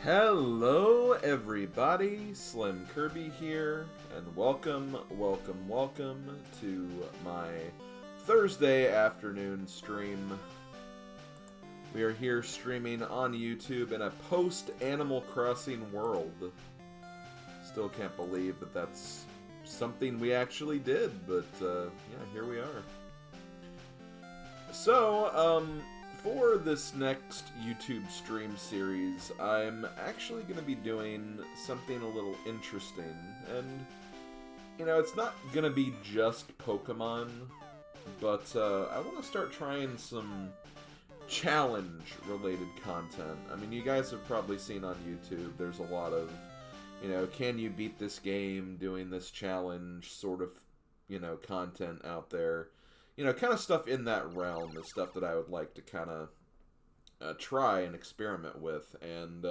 Hello everybody, SlimKirby here, and welcome to my Thursday afternoon stream. We are here streaming on YouTube in a post-Animal Crossing world. Still can't believe that that's something we actually did, but yeah, here we are. So, for this next YouTube stream series, I'm actually going to be doing something a little interesting, and, you know, it's not going to be just Pokemon, but I want to start trying some challenge-related content. I mean, you guys have probably seen on YouTube, there's a lot of, you know, can you beat this game, doing this challenge sort of, you know, content out there. You know, kind of stuff in that realm is stuff that I would like to kind of try and experiment with. And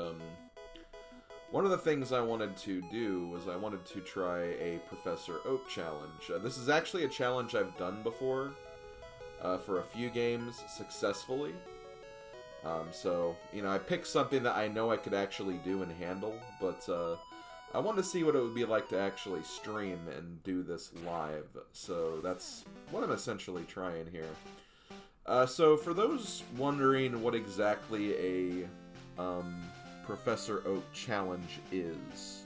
one of the things I wanted to do was I wanted to try a Professor Oak challenge. This is actually a challenge I've done before for a few games successfully. So, you know, I picked something that I know I could actually do and handle, but I wanted to see what it would be like to actually stream and do this live. So that's what I'm essentially trying here. So for those wondering what exactly a Professor Oak challenge is,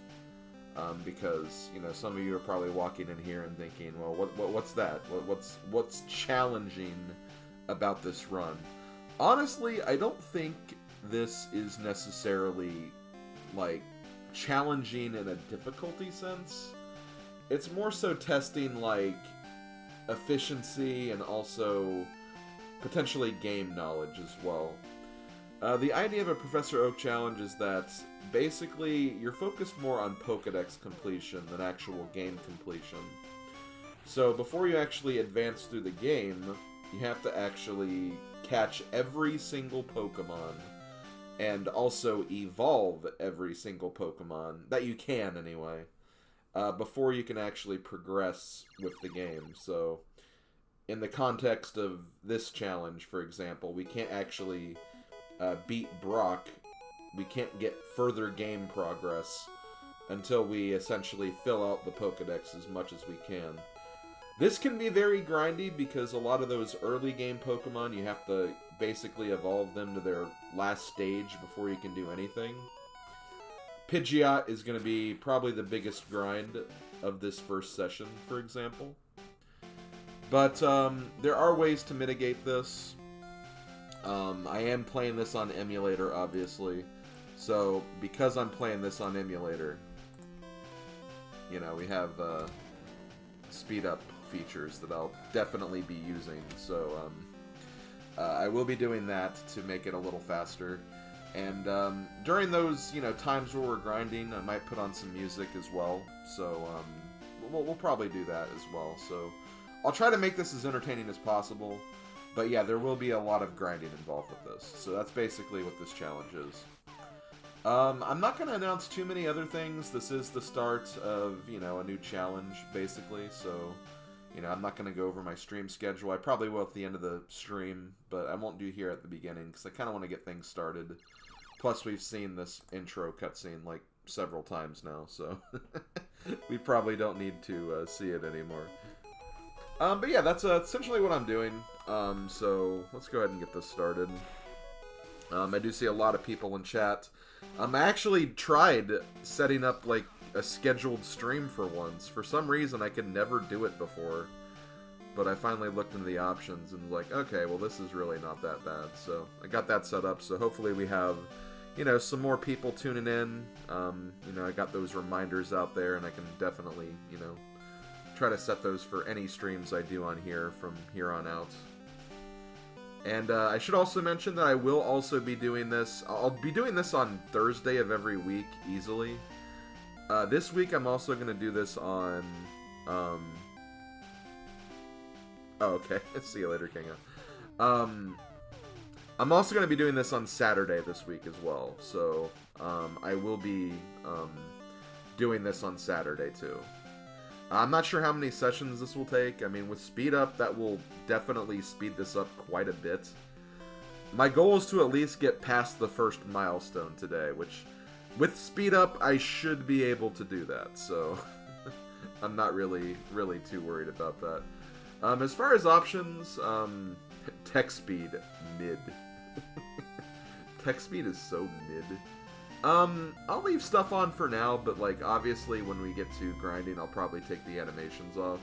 because, you know, some of you are probably walking in here and thinking, well, what's that? What's challenging about this run? Honestly, I don't think this is necessarily, like, challenging in a difficulty sense. It's more so testing, like, efficiency and also potentially game knowledge as well. The idea of a Professor Oak challenge is that basically you're focused more on Pokédex completion than actual game completion. So before you actually advance through the game, you have to actually catch every single Pokemon and also evolve every single Pokemon, that you can anyway, before you can actually progress with the game. So, in the context of this challenge, for example, we can't actually beat Brock, we can't get further game progress until we essentially fill out the Pokedex as much as we can. This can be very grindy because a lot of those early game Pokemon, you have to basically evolve them to their last stage before you can do anything. Pidgeot is going to be probably the biggest grind of this first session, for example. But there are ways to mitigate this. I am playing this on emulator, obviously. So, because I'm playing this on emulator, you know, we have speed up features that I'll definitely be using. So, I will be doing that to make it a little faster. And during those, you know, times where we're grinding, I might put on some music as well. So, we'll probably do that as well. So, I'll try to make this as entertaining as possible. But yeah, there will be a lot of grinding involved with this. So that's basically what this challenge is. I'm not going to announce too many other things. This is the start of, you know, a new challenge, basically. So, you know, I'm not going to go over my stream schedule. I probably will at the end of the stream, but I won't do here at the beginning because I kind of want to get things started. Plus, we've seen this intro cutscene like several times now, so we probably don't need to see it anymore. But yeah, that's essentially what I'm doing. So let's go ahead and get this started. I do see a lot of people in chat. I actually tried setting up like a scheduled stream for once. For some reason, I could never do it before. But I finally looked into the options and was like, okay, well, this is really not that bad. So I got that set up. So hopefully we have, you know, some more people tuning in. You know, I got those reminders out there, and I can definitely, you know, try to set those for any streams I do on here from here on out. And I should also mention that I will also be doing this. I'll be doing this on Thursday of every week, easily. This week I'm also going to do this on... Oh, okay. See you later, Kinga. I'm also going to be doing this on Saturday this week as well. So, I will be doing this on Saturday, too. I'm not sure how many sessions this will take. I mean, with speed up, that will definitely speed this up quite a bit. My goal is to at least get past the first milestone today, which with speed up, I should be able to do that, so I'm not really too worried about that. As far as options, tech speed, mid. Tech speed is so mid. I'll leave stuff on for now, but like obviously when we get to grinding, I'll probably take the animations off.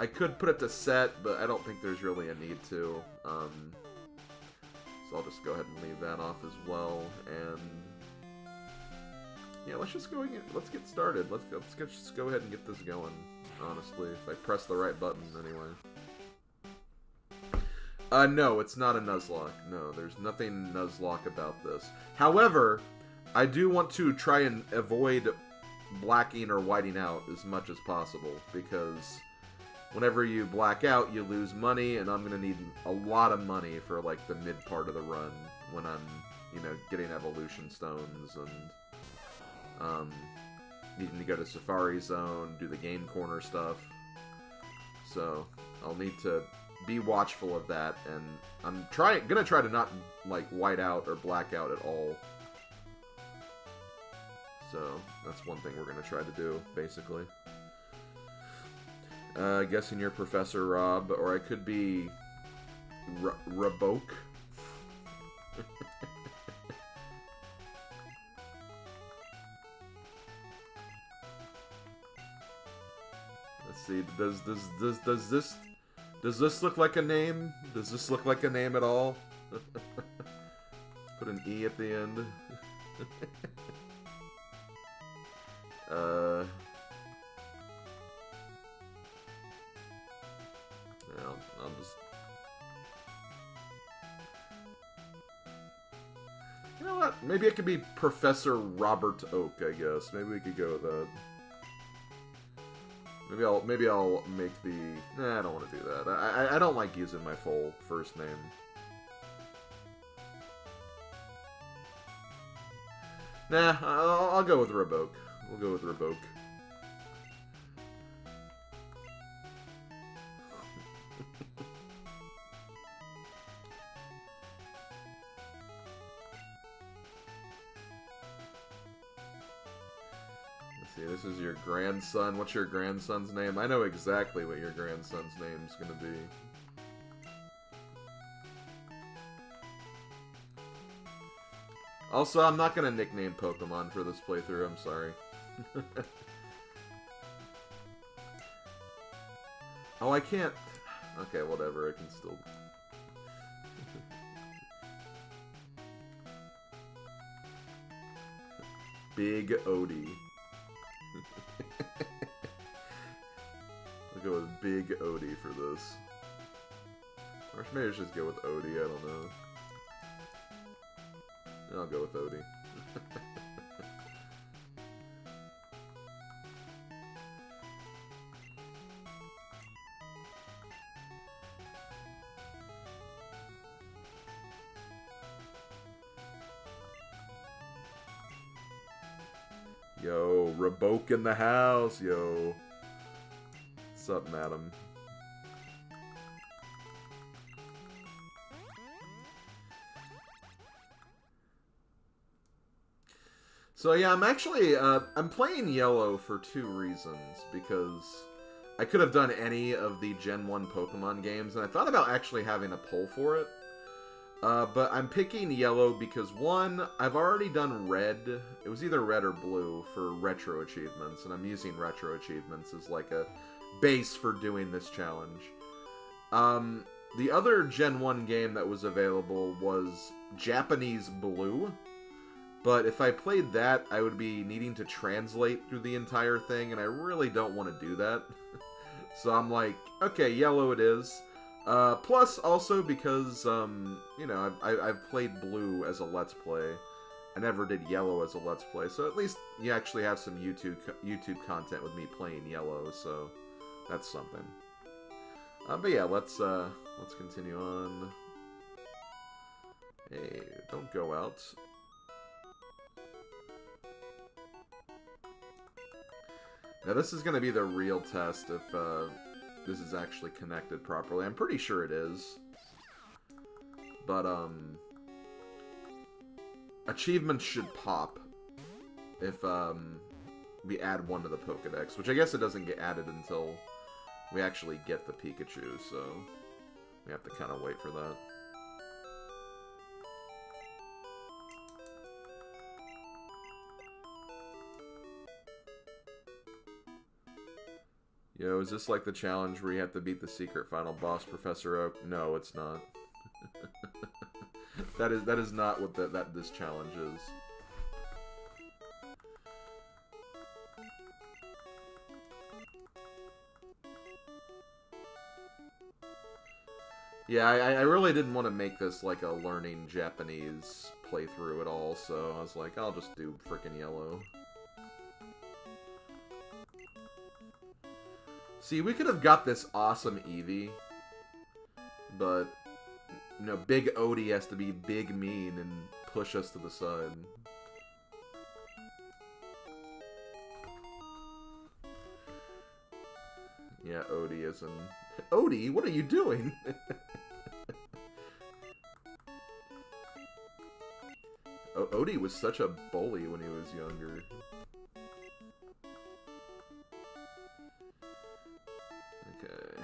I could put it to set, but I don't think there's really a need to. So I'll just go ahead and leave that off as well, and yeah, let's just let's get started. Let's just go ahead and get this going. Honestly, if I press the right button, anyway. No, it's not a Nuzlocke. No, there's nothing Nuzlocke about this. However, I do want to try and avoid blacking or whiting out as much as possible, because whenever you black out, you lose money, and I'm going to need a lot of money for, like, the mid part of the run when I'm, you know, getting evolution stones and, needing to go to Safari Zone, do the game corner stuff. So, I'll need to be watchful of that, and I'm gonna try to not, like, white out or black out at all. So, that's one thing we're gonna try to do, basically. Guessing you're Professor Rob, or I could be Raboke. Let's see. Does this look like a name? Does this look like a name at all? Put an E at the end. I'll just... You know what? Maybe it could be Professor Robert Oak, I guess. Maybe we could go with that. Maybe I'll make the... Nah, I don't want to do that. I don't like using my full first name. Nah, I'll go with Raboke. We'll go with Raboke. This is your grandson. What's your grandson's name? I know exactly what your grandson's name's gonna be. Also, I'm not gonna nickname Pokemon for this playthrough, I'm sorry. Oh, I can't... Okay, whatever, I can still... Big Odie. I'll go with Big Odie for this. Or maybe I should just go with Odie, I don't know. I'll go with Odie. Yo, Raboke in the house, yo. What's up, madam? So yeah, I'm actually, I'm playing Yellow for two reasons, because I could have done any of the Gen 1 Pokemon games, and I thought about actually having a poll for it. But I'm picking Yellow because, one, I've already done Red. It was either Red or Blue for Retro Achievements, and I'm using Retro Achievements as like a base for doing this challenge. The other Gen 1 game that was available was Japanese Blue, but if I played that, I would be needing to translate through the entire thing, and I really don't want to do that. So I'm like, okay, Yellow it is. Plus, also because, you know, I've played Blue as a Let's Play. I never did Yellow as a Let's Play, so at least you actually have some YouTube content with me playing Yellow, so that's something. But yeah, let's continue on. Hey, don't go out. Now this is going to be the real test if, this is actually connected properly. I'm pretty sure it is. But, achievements should pop if we add one to the Pokédex, which I guess it doesn't get added until we actually get the Pikachu, so we have to kind of wait for that. Yo, is this like the challenge where you have to beat the secret final boss, Professor Oak? No, it's not. that is not what this challenge is. Yeah, I really didn't want to make this like a learning Japanese playthrough at all, so I was like, I'll just do frickin' Yellow. See, we could have got this awesome Eevee, but, you know, Big Odie has to be big mean and push us to the side. Yeah, Odie isn't... Odie, what are you doing? Odie was such a bully when he was younger. Okay.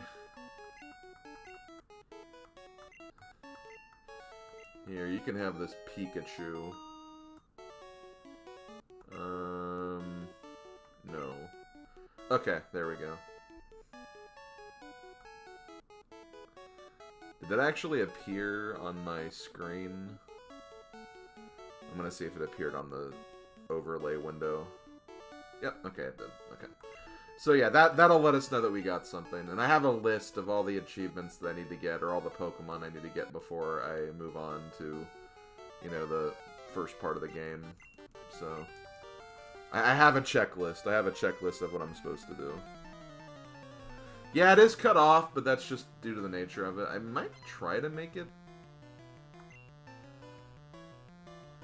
Here, you can have this Pikachu. No. Okay, there we go. Did that actually appear on my screen? I'm gonna see if it appeared on the overlay window. Yep, okay, it did. Okay. So yeah, that'll let us know that we got something. And I have a list of all the achievements that I need to get, or all the Pokemon I need to get before I move on to, you know, the first part of the game. So, I have a checklist. I have a checklist of what I'm supposed to do. Yeah, it is cut off, but that's just due to the nature of it. I might try to make it...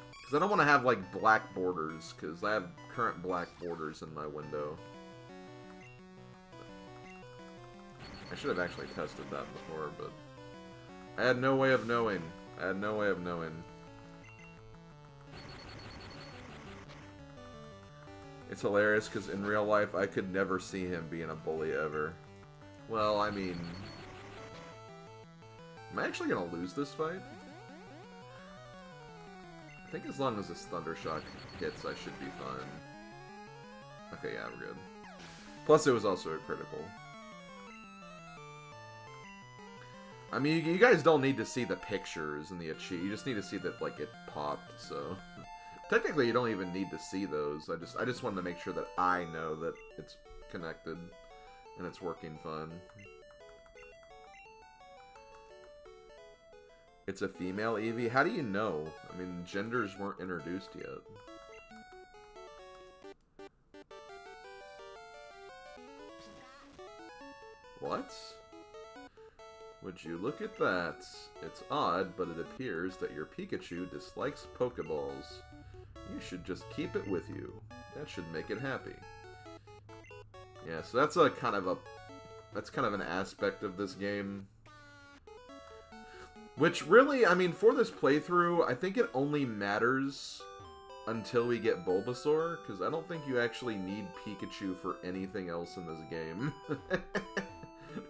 Because I don't want to have, like, black borders, because I have current black borders in my window. I should have actually tested that before, but... I had no way of knowing. I had no way of knowing. It's hilarious, because in real life, I could never see him being a bully ever. Well, I mean... Am I actually going to lose this fight? I think as long as this Thunder Shock hits, I should be fine. Okay, yeah, we're good. Plus, it was also a critical. I mean, you guys don't need to see the pictures and the achieve. You just need to see that, like, it popped, so... Technically, you don't even need to see those. I just wanted to make sure that I know that it's connected. And it's working fine. It's a female Eevee? How do you know? I mean, genders weren't introduced yet. What? Would you look at that? It's odd, but it appears that your Pikachu dislikes Pokeballs. You should just keep it with you. That should make it happy. Yeah, so that's kind of an aspect of this game. Which really, I mean, for this playthrough, I think it only matters until we get Bulbasaur, because I don't think you actually need Pikachu for anything else in this game.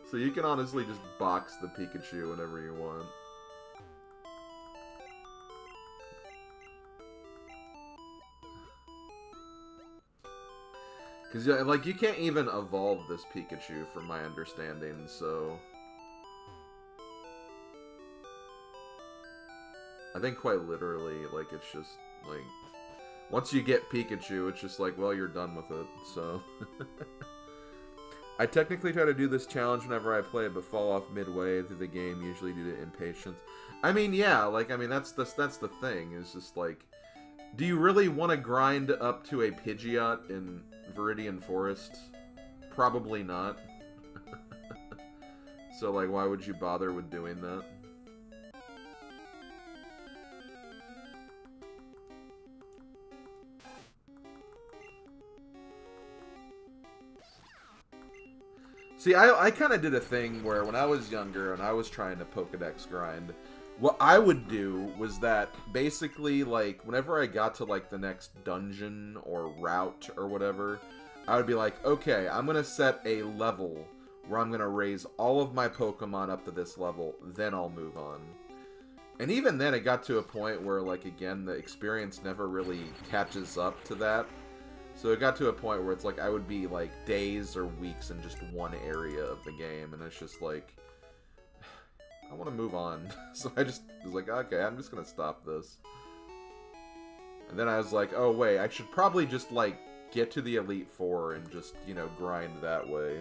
So you can honestly just box the Pikachu whenever you want. Because, like, you can't even evolve this Pikachu, from my understanding, so... I think quite literally, like, it's just, like... Once you get Pikachu, it's just like, well, you're done with it, so... I technically try to do this challenge whenever I play, but fall off midway through the game, usually due to impatience. I mean, yeah, like, I mean, that's the thing, is just, like... Do you really want to grind up to a Pidgeot in Viridian Forest? Probably not. So, like, why would you bother with doing that? See, I kind of did a thing where when I was younger and I was trying to Pokédex grind, What I would do was that basically, like, whenever I got to, like, the next dungeon or route or whatever, I would be like, okay, I'm going to set a level where I'm going to raise all of my Pokemon up to this level, then I'll move on. And even then, it got to a point where, like, again, the experience never really catches up to that. So it got to a point where it's like I would be, like, days or weeks in just one area of the game, and it's just like, I want to move on. So I just was like, okay, I'm just going to stop this. And then I was like, oh, wait, I should probably just, like, get to the Elite Four and just, you know, grind that way.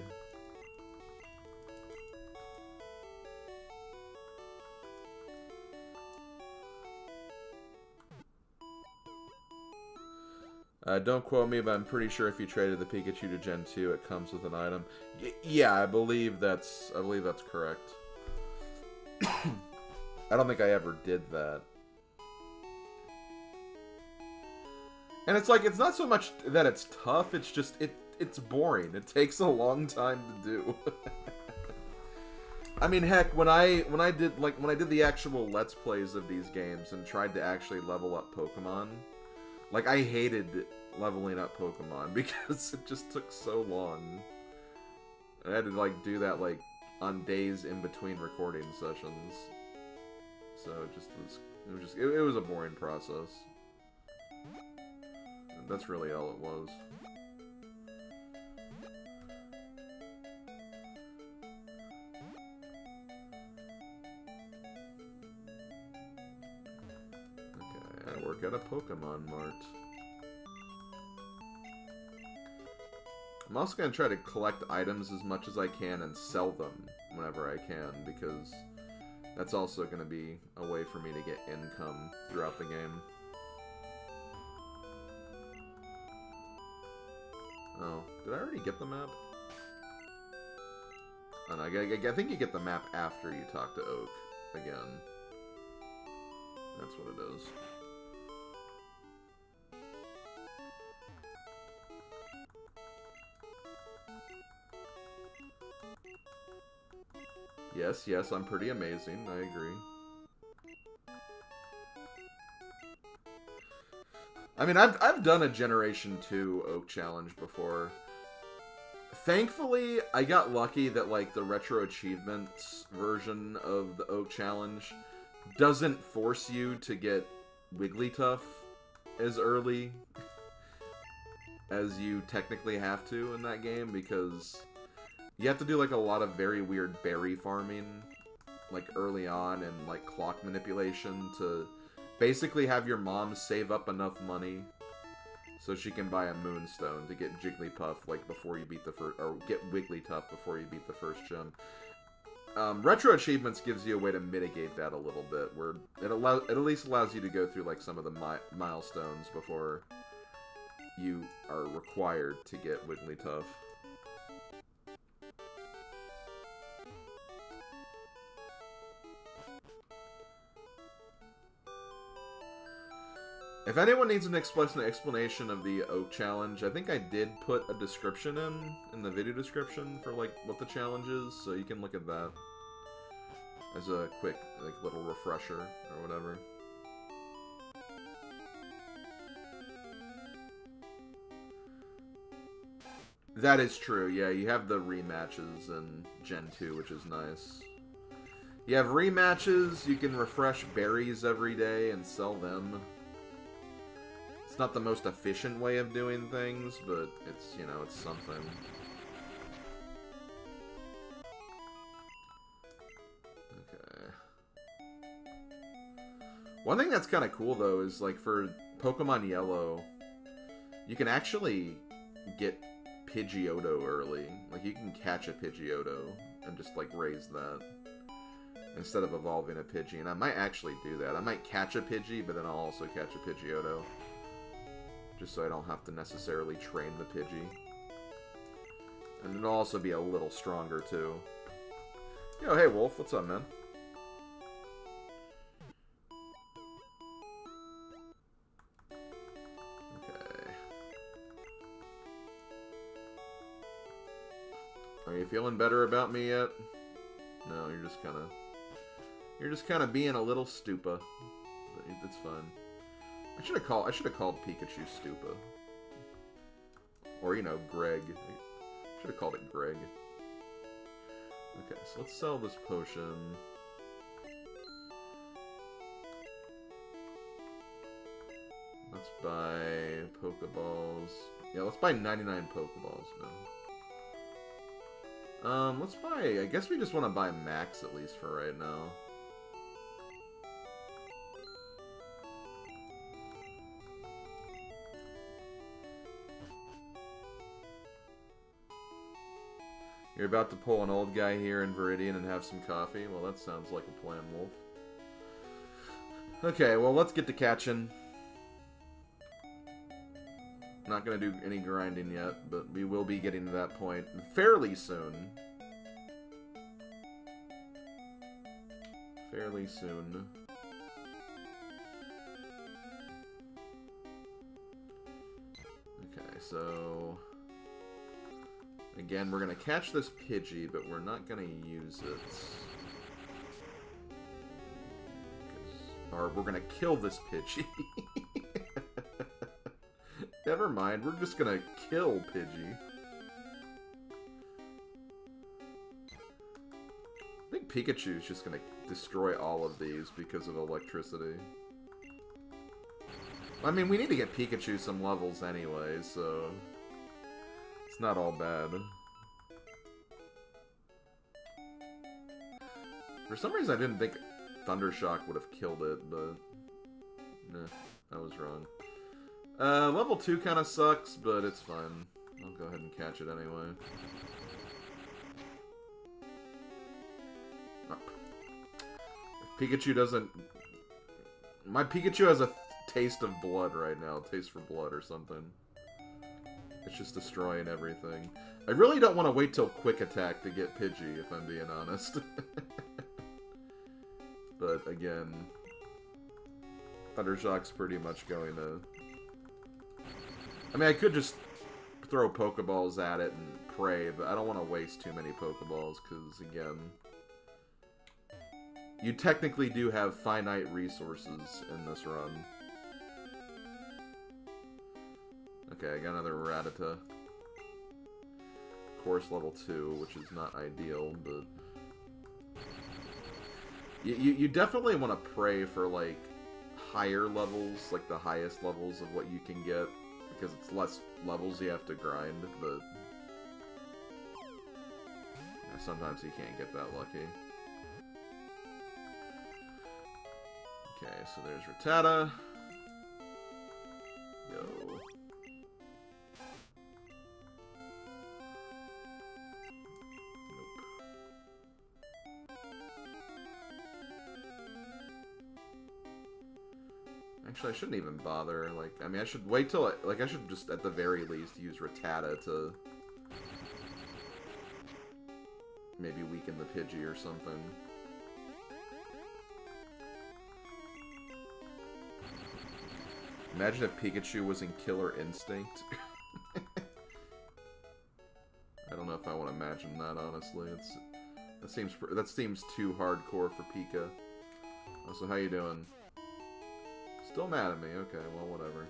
Don't quote me, but I'm pretty sure if you traded the Pikachu to Gen 2, it comes with an item. Yeah, I believe that's correct. I don't think I ever did that. And it's like, it's not so much that it's tough, it's just, it's boring. It takes a long time to do. I mean, heck, when I did the actual Let's Plays of these games and tried to actually level up Pokemon, like, I hated leveling up Pokemon because it just took so long. I had to, like, do that, like, on days in between recording sessions. So it was a boring process. And that's really all it was. Okay, I work at a Pokemon Mart. I'm also going to try to collect items as much as I can and sell them whenever I can, because that's also going to be a way for me to get income throughout the game. Oh, did I already get the map? Oh, no, I think you get the map after you talk to Oak again. That's what it is. Yes, I'm pretty amazing. I agree. I mean, I've done a Generation 2 Oak Challenge before. Thankfully, I got lucky that, like, the Retro Achievements version of the Oak Challenge doesn't force you to get Wigglytuff as early as you technically have to in that game, because you have to do, like, a lot of very weird berry farming, like, early on, and, like, clock manipulation to basically have your mom save up enough money so she can buy a Moonstone to get Jigglypuff, like, before you beat the first, or get Wigglytuff before you beat the first gym. Retro Achievements gives you a way to mitigate that a little bit, where it at least allows you to go through, like, some of the milestones before you are required to get Wigglytuff. If anyone needs an explanation of the Oak Challenge, I think I did put a description in the video description for, like, what the challenge is, so you can look at that as a quick, like, little refresher or whatever. That is true, yeah, you have the rematches in Gen 2, which is nice. You have rematches, you can refresh berries every day and sell them. It's not the most efficient way of doing things, but it's, you know, it's something. Okay. One thing that's kind of cool, though, is, like, for Pokemon Yellow, you can actually get Pidgeotto early. Like, you can catch a Pidgeotto and just, like, raise that instead of evolving a Pidgey. And I might actually do that. I might catch a Pidgey, but then I'll also catch a Pidgeotto, just so I don't have to necessarily train the Pidgey. And it'll also be a little stronger, too. Yo, hey, Wolf. What's up, man? Okay. Are you feeling better about me yet? No, you're just kind of You're just kind of being a little stupa. But it's fun. I should have called Pikachu Stupa. Or, you know, Greg. I should have called it Greg. Okay, so let's sell this potion. Let's buy Pokeballs. Yeah, let's buy 99 Pokeballs now. Let's buy... I guess we just want to buy Max at least for right now. You're about to pull an old guy here in Viridian and have some coffee? Well, that sounds like a plan, Wolf. Okay, well, let's get to catching. Not gonna do any grinding yet, but we will be getting to that point fairly soon. Fairly soon. Okay, so... Again, we're gonna catch this Pidgey, but we're not gonna use it. Or we're gonna kill this Pidgey. Never mind, we're just gonna kill Pidgey. I think Pikachu's just gonna destroy all of these because of electricity. I mean, we need to get Pikachu some levels anyway, so... It's not all bad. For some reason I didn't think Thundershock would have killed it, but... Nah, I was wrong. Level 2 kind of sucks, but it's fine. I'll go ahead and catch it anyway. Oh. If Pikachu doesn't... My Pikachu has a taste of blood right now. Taste for blood or something. It's just destroying everything. I really don't want to wait till Quick Attack to get Pidgey, if I'm being honest. But, again... Thundershock's pretty much going to... I mean, I could just throw Pokeballs at it and pray, but I don't want to waste too many Pokeballs, because, again... You technically do have finite resources in this run. Okay, I got another Rattata. Of course, level 2, which is not ideal, but... You definitely want to pray for, like, higher levels, like the highest levels of what you can get, because it's less levels you have to grind, but... Yeah, sometimes you can't get that lucky. Okay, so there's Rattata. Yo. Actually, I shouldn't even bother. Like, I mean, I should wait till I should just, at the very least, use Rattata to maybe weaken the Pidgey or something. Imagine if Pikachu was in Killer Instinct. I don't know if I want to imagine that, honestly. That seems too hardcore for Pika. Oh, so how you doing? Still mad at me. Okay, well, whatever.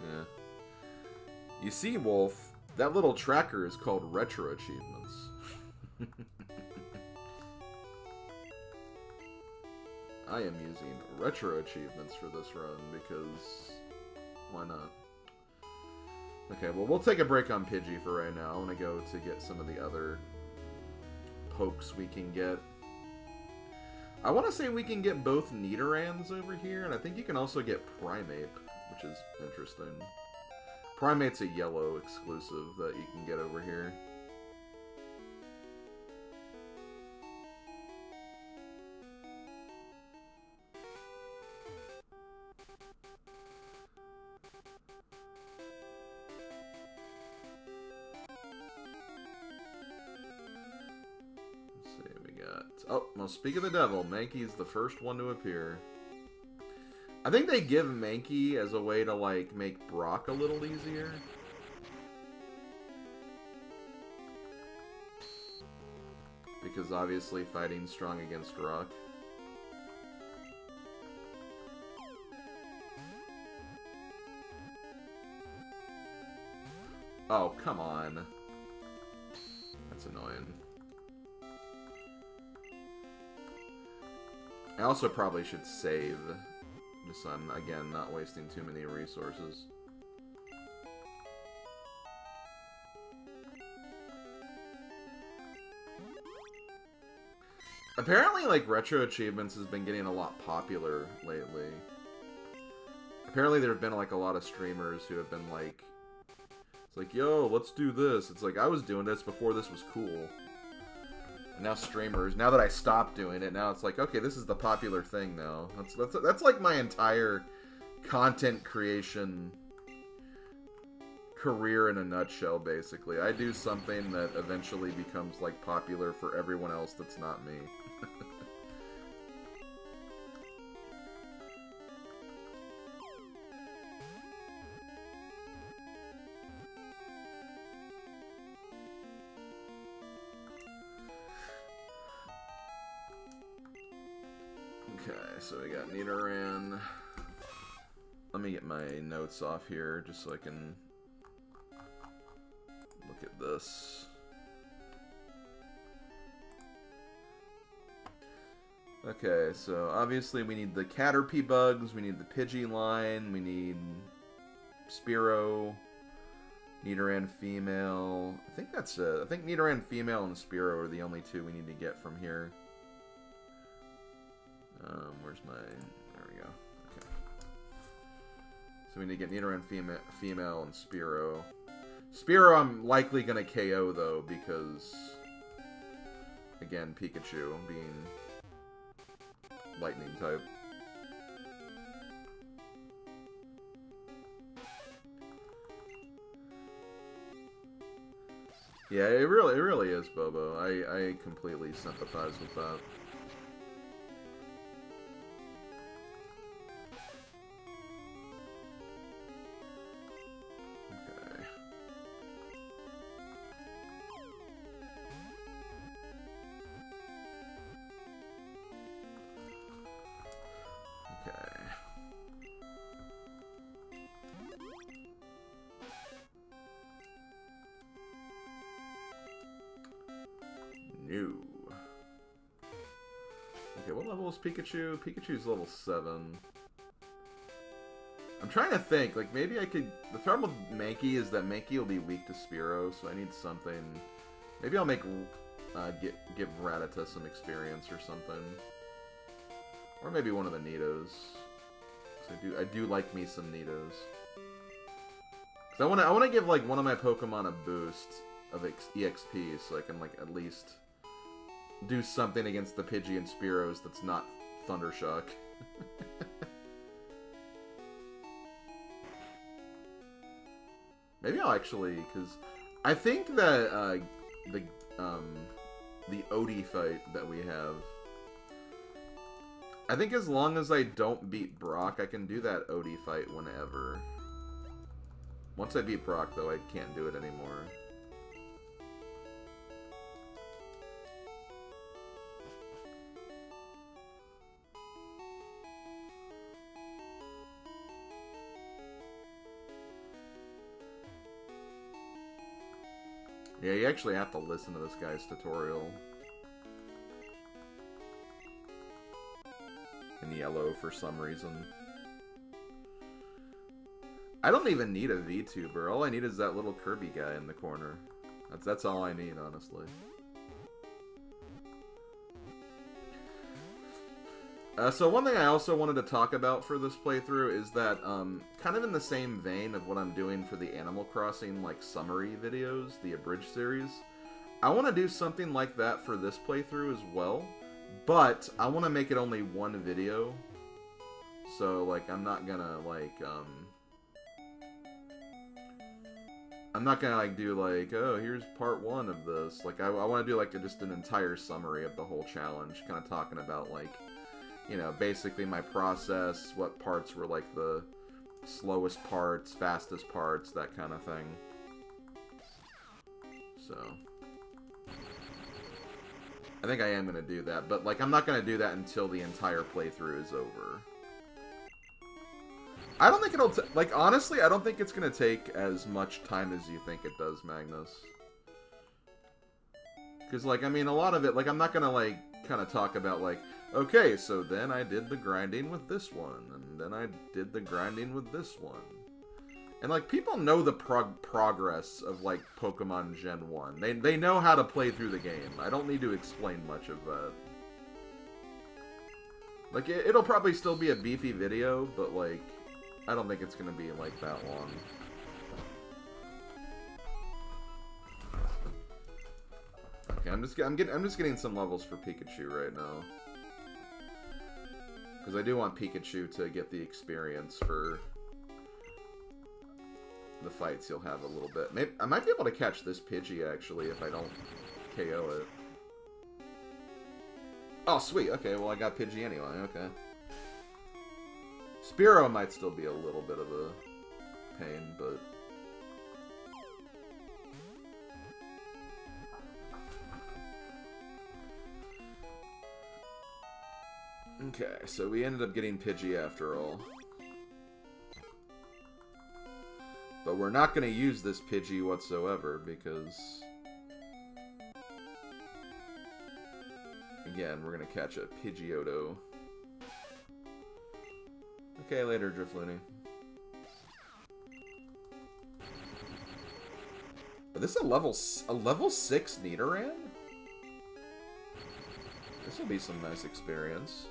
Yeah. You see, Wolf, that little tracker is called Retro Achievements. I am using Retro Achievements for this run because... why not? Okay, well, we'll take a break on Pidgey for right now. I want to go to get some of the other pokes we can get. I want to say we can get both Nidorans over here, and I think you can also get Primeape, which is interesting. Primate's a yellow exclusive that you can get over here. Oh, well, speak of the devil, Mankey's the first one to appear. I think they give Mankey as a way to, like, make Brock a little easier. Because obviously fighting strong against Rock. Oh, come on. That's annoying. I also probably should save, just so I'm, again, not wasting too many resources. Apparently, like, retro achievements has been getting a lot popular lately. Apparently there have been, like, a lot of streamers who have been, like, it's like, yo, let's do this. It's like, I was doing this before this was cool. And now streamers, now that I stopped doing it, now it's like, okay, this is the popular thing now. That's like my entire content creation career in a nutshell, basically. I do something that eventually becomes, like, popular for everyone else that's not me. Okay, so we got Nidoran. Let me get my notes off here just so I can look at this. Okay, so obviously we need the Caterpie bugs, we need the Pidgey line, we need Spearow, Nidoran female. I think that's it. I think Nidoran female and Spearow are the only two we need to get from here. Where's my... There we go. Okay. So we need to get Nidoran female and Spearow. Spearow I'm likely going to KO, though, because... Again, Pikachu being... lightning type. Yeah, it really is, Bobo. I completely sympathize with that. Okay, what level is Pikachu? Pikachu's level 7. I'm trying to think, like, maybe I could... The problem with Mankey is that Mankey will be weak to Spearow, so I need something... Maybe I'll make... give Rattata some experience or something. Or maybe one of the Nidos. I do like me some Nidos. Cause I wanna give, like, one of my Pokemon a boost of EXP, so I can, like, at least... do something against the Pidgey and Spearows that's not Thundershock. Maybe I'll actually, because I think that the Odie fight that we have, I think as long as I don't beat Brock, I can do that Odie fight whenever. Once I beat Brock, though, I can't do it anymore. Yeah, you actually have to listen to this guy's tutorial. In Yellow, for some reason. I don't even need a VTuber. All I need is that little Kirby guy in the corner. That's all I need, honestly. So one thing I also wanted to talk about for this playthrough is that, kind of in the same vein of what I'm doing for the Animal Crossing, like, summary videos, the Abridged series, I want to do something like that for this playthrough as well, but I want to make it only one video, so, like, I'm not gonna, like, do, like, oh, here's part 1 of this. Like, I want to do, like, just an entire summary of the whole challenge, kind of talking about, like, you know, basically my process, what parts were like the slowest parts, fastest parts, that kind of thing. So I think I am going to do that, but like I'm not going to do that until the entire playthrough is over. I don't think it'll, like, honestly, I don't think it's going to take as much time as you think it does, Magnus. Because, like, I mean, a lot of it, like, I'm not going to, like, kind of talk about, like, okay, so then I did the grinding with this one, and then I did the grinding with this one. And, like, people know the progress of, like, Pokemon Gen 1. They know how to play through the game. I don't need to explain much of that. Like, it'll probably still be a beefy video, but, like, I don't think it's gonna be like that long. Okay, I'm just getting some levels for Pikachu right now, because I do want Pikachu to get the experience for the fights he'll have a little bit. Maybe I might be able to catch this Pidgey actually if I don't KO it. Oh sweet. Okay, well I got Pidgey anyway. Okay. Spearow might still be a little bit of a pain, but... Okay, so we ended up getting Pidgey after all. But we're not going to use this Pidgey whatsoever, because... Again, we're going to catch a Pidgeotto. Okay, later, Drifloony. Is this a level 6 Nidoran? This will be some nice experience.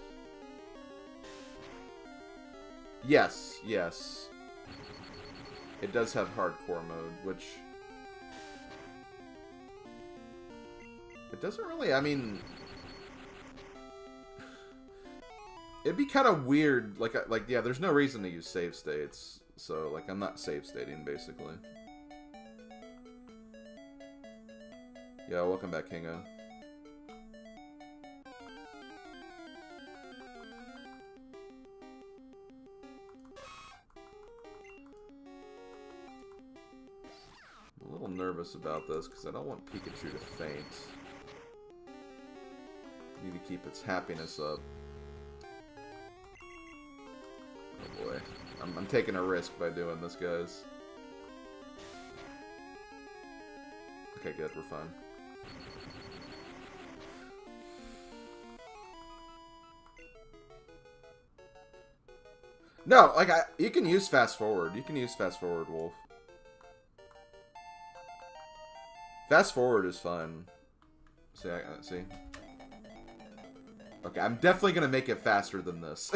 Yes, yes. It does have hardcore mode, which... It doesn't really, I mean... It'd be kind of weird, like, yeah, there's no reason to use save states, so, like, I'm not save stating, basically. Yeah, welcome back, Kingo. I'm a little nervous about this, because I don't want Pikachu to faint. I need to keep its happiness up. Oh boy. I'm taking a risk by doing this, guys. Okay, good, we're fine. No, like, you can use fast forward. You can use fast forward, Wolf. Fast forward is fun. See, see? Okay, I'm definitely gonna make it faster than this.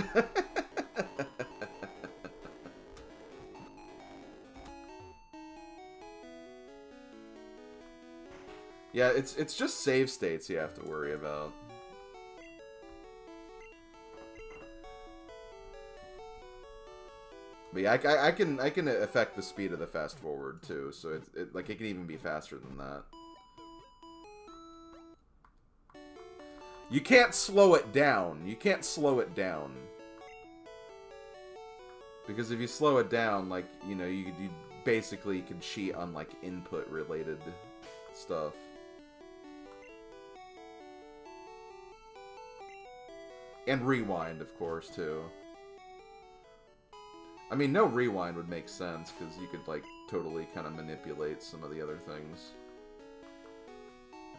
Yeah, it's just save states you have to worry about. But yeah, I can affect the speed of the fast forward too, so it can even be faster than that. You can't slow it down. You can't slow it down. Because if you slow it down, like, you know, you basically can cheat on, like, input related stuff. And rewind, of course, too. I mean, no rewind would make sense, because you could, like, totally kind of manipulate some of the other things.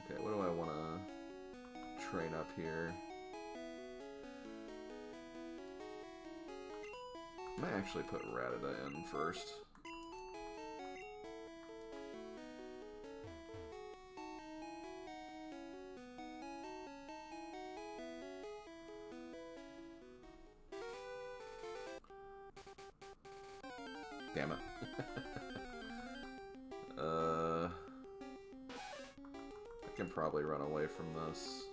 Okay, what do I want to train up here? I might actually put Rattata in first. Damn it. I can probably run away from this.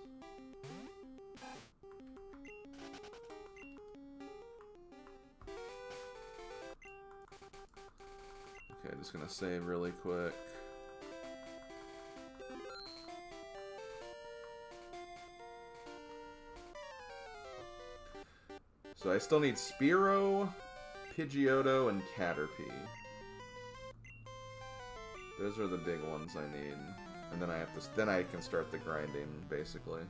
Okay, just gonna save really quick. So I still need Spearow, Pidgeotto, and Caterpie. Those are the big ones I need. And then then I can start the grinding, basically.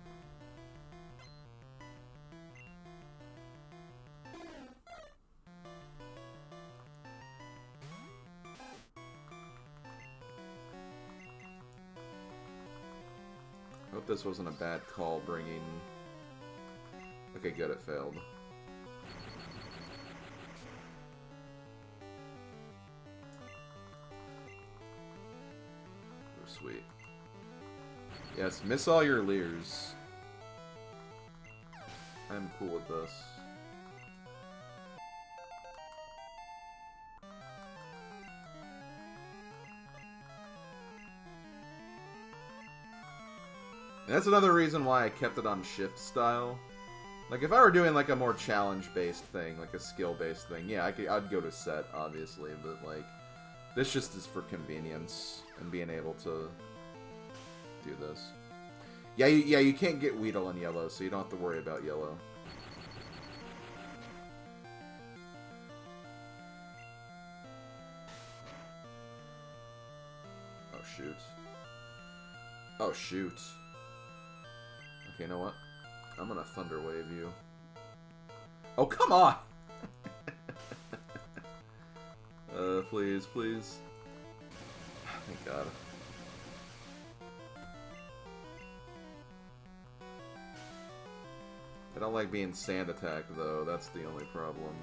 Hope this wasn't a bad call bringing... Okay, good, it failed. Oh, sweet. Yes, miss all your leers. I'm cool with this. And that's another reason why I kept it on shift style. Like, if I were doing, like, a more challenge-based thing, like a skill-based thing, yeah, I'd go to set, obviously, but, like, this just is for convenience and being able to do this. Yeah, you can't get Weedle in yellow, so you don't have to worry about yellow. Oh, shoot. Oh, shoot. Okay, you know what? I'm gonna Thunder Wave you. Oh, come on! Please, please. Thank God. I don't like being sand attacked, though. That's the only problem.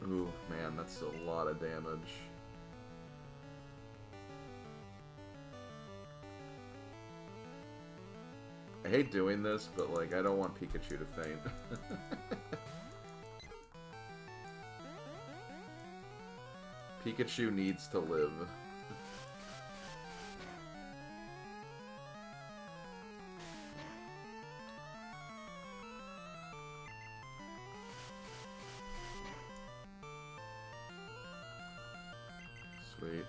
Ooh, man, that's a lot of damage. I hate doing this, but, like, I don't want Pikachu to faint. Pikachu needs to live. Sweet.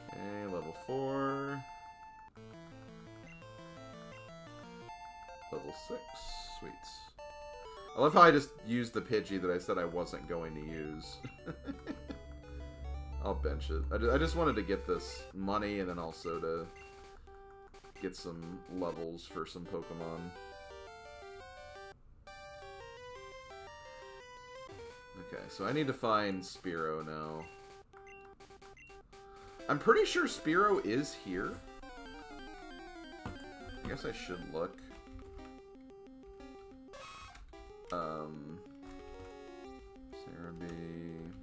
Okay, level 4. Level 6. Sweet. I love how I just used the Pidgey that I said I wasn't going to use. I'll bench it. I just wanted to get this money and then also to get some levels for some Pokemon. Okay, so I need to find Spearow now. I'm pretty sure Spearow is here. I guess I should look. Cerulean,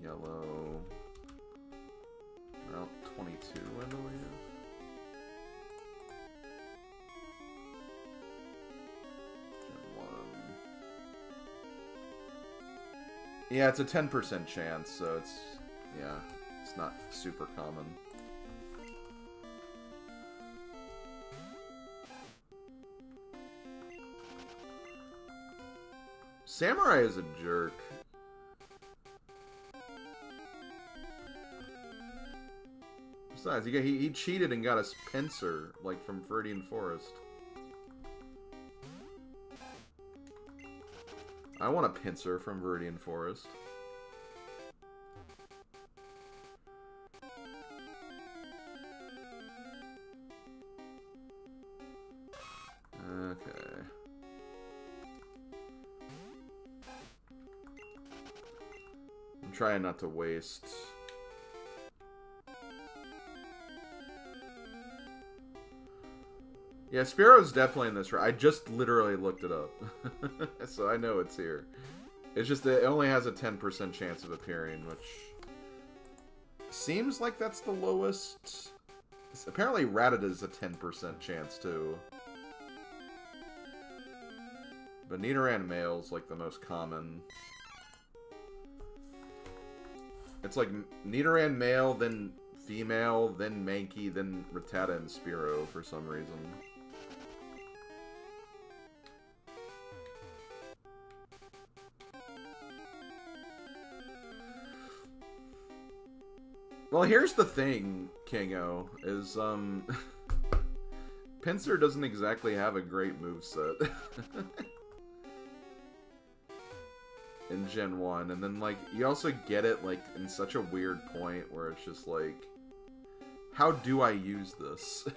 Yellow, Route 22, I believe. Gen 1. Yeah, it's a 10% chance, so it's, yeah, it's not super common. Samurai is a jerk. Besides, he cheated and got a Pinsir, like, from Viridian Forest. I want a Pinsir from Viridian Forest. Okay. I'm trying not to waste... Yeah, Spearow's definitely in this round. I just literally looked it up. So I know it's here. It's just that it only has a 10% chance of appearing, which... seems like that's the lowest. Apparently Rattata's a 10% chance, too. But Nidoran male's like the most common. It's like Nidoran male, then female, then Mankey, then Rattata and Spearow for some reason. Well, here's the thing, Kingo, is, Pinsir doesn't exactly have a great moveset. In Gen 1, and then, like, you also get it, like, in such a weird point where it's just like, how do I use this?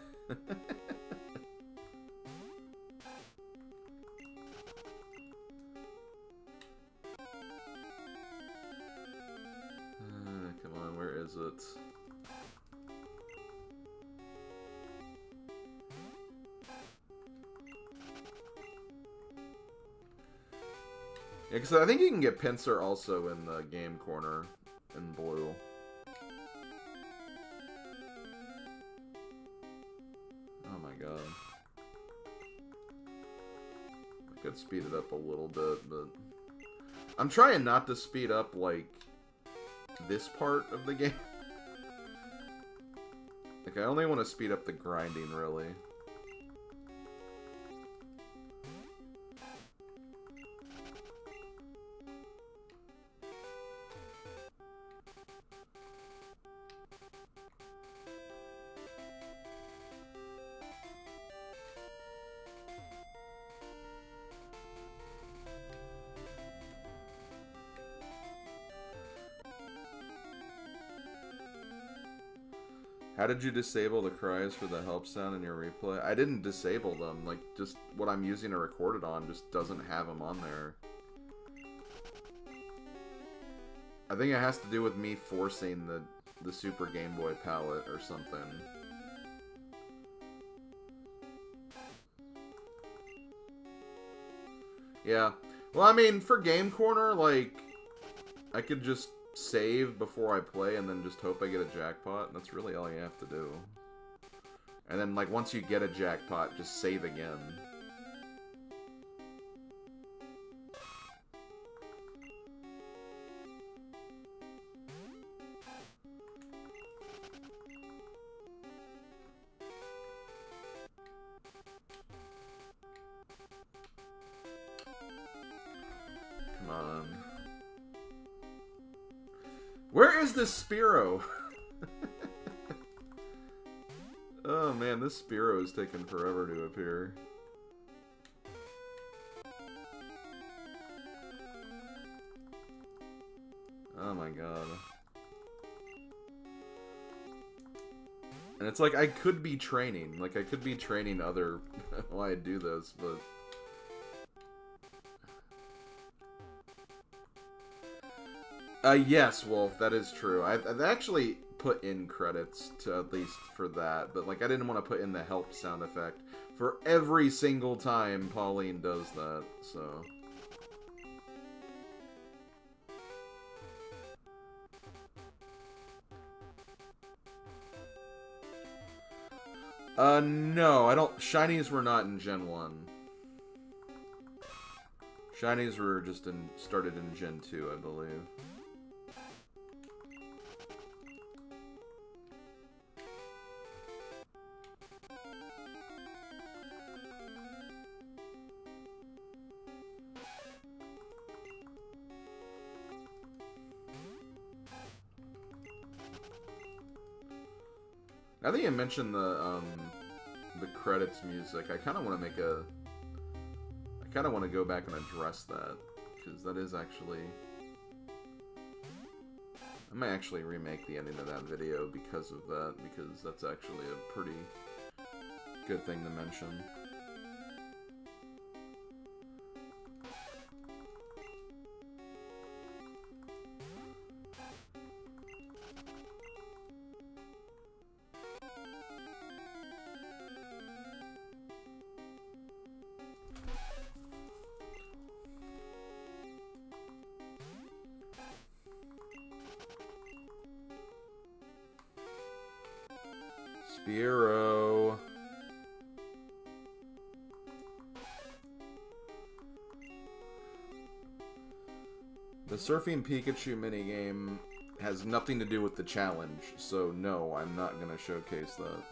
Come on, where is it? Yeah, because I think you can get Pinsir also in the game corner in blue. Oh my god. I could speed it up a little bit, but... I'm trying not to speed up, like, this part of the game. Like, I only want to speed up the grinding, really. How did you disable the cries for the help sound in your replay? I didn't disable them. Like, just what I'm using to record it on just doesn't have them on there. I think it has to do with me forcing the Super Game Boy palette or something. Yeah. Well, I mean, for Game Corner, like, I could just save before I play and then just hope I get a jackpot. That's really all you have to do. And then, like, once you get a jackpot, just save again. Come on. Where is this Spearow? Oh man, this Spearow is taking forever to appear. Oh my god. And it's like, I could be training. Like, I could be training other while I do this, but... Yes, Wolf, that is true. I've actually put in credits to at least for that, but like I didn't want to put in the help sound effect for every single time Pauline does that, so... No, I don't... Shinies were not in Gen 1. Shinies were just started in Gen 2, I believe. Now that you mentioned the credits music, I kind of want to make a... I kind of want to go back and address that, because that is actually... I might actually remake the ending of that video because of that, because that's actually a pretty good thing to mention. Spearow. The Surfing Pikachu minigame has nothing to do with the challenge, so no, I'm not going to showcase that.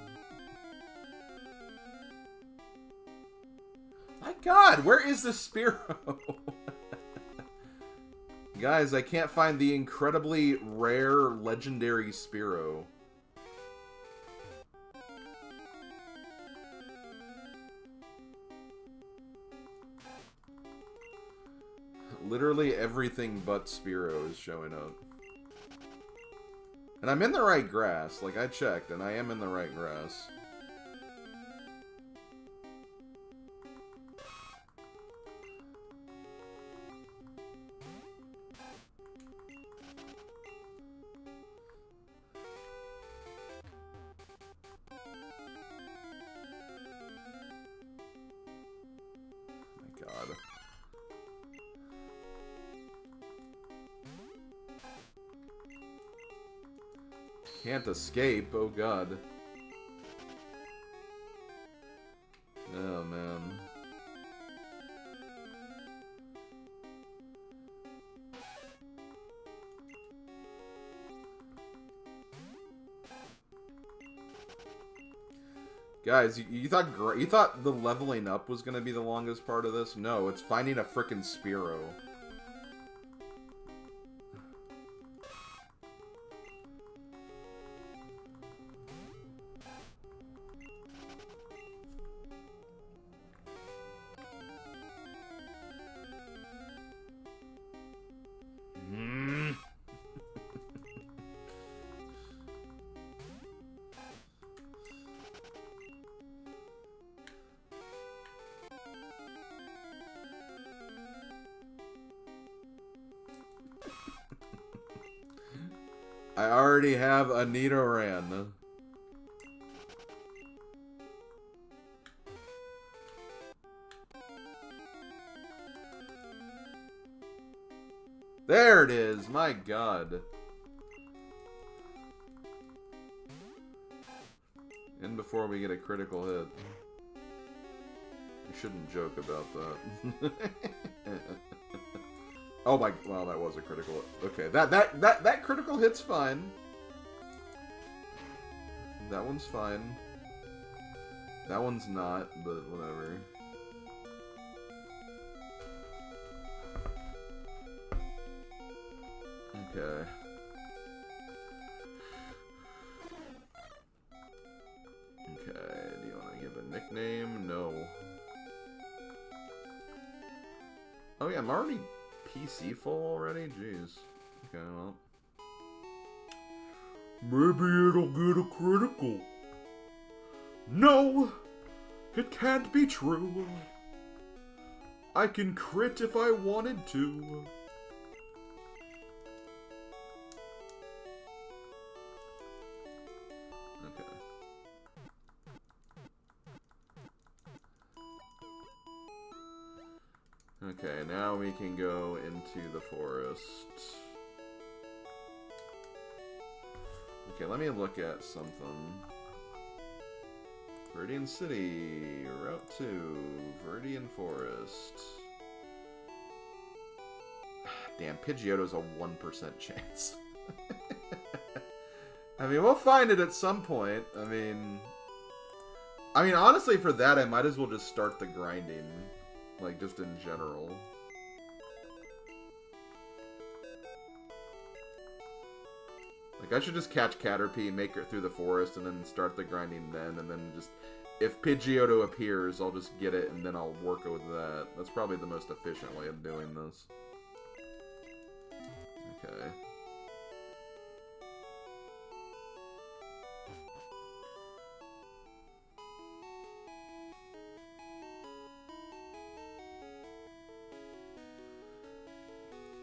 My god, where is this Spearow? Guys, I can't find the incredibly rare legendary Spearow. Literally everything but Spearow is showing up. And I'm in the right grass. Like, I checked, and I am in the right grass. My God. Can't escape, oh God. Oh man. Guys, you thought the leveling up was gonna be the longest part of this? No, it's finding a frickin' Spearow. I already have a nidoran. There it is, my God. And before we get a critical hit. I shouldn't joke about that. Oh my, well, that was a critical hit. Okay, that critical hit's fine. That one's fine. That one's not, but whatever. Okay. Okay, do you want to give a nickname? No. Oh yeah, I'm already PC full already? Jeez. Okay, well. Maybe it'll get a critical. No! It can't be true. I can crit if I wanted to. Okay, now we can go into the forest. Okay, let me look at something. Viridian City, Route 2, Viridian Forest. Damn, Pidgeotto's a 1% chance. I mean, we'll find it at some point. I mean, honestly, for that, I might as well just start the grinding. Like, just in general. Like, I should just catch Caterpie, make it through the forest, and then start the grinding then, and then just... If Pidgeotto appears, I'll just get it, and then I'll work with that. That's probably the most efficient way of doing this. Okay.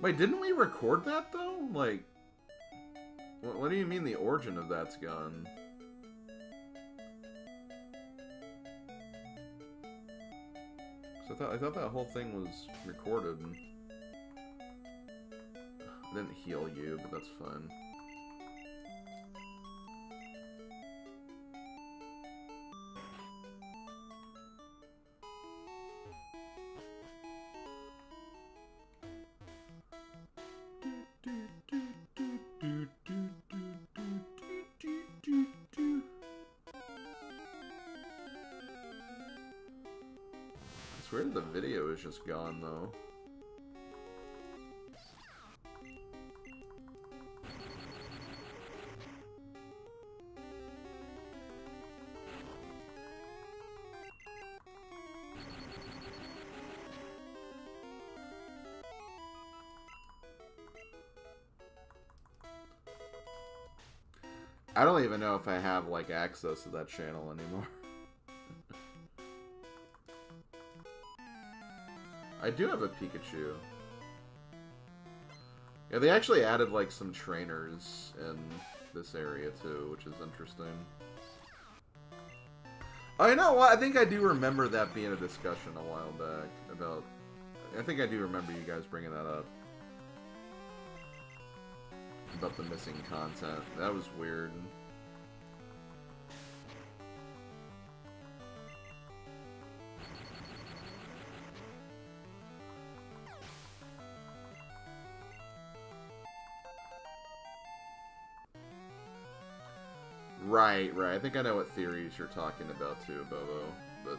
Wait, didn't we record that, though? Like, what do you mean the origin of that's gone? So I thought that whole thing was recorded. I didn't heal you, but that's fine. I swear the video is just gone, though. I don't even know if I have, like, access to that channel anymore. I do have a Pikachu. Yeah, they actually added, like, some trainers in this area, too, which is interesting. Oh, you know what? I think I do remember that being a discussion a while back about... I think I do remember you guys bringing that up. About the missing content. That was weird. Right. I think I know what theories you're talking about too, Bobo. But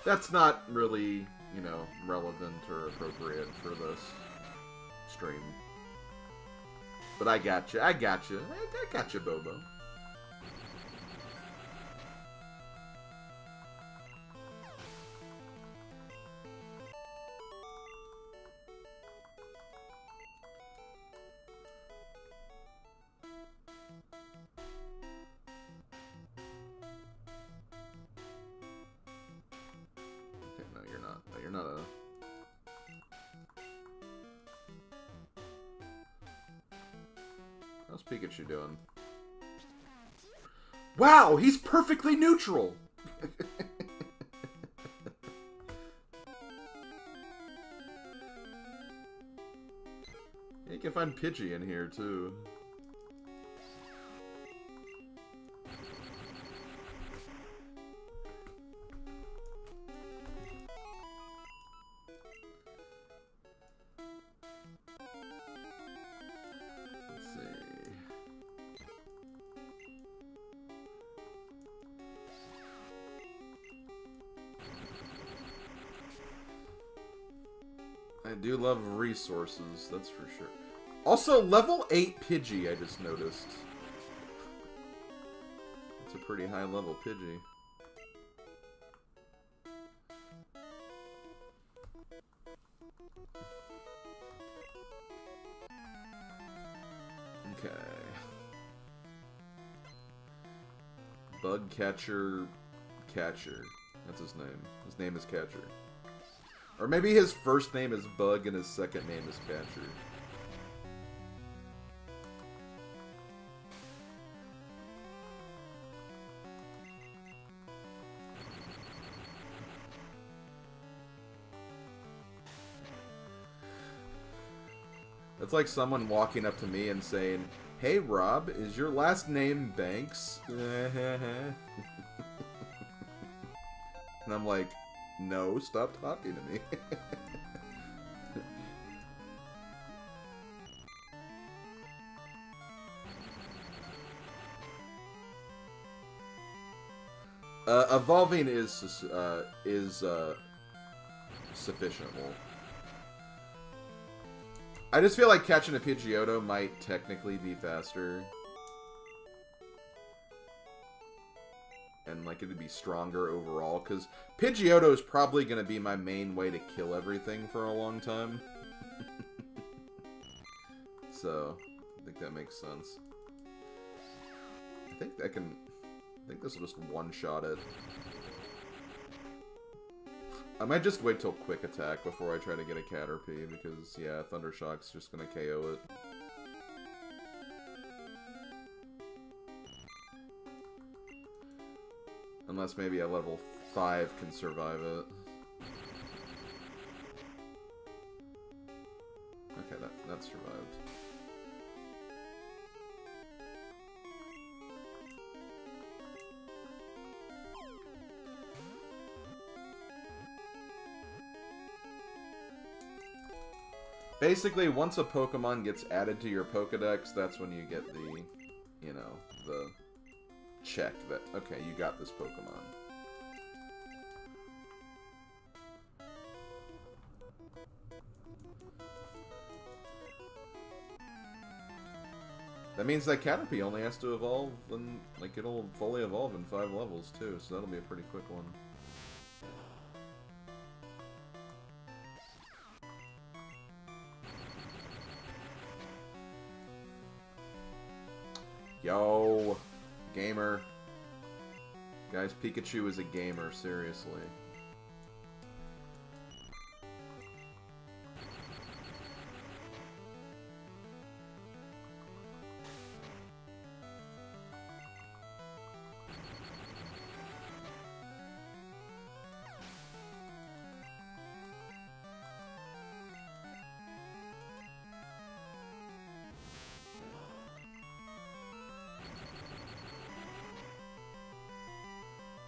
that's not really, you know, relevant or appropriate for this stream. But I got you. I got you, Bobo. Okay, no, you're not. No, you're not a... How's Pikachu doing? Wow, he's perfectly neutral! You can find Pidgey in here, too. I do love resources, that's for sure. Also, level 8 Pidgey, I just noticed. That's a pretty high level Pidgey. Okay. Bug Catcher... Catcher. That's his name. His name is Catcher. Or maybe his first name is Bug and his second name is Catcher. It's like someone walking up to me and saying, "Hey Rob, is your last name Banks?" And I'm like, "No, stop talking to me." Evolving is sufficient. I just feel like catching a Pidgeotto might technically be faster. And like it'd be stronger overall, because Pidgeotto is probably going to be my main way to kill everything for a long time. So, I think that makes sense. I think this will just one-shot it. I might just wait till Quick Attack before I try to get a Caterpie, because, yeah, Thundershock's just gonna KO it. Unless maybe a level 5 can survive it. Okay, that survived. Basically, once a Pokemon gets added to your Pokédex, that's when you get the, you know, the check that, okay, you got this Pokemon. That means that Caterpie only has to evolve, and, like, it'll fully evolve in 5 levels, too, so that'll be a pretty quick one. Yo. Gamer. Guys, Pikachu is a gamer, seriously.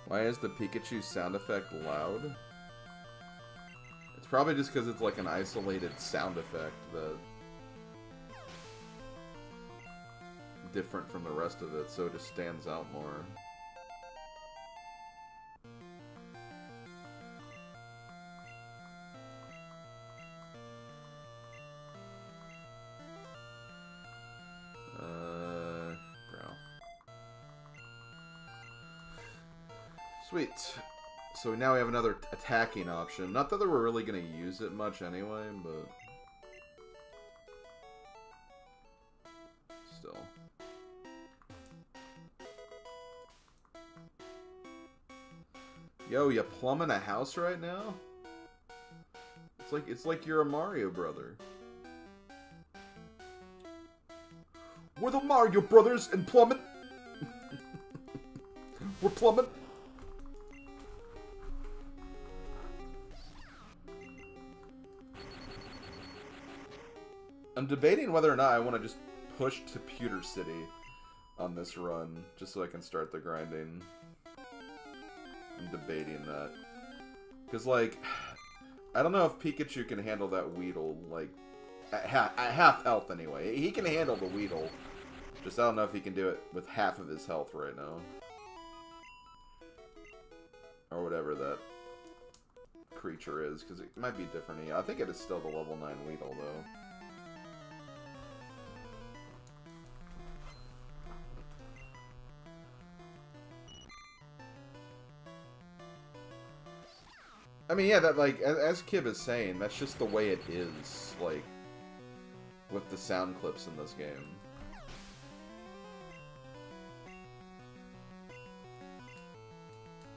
Why is the Pikachu sound effect loud? It's probably just because it's like an isolated sound effect that different from the rest of it, so it just stands out more. Sweet. So now we have another attacking option. Not that we're really going to use it much anyway, but... still. Yo, you plumbing a house right now? It's like you're a Mario brother. We're the Mario Brothers and plumbing. We're plumbing. I'm debating whether or not I want to just push to Pewter City on this run, just so I can start the grinding. I'm debating that. Because, like, I don't know if Pikachu can handle that Weedle, like, at half health anyway. He can handle the Weedle, just I don't know if he can do it with half of his health right now. Or whatever that creature is, because it might be different. I think it is still the level 9 Weedle, though. I mean, yeah, that, like, as Kib is saying, that's just the way it is, like, with the sound clips in this game.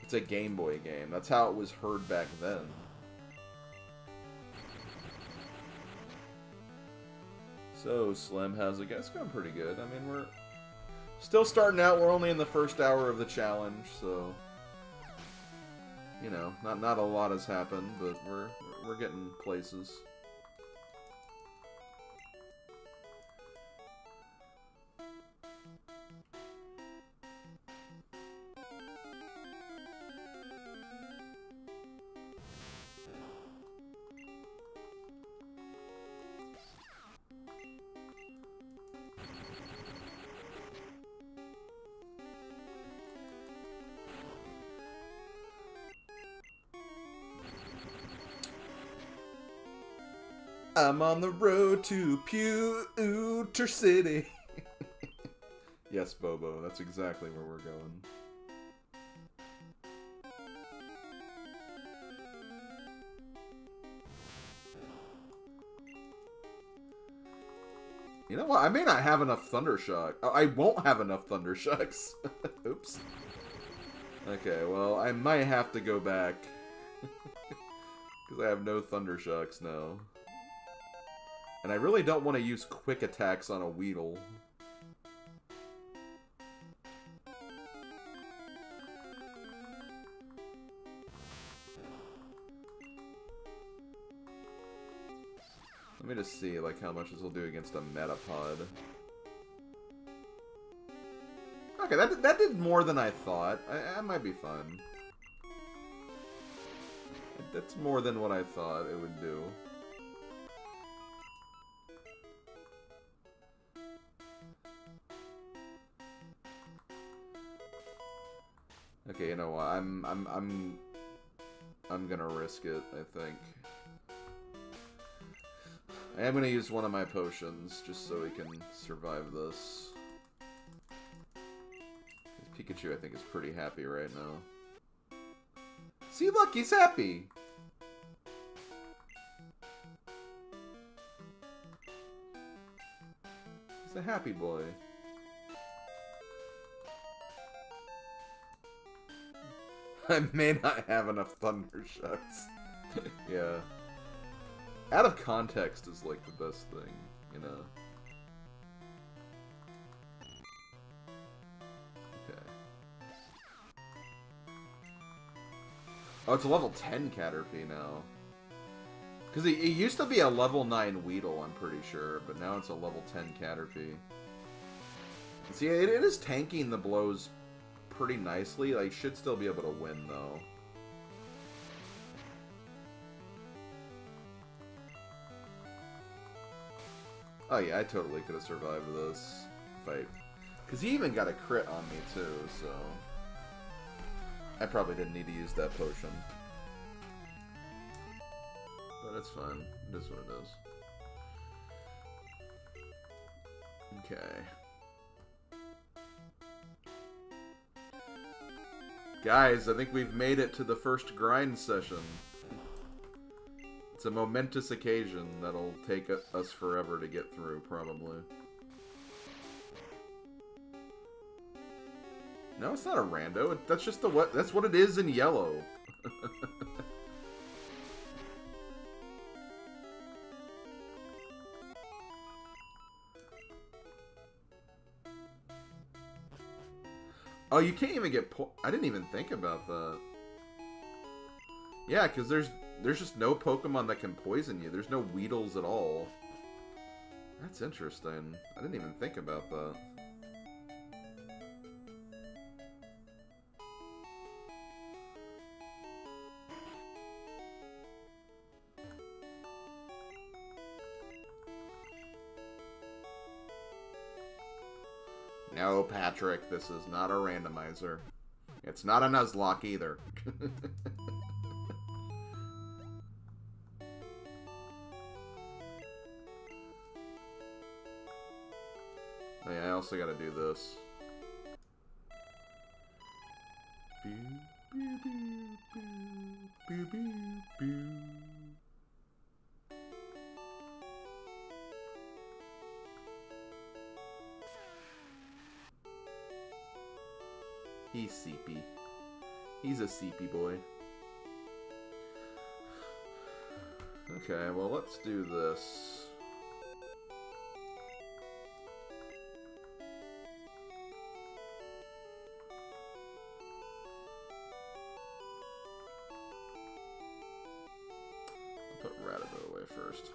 It's a Game Boy game. That's how it was heard back then. So, Slim, how's it going? It's going pretty good. I mean, we're still starting out. We're only in the first hour of the challenge, so... you know, not a lot has happened, but we're getting places. I'm on the road to Pewter City. Yes, Bobo, that's exactly where we're going. You know what? I may not have enough Thundershock. Oh, I won't have enough Thundershocks. Oops. Okay, well, I might have to go back. Because I have no Thundershocks now. And I really don't want to use quick attacks on a Weedle. Let me just see, like, how much this will do against a Metapod. Okay, that did more than I thought. I might be fun. That's more than what I thought it would do. Okay, you know what? I'm gonna risk it, I think. I am gonna use one of my potions just so we can survive this. Pikachu, I think, is pretty happy right now. See, look, he's happy. He's a happy boy. I may not have enough thunder shots. Yeah. Out of context is like the best thing, you know? Okay. Oh, it's a level 10 Caterpie now. Because it used to be a level 9 Weedle, I'm pretty sure, but now it's a level 10 Caterpie. See, it is tanking the blows pretty nicely. Like, should still be able to win, though. Oh yeah, I totally could have survived this fight. Because he even got a crit on me, too, so... I probably didn't need to use that potion. But it's fine. It is what it is. Okay. Guys, I think we've made it to the first grind session. It's a momentous occasion that'll take us forever to get through, probably. No, it's not a rando. That's just that's what it is in Yellow. Oh, you can't even get I didn't even think about that. Yeah, because there's just no Pokemon that can poison you. There's no Weedles at all. That's interesting. I didn't even think about that. No, Patrick, this is not a randomizer. It's not a Nuzlocke either. Oh yeah, I also gotta do this. He's seepy. He's a seepy boy. Okay, well, let's do this. I'll put Rattata away first.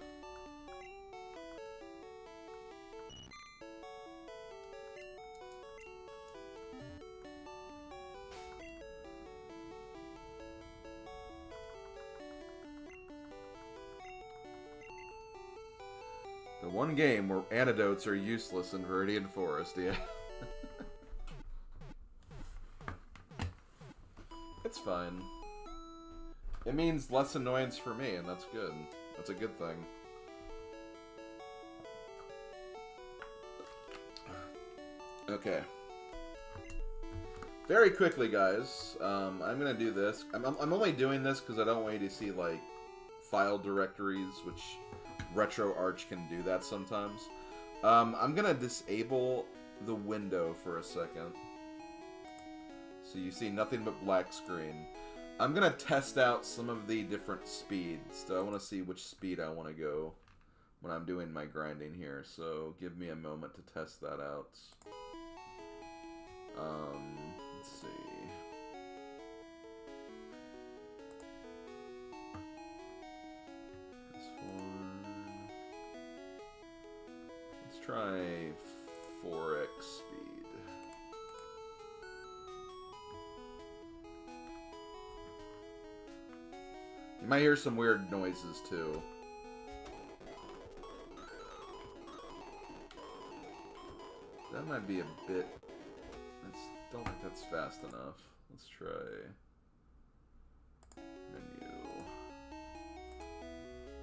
The one game where antidotes are useless in Viridian Forest, yeah. It's fine. It means less annoyance for me, and that's good. That's a good thing. Okay. Very quickly, guys, I'm gonna do this. I'm only doing this because I don't want you to see, like, file directories, which RetroArch can do that sometimes. I'm gonna disable the window for a second. So you see nothing but black screen. I'm gonna test out some of the different speeds. So I want to see which speed I want to go when I'm doing my grinding here. So give me a moment to test that out. Let's see. Let's try 4x speed. You might hear some weird noises too. That might be a bit... I don't think that's fast enough. Let's try... menu.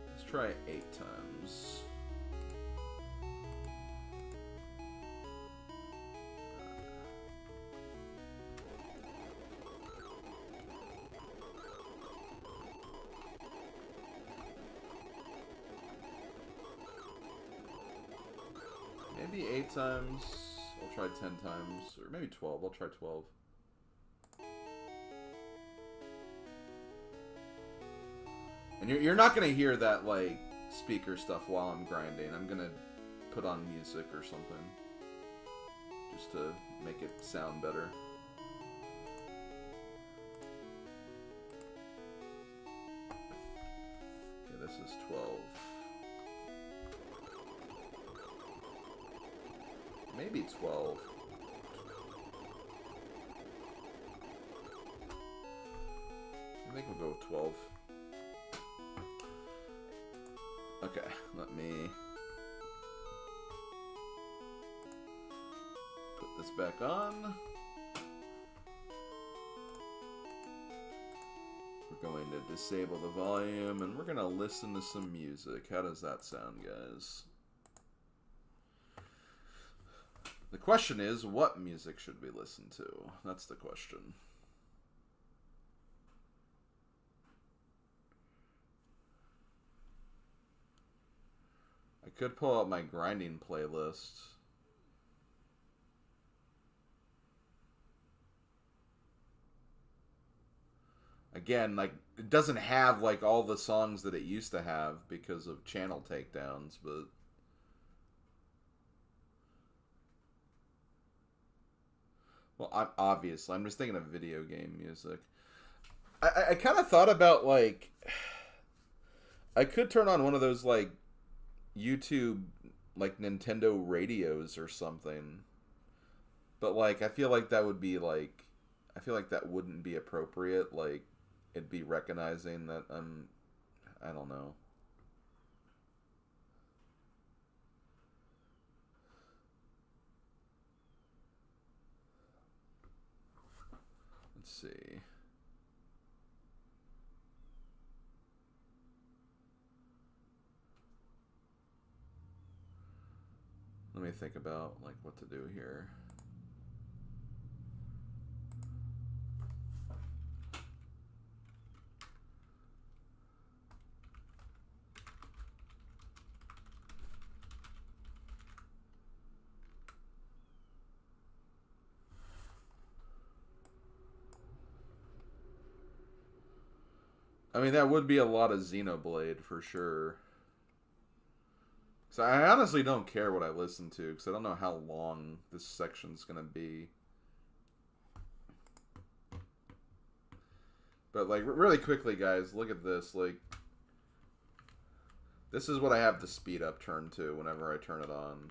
Let's try 8 times. Maybe 8 times. I'll try 10 times. Or maybe 12. I'll try 12. And you're not going to hear that, like, speaker stuff while I'm grinding. I'm going to put on music or something. Just to make it sound better. Okay, this is 12. Maybe 12. I think we'll go with 12. Okay, let me put this back on. We're going to disable the volume and we're going to listen to some music. How does that sound, guys? The question is, what music should we listen to? That's the question. I could pull out my grinding playlist. Again, like, it doesn't have, like, all the songs that it used to have because of channel takedowns, but... Well, I'm just thinking of video game music. I kind of thought about, like... I could turn on one of those, like, YouTube, like, Nintendo radios or something. But, like, I feel like that would be, like... I feel like that wouldn't be appropriate. Like, it'd be recognizing that I'm... I don't know. Let's see. Let me think about, like, what to do here. I mean, that would be a lot of Xenoblade for sure. So I honestly don't care what I listen to because I don't know how long this section's gonna be. But, like, really quickly, guys, look at this. Like, this is what I have the speed up turned to whenever I turn it on.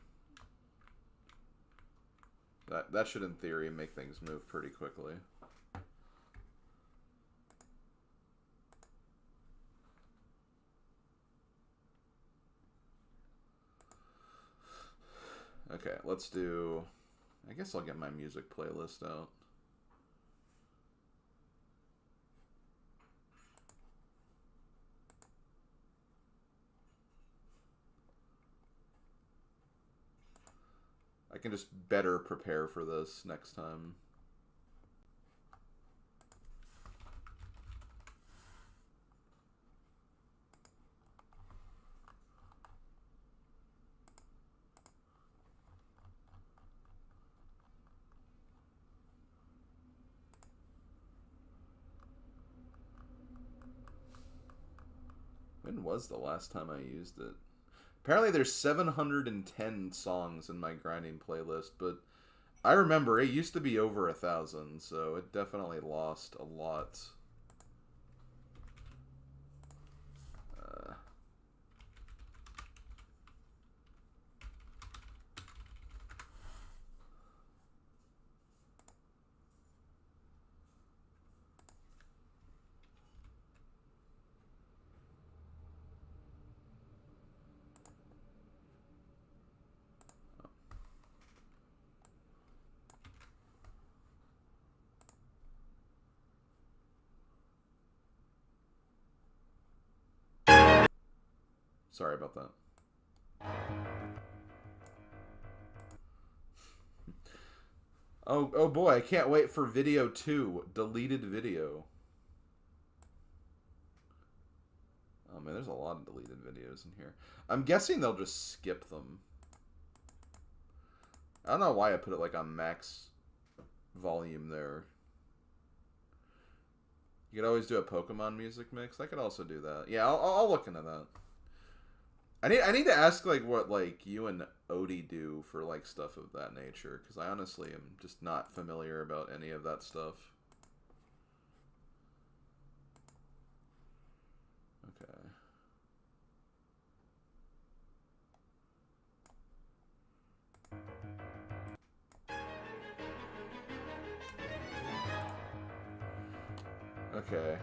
That should, in theory, make things move pretty quickly. Okay, let's do... I guess I'll get my music playlist out. I can just better prepare for this next time. When was the last time I used it? Apparently there's 710 songs in my grinding playlist, but I remember it used to be over 1,000, so it definitely lost a lot. Sorry about that. Oh boy, I can't wait for video 2, deleted video. Oh man, there's a lot of deleted videos in here. I'm guessing they'll just skip them. I don't know why I put it like on max volume there. You could always do a Pokemon music mix. I could also do that. Yeah, I'll look into that. I need to ask like what like you and Odie do for like stuff of that nature, because I honestly am just not familiar about any of that stuff. Okay. Okay.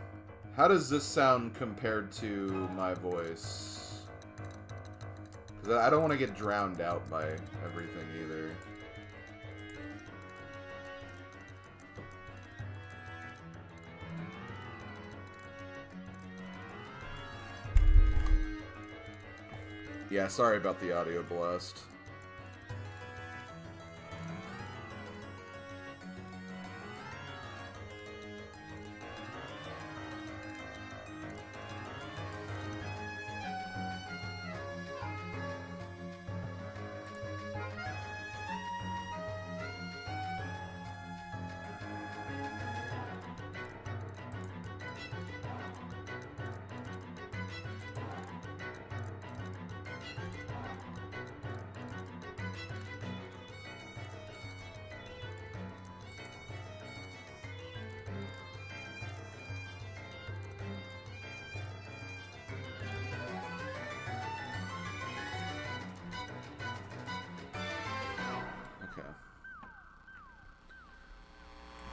How does this sound compared to my voice? Because I don't want to get drowned out by everything either. Yeah, sorry about the audio blast.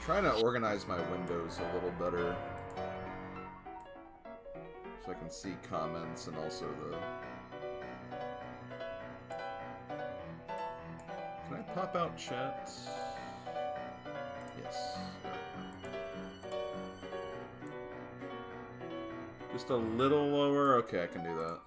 Trying to organize my windows a little better so I can see comments and also the... Can I pop out chat? Yes. Just a little lower? Okay, I can do that.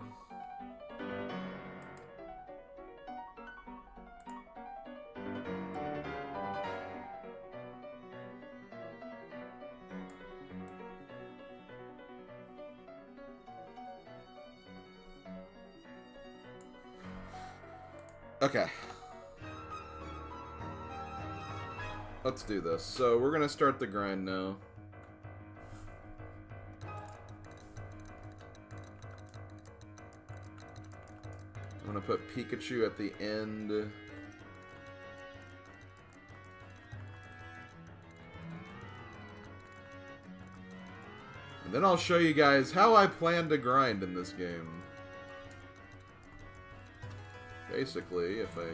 Okay. Let's do this. So we're gonna start the grind now. I'm gonna put Pikachu at the end. And then I'll show you guys how I plan to grind in this game. Basically, if I...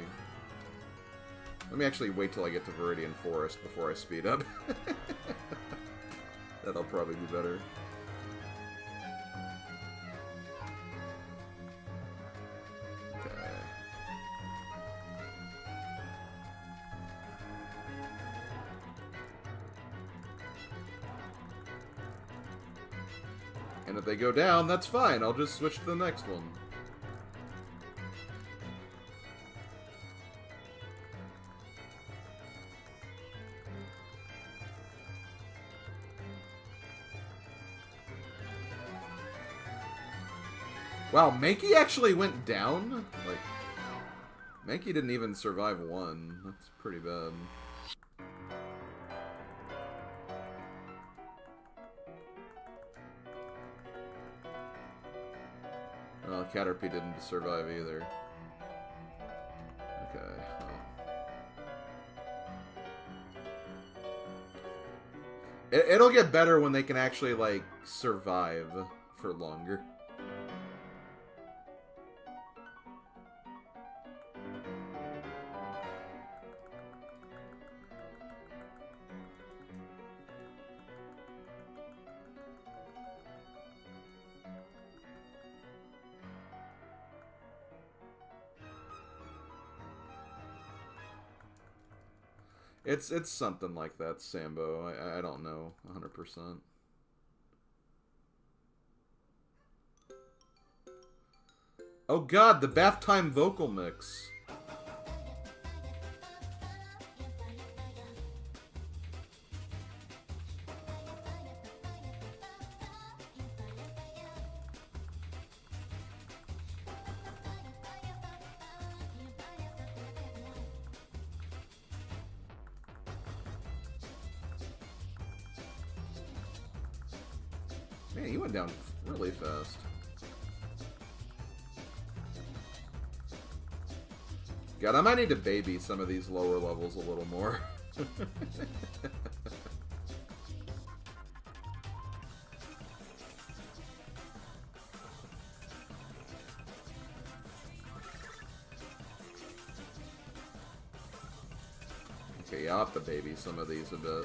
Let me actually wait till I get to Viridian Forest before I speed up. That'll probably be better. Okay. And if they go down, that's fine. I'll just switch to the next one. Wow, Mankey actually went down? Like, Mankey didn't even survive one. That's pretty bad. Well, Caterpie didn't survive either. Okay. Well. It'll get better when they can actually, like, survive for longer. It's something like that, Sambo. I don't know 100%. Oh god, the bath time vocal mix. Man, he went down really fast. God, I might need to baby some of these lower levels a little more. Okay, yeah, I'll have to baby some of these a bit.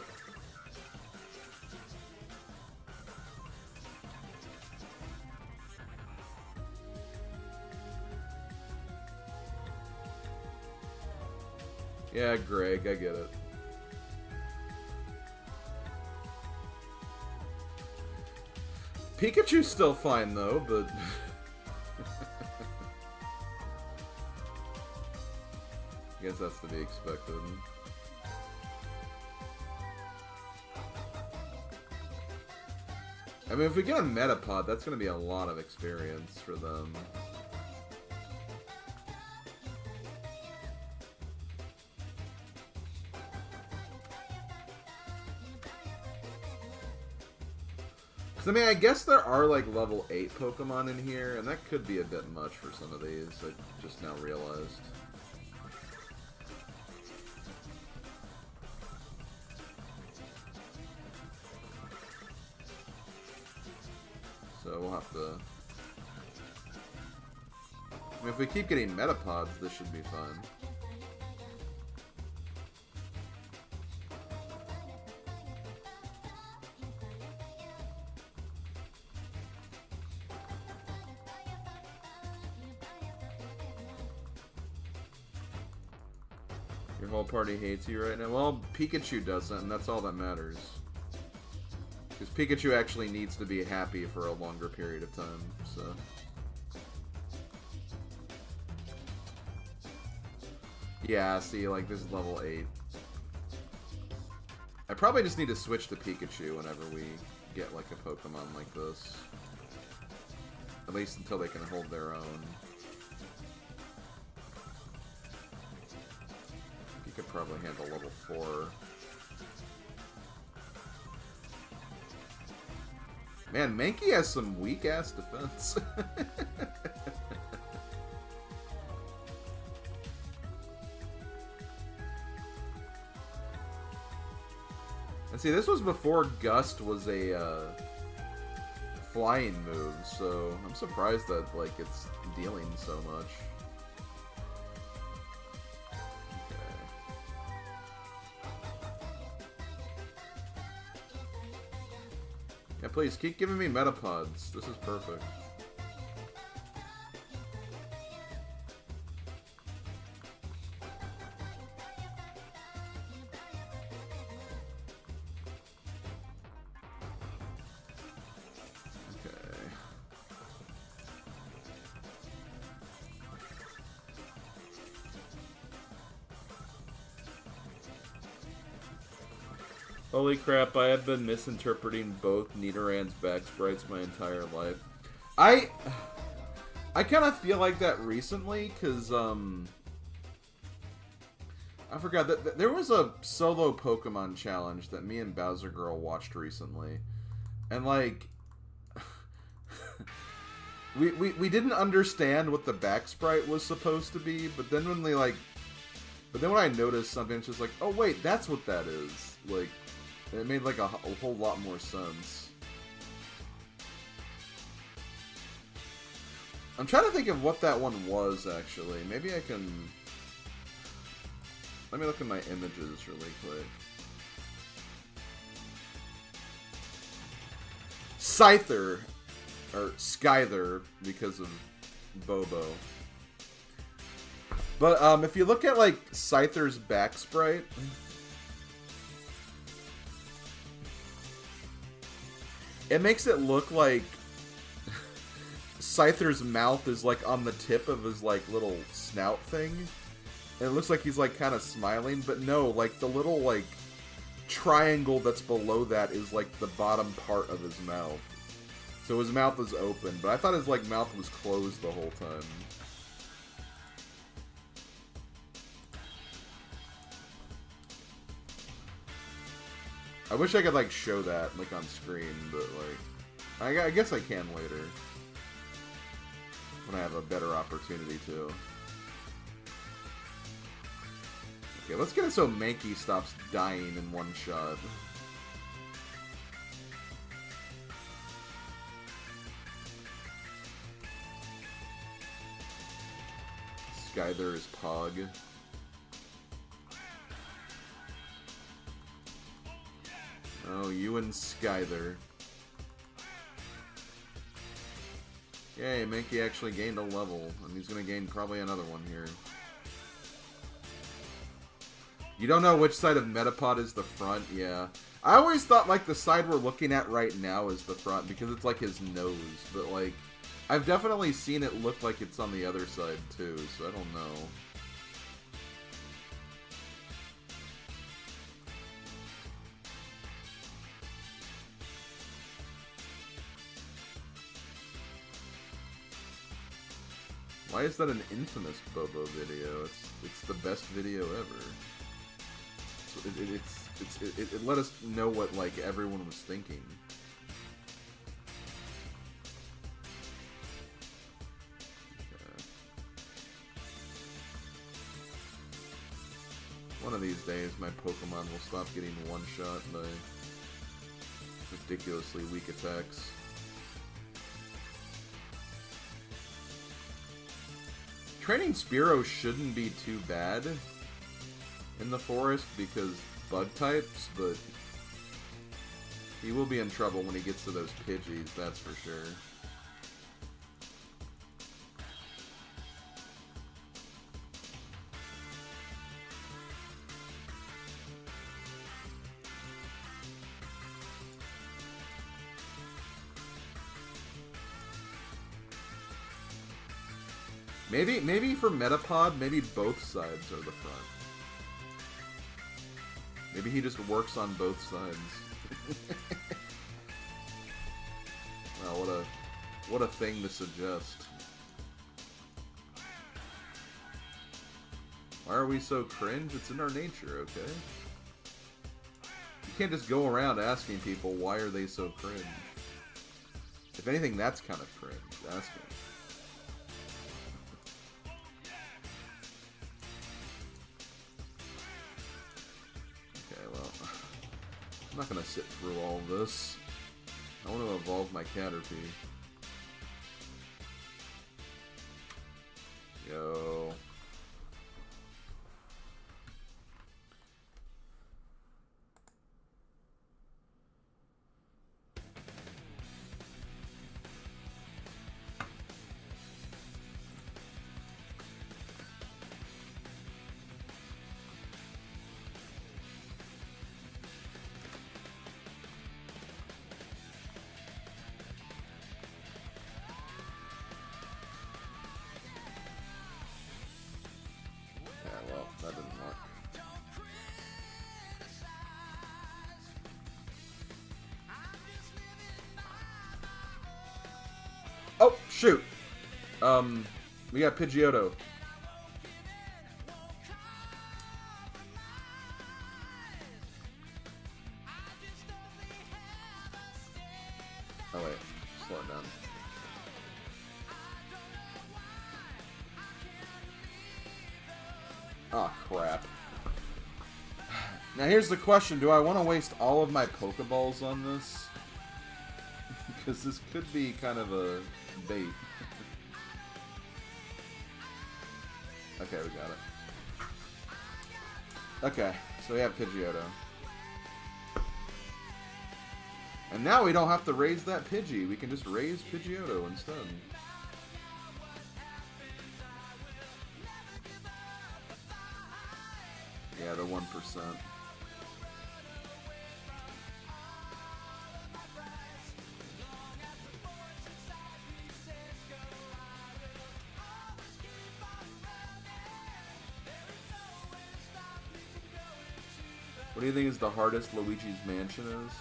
Yeah, Greg, I get it. Pikachu's still fine, though, but... I guess that's to be expected. I mean, if we get a Metapod, that's going to be a lot of experience for them. I mean, I guess there are, like, level 8 Pokemon in here, and that could be a bit much for some of these, I just now realized. So we'll have to... I mean, if we keep getting Metapods, this should be fun. Your whole party hates you right now? Well, Pikachu doesn't, and that's all that matters. Because Pikachu actually needs to be happy for a longer period of time, so... Yeah, see, like, this is level 8. I probably just need to switch to Pikachu whenever we get, like, a Pokemon like this. At least until they can hold their own. You could probably handle level 4. Man, Mankey has some weak-ass defense. And see, this was before Gust was a flying move, so I'm surprised that, like, it's dealing so much. Yeah, please, keep giving me Metapods. This is perfect. Okay. Holy crap, I have been misinterpreting both Nidoran's back sprites my entire life. I kind of feel like that recently, because, I forgot that there was a solo Pokemon challenge that me and Bowser Girl watched recently. And, like, we didn't understand what the back sprite was supposed to be, but then when when I noticed something, it's just like, oh wait, that's what that is. Like, it made, like, a whole lot more sense. I'm trying to think of what that one was, actually. Maybe I can... Let me look at my images really quick. Scyther. Or Skyther, because of Bobo. But, if you look at, like, Scyther's back sprite... It makes it look like Scyther's mouth is, like, on the tip of his, like, little snout thing. And it looks like he's, like, kind of smiling. But no, like, the little, like, triangle that's below that is, like, the bottom part of his mouth. So his mouth is open. But I thought his, like, mouth was closed the whole time. I wish I could, like, show that, like, on screen, but, like... I guess I can later. When I have a better opportunity to. Okay, let's get it so Mankey stops dying in one shot. Skyther is Pog. Oh, you and Skyther. Yay, Mankey actually gained a level, and he's gonna gain probably another one here. You don't know which side of Metapod is the front? Yeah. I always thought, like, the side we're looking at right now is the front, because it's, like, his nose. But, like, I've definitely seen it look like it's on the other side, too, so I don't know. Why is that an infamous Bobo video? It's the best video ever. It let us know what, like, everyone was thinking. Okay. One of these days, my Pokemon will stop getting one-shot by ridiculously weak attacks. Training Spearow shouldn't be too bad in the forest because bug types, but he will be in trouble when he gets to those Pidgeys, that's for sure. Maybe for Metapod, maybe both sides are the front. Maybe he just works on both sides. Wow, what a thing to suggest. Why are we so cringe? It's in our nature, okay? You can't just go around asking people why are they so cringe. If anything, that's kind of cringe, asking. I'm not gonna sit through all of this. I want to evolve my Caterpie. Yo. Oh, shoot. We got Pidgeotto. Oh, wait. Slow it down. Oh, crap. Now, here's the question. Do I want to waste all of my Pokeballs on this? Because this could be kind of a bait. Okay, we got it. Okay, so we have Pidgeotto. And now we don't have to raise that Pidgey. We can just raise Pidgeotto instead. Yeah, the 1%. What do you think is the hardest Luigi's Mansion is?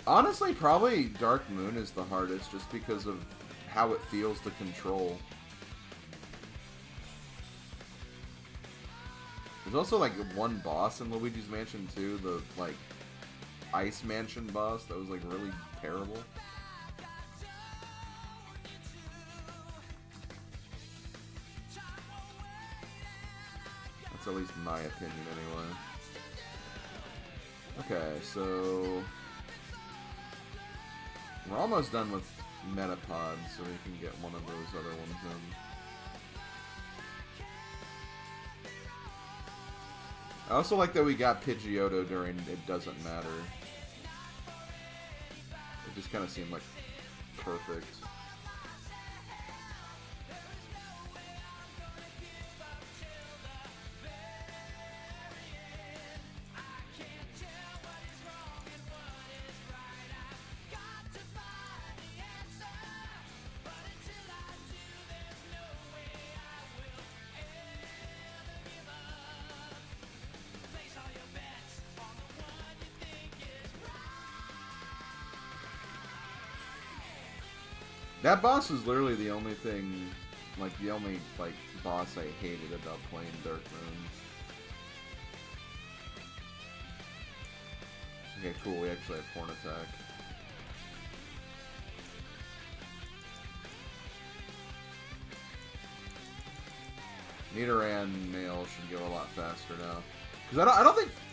Honestly, probably Dark Moon is the hardest, just because of how it feels to control. There's also, like, one boss in Luigi's Mansion, too, the, like, Ice Mansion boss that was, like, really terrible. at least my opinion anyway. Okay, so we're almost done with Metapod, so we can get one of those other ones in. I also like that we got Pidgeotto during It Doesn't Matter. It just kind of seemed like perfect. That boss is literally the only thing, like, the only, like, boss I hated about playing Dark Moon. Okay, cool, we actually have Horn Attack. Nidoran male should go a lot faster now. Because I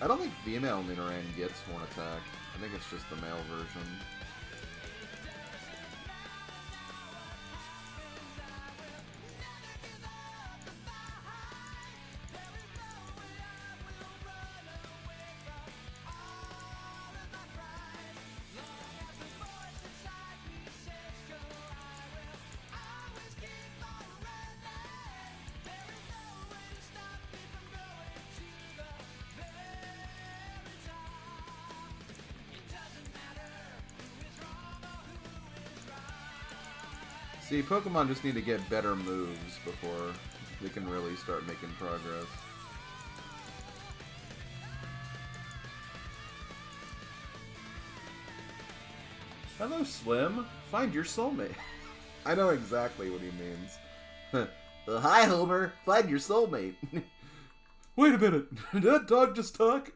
don't think female Nidoran gets Horn Attack. I think it's just the male version. See, Pokemon just need to get better moves before they can really start making progress. Hello, Slim. Find your soulmate. I know exactly what he means. Hi, Homer. Find your soulmate. Wait a minute. Did that dog just talk?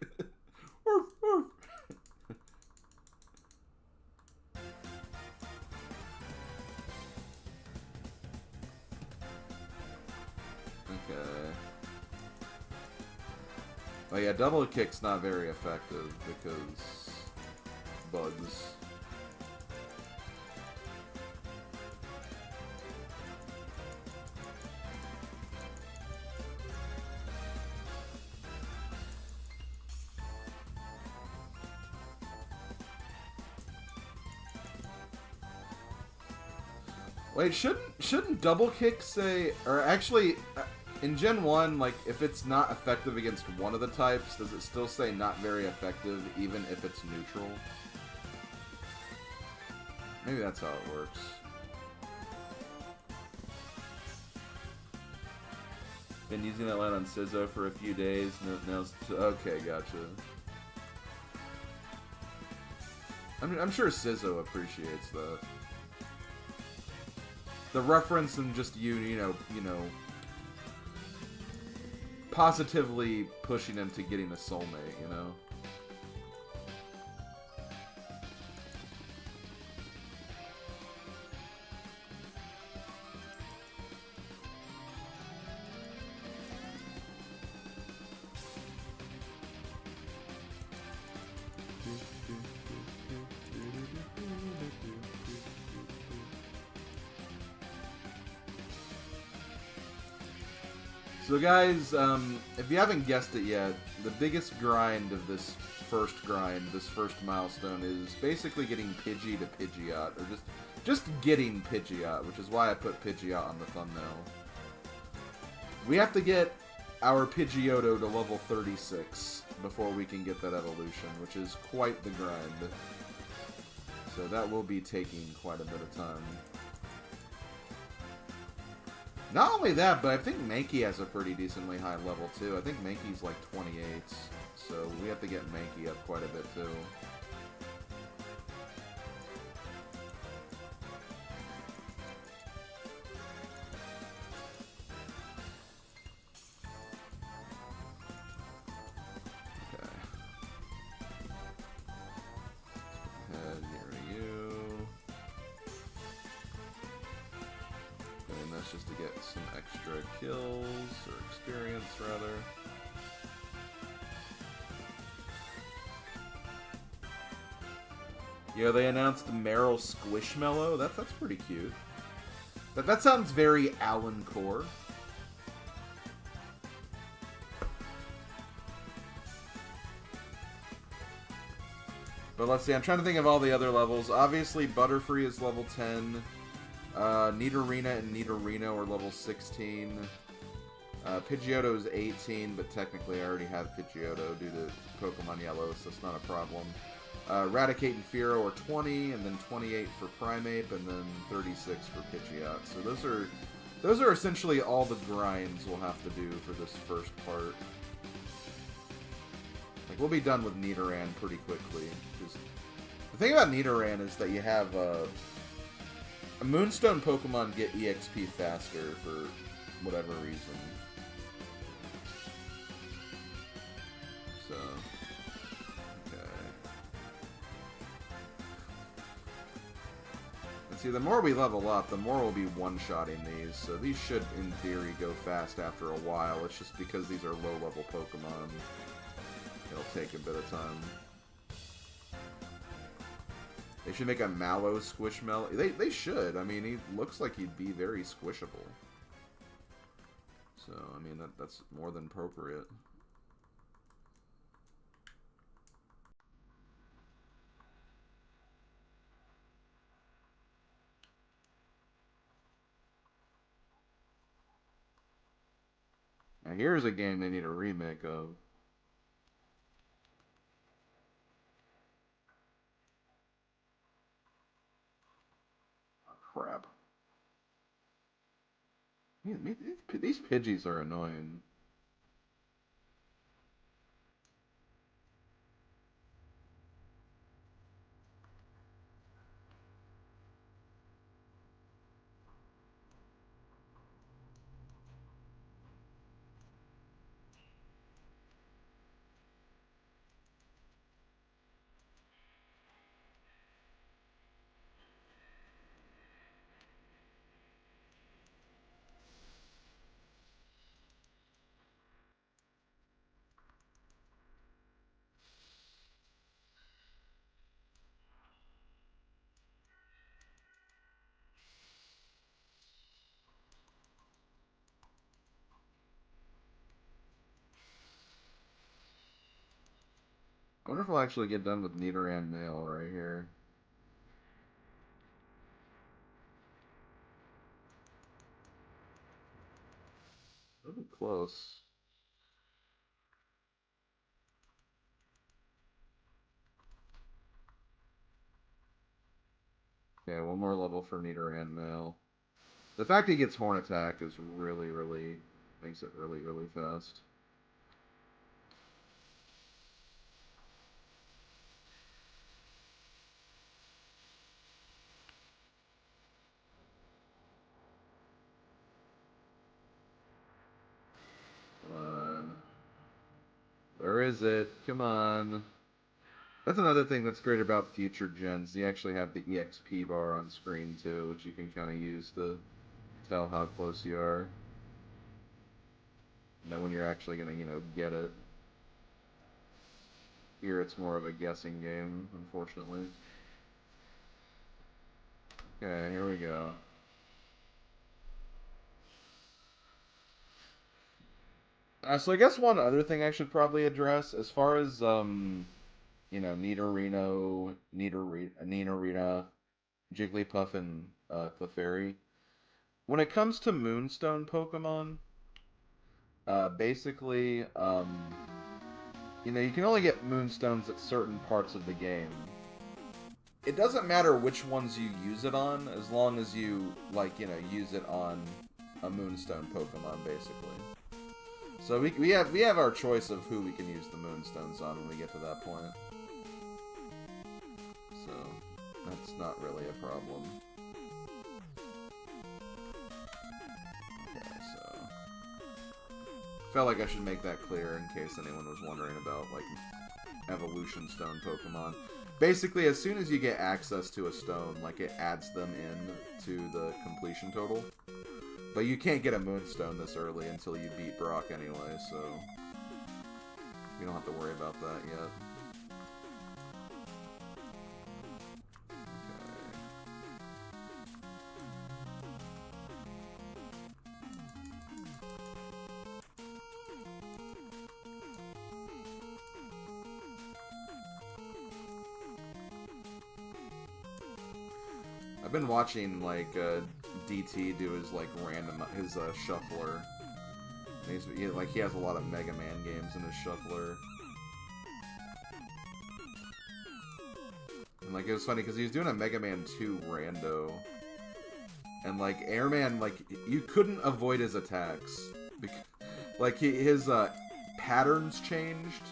Orf, orf. Oh yeah, double kick's not very effective because bugs. Wait, shouldn't double kick say, or actually, in Gen 1, like, if it's not effective against one of the types, does it still say not very effective, even if it's neutral? Maybe that's how it works. Been using that line on Sizzo for a few days. Now, okay, gotcha. I'm sure Sizzo appreciates that. The reference and just you know, positively pushing him to getting a soulmate, you know? So guys, if you haven't guessed it yet, the biggest grind of this first milestone, is basically getting Pidgey to Pidgeot, or just getting Pidgeot, which is why I put Pidgeot on the thumbnail. We have to get our Pidgeotto to level 36 before we can get that evolution, which is quite the grind. So that will be taking quite a bit of time. Not only that, but I think Mankey has a pretty decently high level, too. I think Mankey's like 28, so we have to get Mankey up quite a bit, too. Okay. Head here to you. And that's just to get some extra kills, or experience, rather. Yeah, they announced Meryl Squishmallow. That's pretty cute. That sounds very Alan Core. But let's see, I'm trying to think of all the other levels. Obviously, Butterfree is level 10. Nidorina and Nidorino are level 16. Pidgeotto is 18, but technically I already have Pidgeotto due to Pokemon Yellow, so it's not a problem. Raticate and Spearow are 20, and then 28 for Primeape, and then 36 for Pidgeot. So those are essentially all the grinds we'll have to do for this first part. Like, we'll be done with Nidoran pretty quickly. The thing about Nidoran is that you have a Moonstone Pokemon get EXP faster for whatever reason. So, okay. And see, the more we level up, the more we'll be one-shotting these. So these should, in theory, go fast after a while. It's just because these are low-level Pokemon. It'll take a bit of time. They should make a Mallow Squishmallow. They should. I mean, he looks like he'd be very squishable. So, I mean, that's more than appropriate. Now, here's a game they need a remake of. Crap. These Pidgeys are annoying. I wonder if we'll actually get done with Nidoran male right here. That'll be close. Okay, one more level for Nidoran male. The fact he gets Horn Attack is really makes it really fast. Come on. Where is it? Come on. That's another thing that's great about future gens. You actually have the EXP bar on screen too, which you can kind of use to tell how close you are. Know when you're actually gonna, get it. Here it's more of a guessing game, unfortunately. Okay, here we go. So I guess one other thing I should probably address, as far as Nidorina, Jigglypuff, and Clefairy. When it comes to Moonstone Pokemon, basically, you can only get Moonstones at certain parts of the game. It doesn't matter which ones you use it on, as long as you, use it on a Moonstone Pokemon, basically. So we have our choice of who we can use the Moonstones on when we get to that point. So that's not really a problem. Okay, so felt like I should make that clear in case anyone was wondering about Evolution Stone Pokemon. Basically, as soon as you get access to a stone, it adds them in to the completion total. But you can't get a Moonstone this early until you beat Brock anyway, so you don't have to worry about that yet. I've been watching, like, DT do his, like, his shuffler. And he has a lot of Mega Man games in his shuffler. And, like, it was funny because he was doing a Mega Man 2 rando. And, like, Airman, like, you couldn't avoid his attacks. Like, his patterns changed.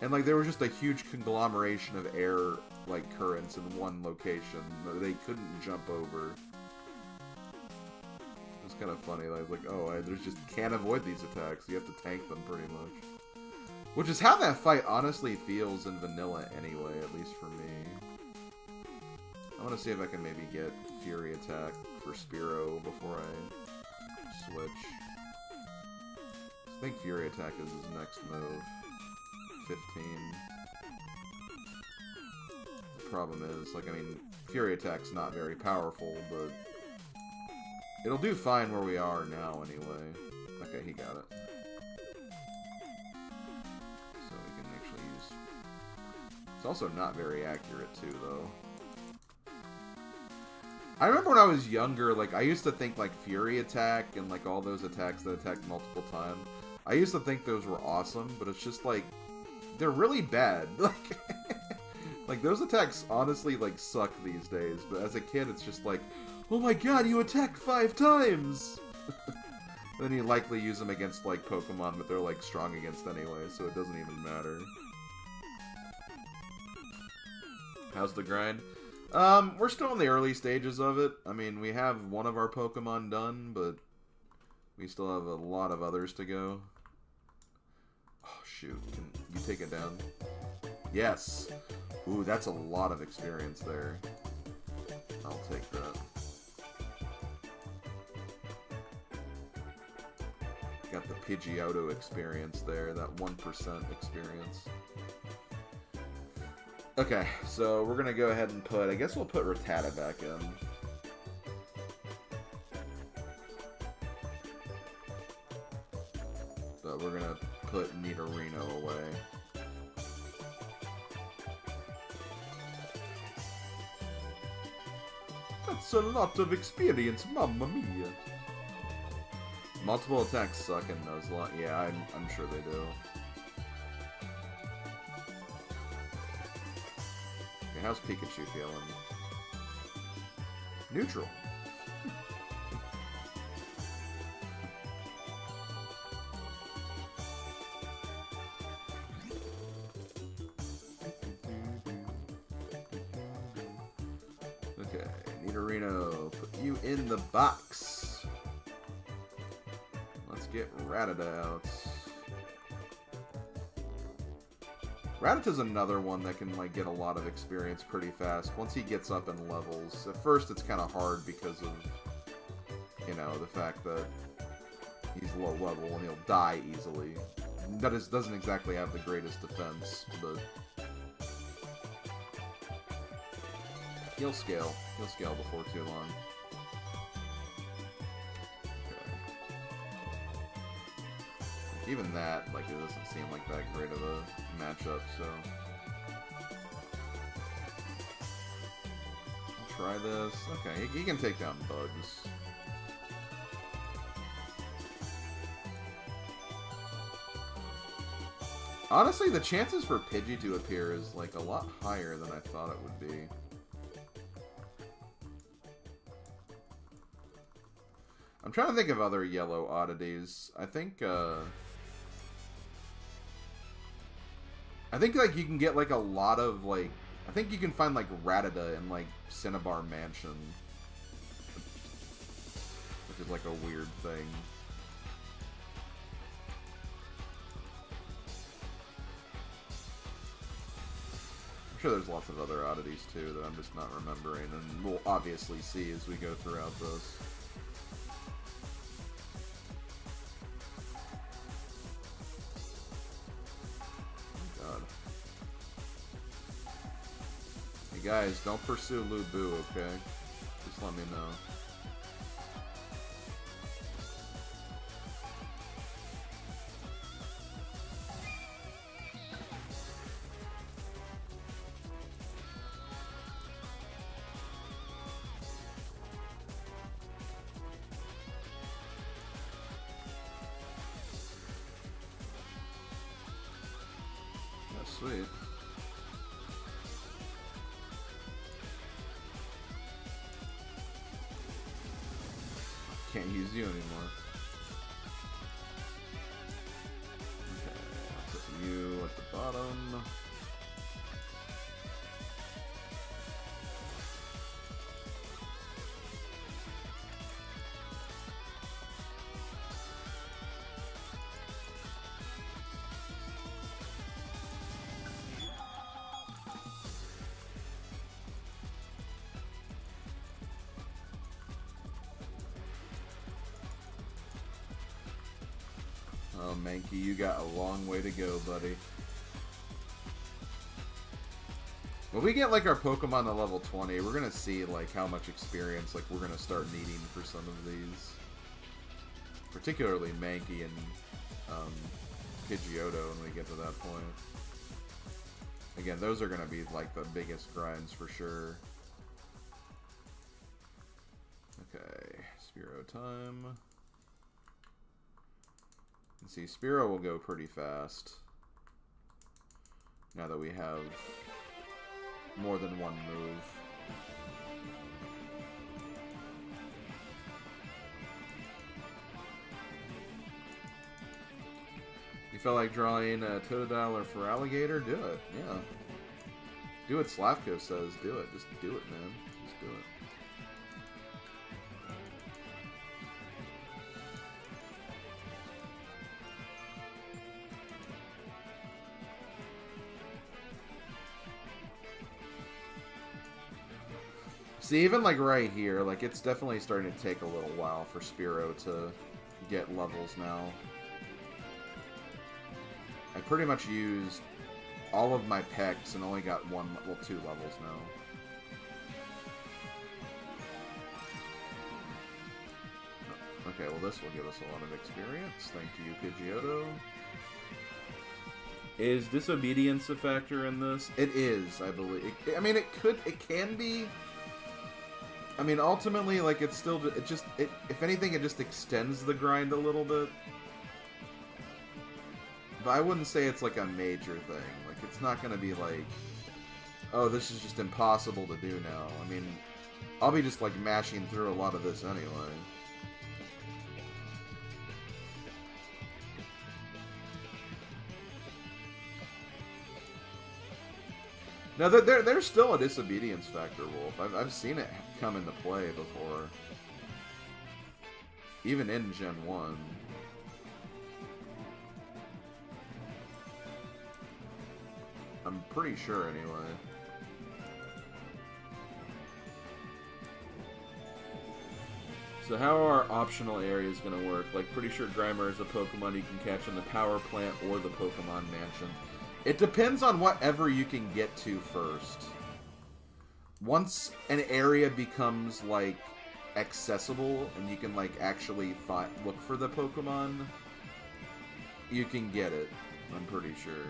And, like, there was just a huge conglomeration of air, like, currents in one location that they couldn't jump over. It was kind of funny. Like, oh, I just can't avoid these attacks. You have to tank them pretty much. Which is how that fight honestly feels in vanilla anyway, at least for me. I want to see if I can maybe get Fury Attack for Spearow before I switch. I think Fury Attack is his next move. 15. The problem is, like, I mean, Fury Attack's not very powerful, but it'll do fine where we are now anyway. Okay, he got it. So we can actually use... It's also not very accurate, too, though. I remember when I was younger, like, I used to think, like, Fury Attack and, like, all those attacks that attacked multiple times, I used to think those were awesome, but it's just, like, they're really bad. Like, those attacks honestly, like, suck these days, but as a kid, it's just like, oh my god, you attacked 5 times! Then you likely use them against, like, Pokemon that they're, like, strong against anyway, so it doesn't even matter. How's the grind? We're still in the early stages of it. I mean, we have one of our Pokemon done, but we still have a lot of others to go. Oh, shoot. Can you take it down? Yes! Ooh, that's a lot of experience there. I'll take that. Got the Pidgeotto experience there, that 1% experience. Okay, so we're gonna go ahead and put, I guess we'll put Rattata back in. But we're gonna put Nidorino away. That's a lot of experience, mamma mia. Multiple attacks suck in those yeah, I'm sure they do. Okay, how's Pikachu feeling? Neutral. Okay, Nidorino, put you in the box. Let's get Rattata out. Rattata's another one that can, like, get a lot of experience pretty fast once he gets up in levels. At first, it's kind of hard because of, you know, the fact that he's low level and he'll die easily. That doesn't exactly have the greatest defense, but he'll scale. He'll scale before too long. Even that, like, it doesn't seem like that great of a matchup, so... I'll try this. Okay, he can take down bugs. Honestly, the chances for Pidgey to appear is, like, a lot higher than I thought it would be. I'm trying to think of other yellow oddities. I think, like, you can get, like, a lot of, like... I think you can find, like, Rattata in, like, Cinnabar Mansion. Which is, like, a weird thing. I'm sure there's lots of other oddities, too, that I'm just not remembering. And we'll obviously see as we go throughout this. Guys, don't pursue Lubu, okay? Just let me know. sweet. Can't use you anymore. Okay, I'll put you at the bottom. Oh, Mankey, you got a long way to go, buddy. When we get, like, our Pokemon to level 20, we're gonna see, like, how much experience, like, we're gonna start needing for some of these. Particularly Mankey and, Pidgeotto when we get to that point. Again, those are gonna be, like, the biggest grinds for sure. Okay, Spearow time. See, Spearow will go pretty fast now that we have more than one move. You felt like drawing a Totodile or Feraligatr? Do it, yeah. Do what Slavko says, do it. Just do it, man. Just do it. See, even like right here, like it's definitely starting to take a little while for Spearow to get levels now. I pretty much used all of my pecs and only got two levels now. Okay, well this will give us a lot of experience. Thank you, Pidgeotto. Is disobedience a factor in this? It is, I believe. I mean, it can be. I mean, ultimately, like, it's still, if anything, it just extends the grind a little bit. But I wouldn't say it's, like, a major thing. Like, it's not gonna be, like, oh, this is just impossible to do now. I mean, I'll be just, like, mashing through a lot of this anyway. Now, there's still a disobedience factor, Wolf. I've seen it come into play before. Even in Gen 1. I'm pretty sure, anyway. So how are optional areas going to work? Like, pretty sure Grimer is a Pokemon you can catch in the Power Plant or the Pokemon Mansion. It depends on whatever you can get to first. Once an area becomes, like, accessible and you can, like, actually look for the Pokemon, you can get it, I'm pretty sure.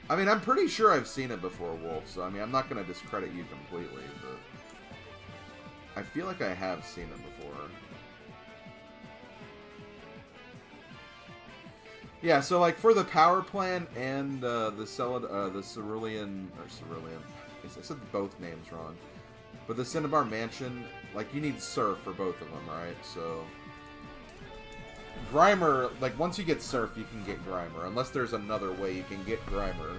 I mean, I'm pretty sure I've seen it before, Wolf, so, I mean, I'm not going to discredit you completely, but I feel like I have seen it before. Yeah, so like for the Power Plant and the Cerulean, I said both names wrong. But the Cinnabar Mansion, like you need Surf for both of them, right? So Grimer, like once you get Surf, you can get Grimer, unless there's another way you can get Grimer.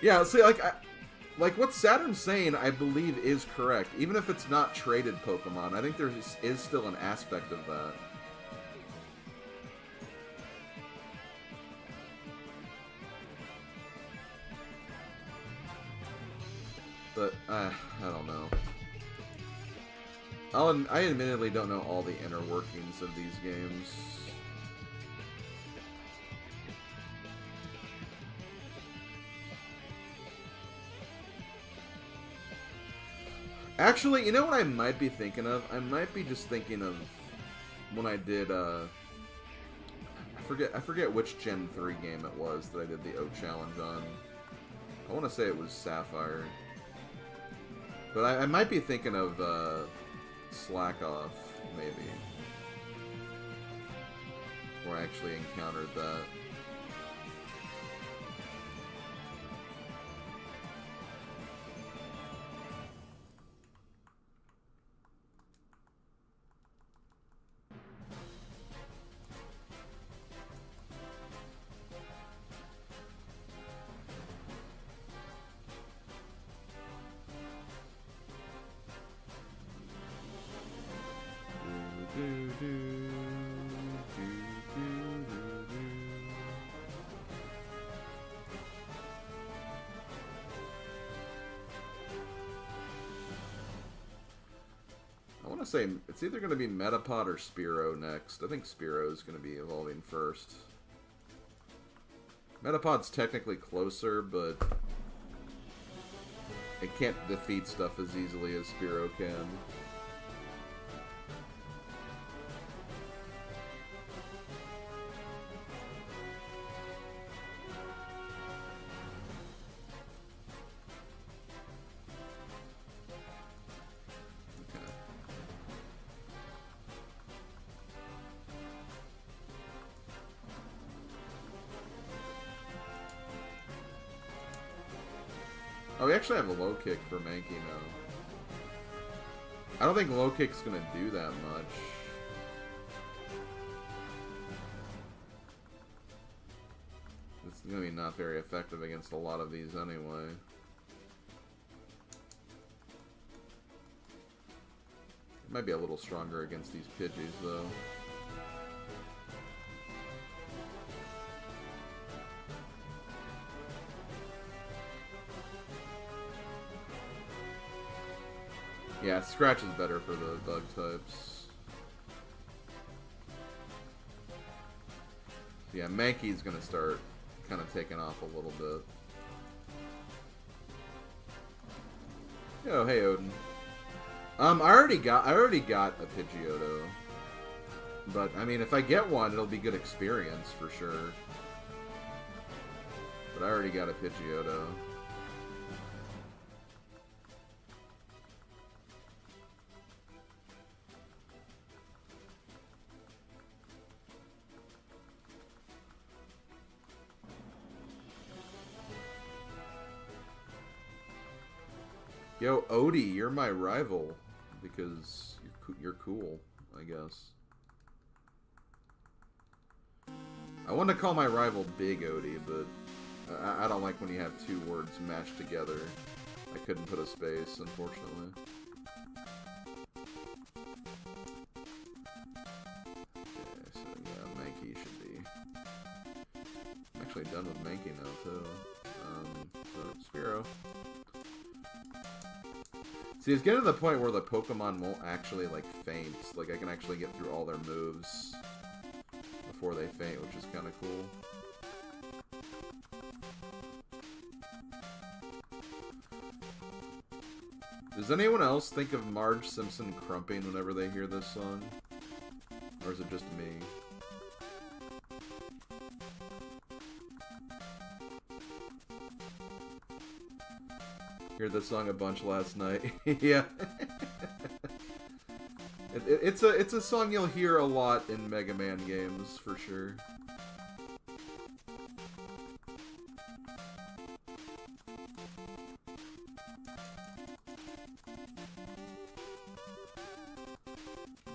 Yeah, see, like what Saturn's saying, I believe is correct. Even if it's not traded Pokemon, I think there is still an aspect of that. But, I don't know. I admittedly don't know all the inner workings of these games. Actually, you know what I might be thinking of? I might be just thinking of when I did, I I forget which Gen 3 game it was that I did the Oak Challenge on. I want to say it was Sapphire. But I might be thinking of Slack Off, maybe. Where I actually encountered that. I want to say it's either going to be Metapod or Spearow next. I think Spearow is going to be evolving first. Metapod's technically closer, but it can't defeat stuff as easily as Spearow can. Oh, we actually have a low kick for Mankey now. I don't think low kick's gonna do that much. It's gonna be not very effective against a lot of these anyway. It might be a little stronger against these Pidgeys though. Yeah, Scratch is better for the bug types. Yeah, Mankey's gonna start kind of taking off a little bit. Oh, hey Odin. I already got a Pidgeotto. But I mean, if I get one, it'll be good experience for sure. But I already got a Pidgeotto. Yo, Odie, you're my rival because you're cool, I guess. I want to call my rival Big Odie, but I don't like when you have two words mashed together. I couldn't put a space, unfortunately. Okay, so yeah, Mankey should be... I'm actually done with Mankey now, too. So, Spearow. See, it's getting to the point where the Pokemon won't actually, like, faint. Like, I can actually get through all their moves before they faint, which is kind of cool. Does anyone else think of Marge Simpson crumping whenever they hear this song? Or is it just me? Heard this song a bunch last night. Yeah. It's a song you'll hear a lot in Mega Man games, for sure.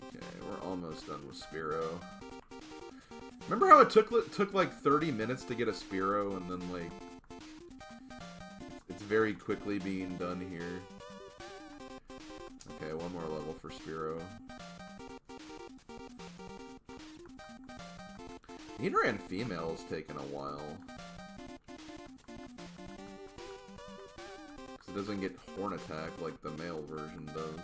Okay, we're almost done with Spearow. Remember how it took like 30 minutes to get a Spearow, and then like it's very quickly being done here. Okay, one more level for Spearow. Nidoran female is taking a while. Because it doesn't get horn attack like the male version does.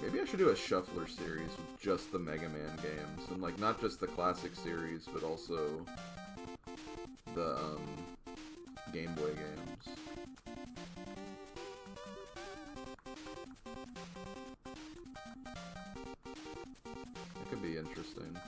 Maybe I should do a Shuffler series with just the Mega Man games. And, like, not just the classic series, but also the, Game Boy games. It could be interesting.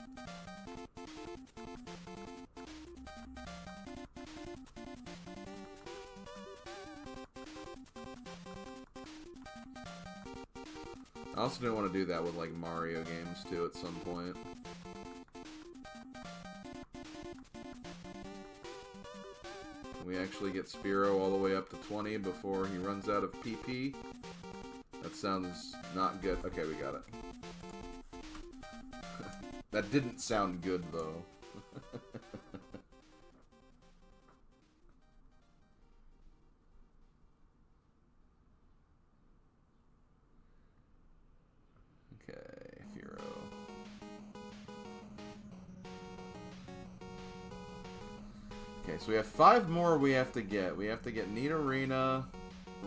I also didn't want to do that with, like, Mario games, too, at some point. Can we actually get Spearow all the way up to 20 before he runs out of PP? That sounds not good. Okay, we got it. That didn't sound good, though. Okay, Firo. Okay, so we have 5 more we have to get. We have to get Nidorina,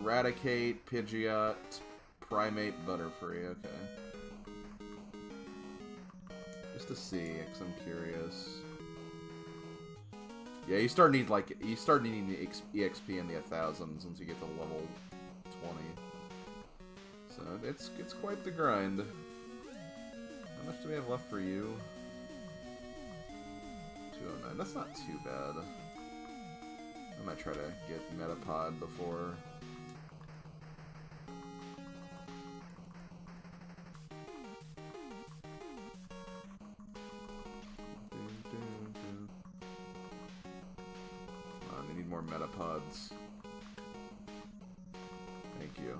Raticate, Pidgeot, Primate, Butterfree. Okay. Just to see, because I'm curious. Yeah, you start needing the EXP in the 1000s once you get to level 20. So it's quite the grind. How much do we have left for you? 209. That's not too bad. I might try to get Metapod before. Come on, we need more Metapods. Thank you.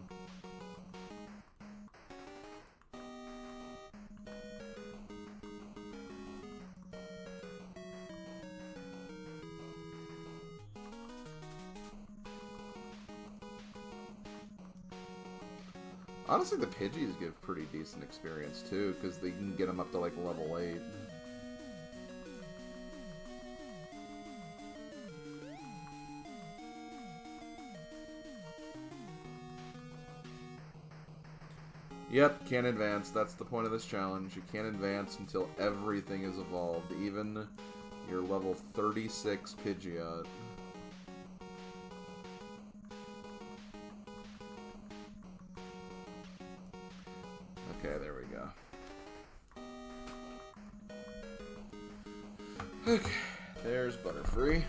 Honestly, the Pidgeys give pretty decent experience, too, because they can get them up to, like, level 8. Yep, can't advance. That's the point of this challenge. You can't advance until everything is evolved, even your level 36 Pidgeot. Okay, there we go. Okay, there's Butterfree.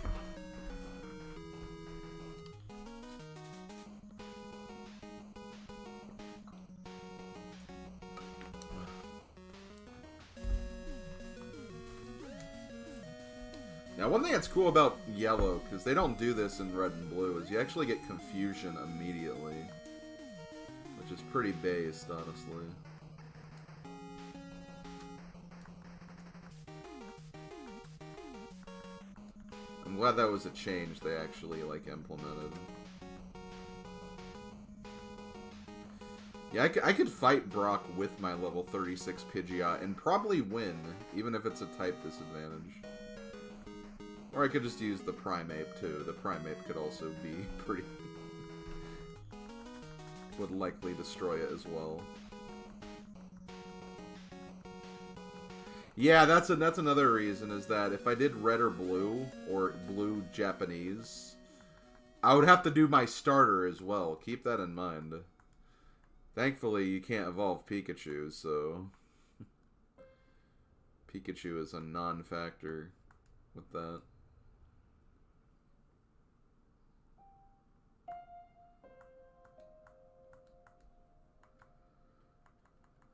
Now, one thing that's cool about Yellow, because they don't do this in Red and Blue, is you actually get Confusion immediately. Which is pretty based, honestly. I'm glad that was a change they actually, like, implemented. Yeah, I could fight Brock with my level 36 Pidgeot and probably win, even if it's a type disadvantage. Or I could just use the Primeape, too. The Primeape could also be pretty... would likely destroy it as well. Yeah, that's another reason, is that if I did Red or Blue, or Blue Japanese, I would have to do my starter as well. Keep that in mind. Thankfully, you can't evolve Pikachu, so... Pikachu is a non-factor with that.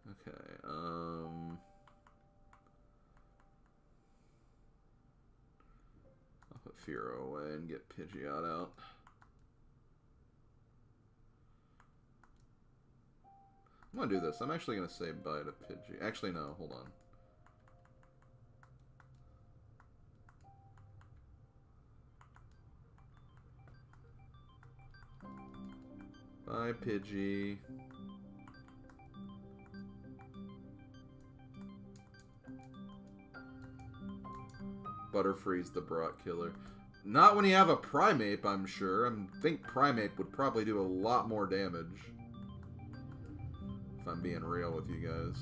Okay, I'll put Firo away and get Pidgeot out. I'm gonna do this. I'm actually gonna say bye to Pidgey. Actually, no, hold on. Bye, Pidgey. Butterfree's the Brock killer. Not when you have a Primeape, I'm sure. I think Primeape would probably do a lot more damage. if I'm being real with you guys.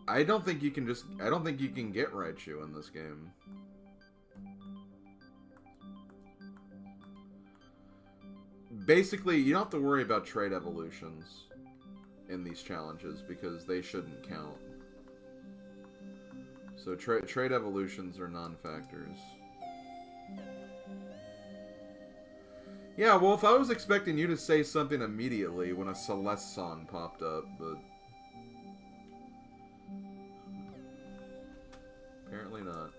I don't think you can get Raichu in this game. Basically, you don't have to worry about trait evolutions in these challenges because they shouldn't count. So trait evolutions are non-factors. Yeah, well, if I was expecting you to say something immediately when a Celeste song popped up, but apparently not.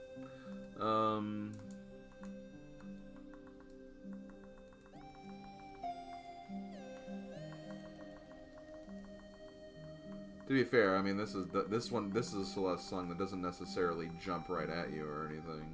To be fair, I mean, this is a Celeste song that doesn't necessarily jump right at you or anything.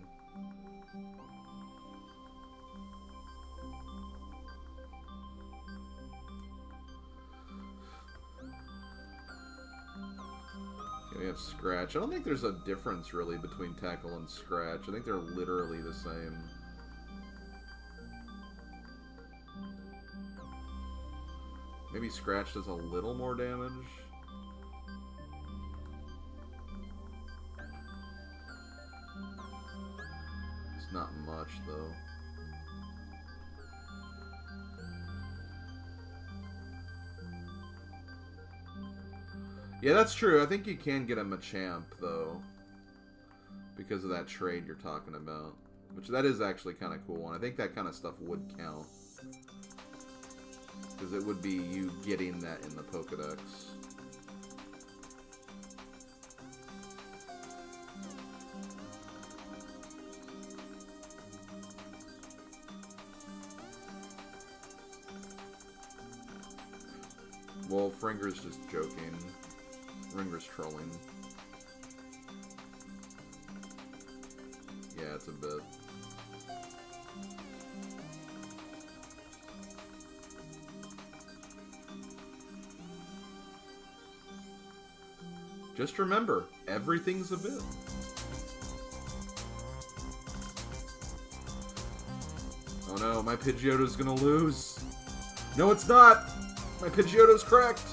Okay, we have Scratch. I don't think there's a difference really between Tackle and Scratch. I think they're literally the same. Maybe Scratch does a little more damage. Not much, though. Yeah, that's true. I think you can get a Machamp, though. Because of that trade you're talking about. Which, that is actually kind of cool. And I think that kind of stuff would count. Because it would be you getting that in the Pokédex. Well, Fringer's just joking. Fringer's trolling. Yeah, it's a bit. Just remember, everything's a bit. Oh no, my Pidgeotto's gonna lose. No, it's not! My Pidgeotto's cracked!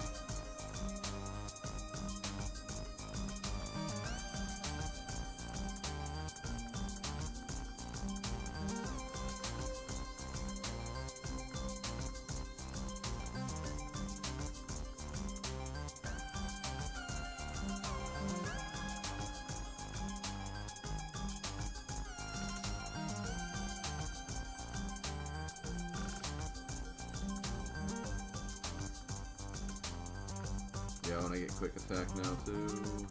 Yeah, I want to get quick attack now, too.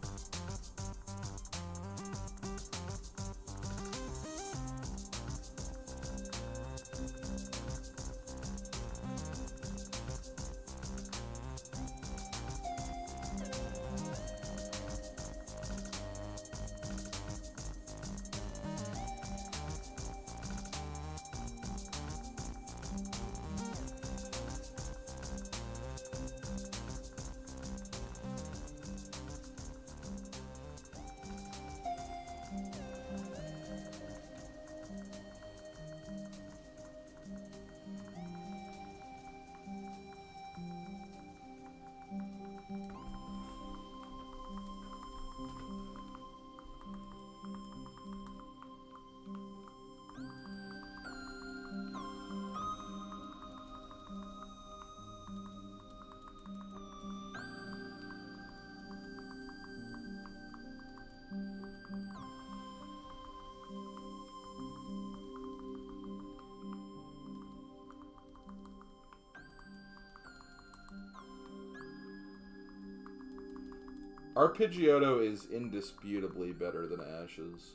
Our Pidgeotto is indisputably better than Ash's.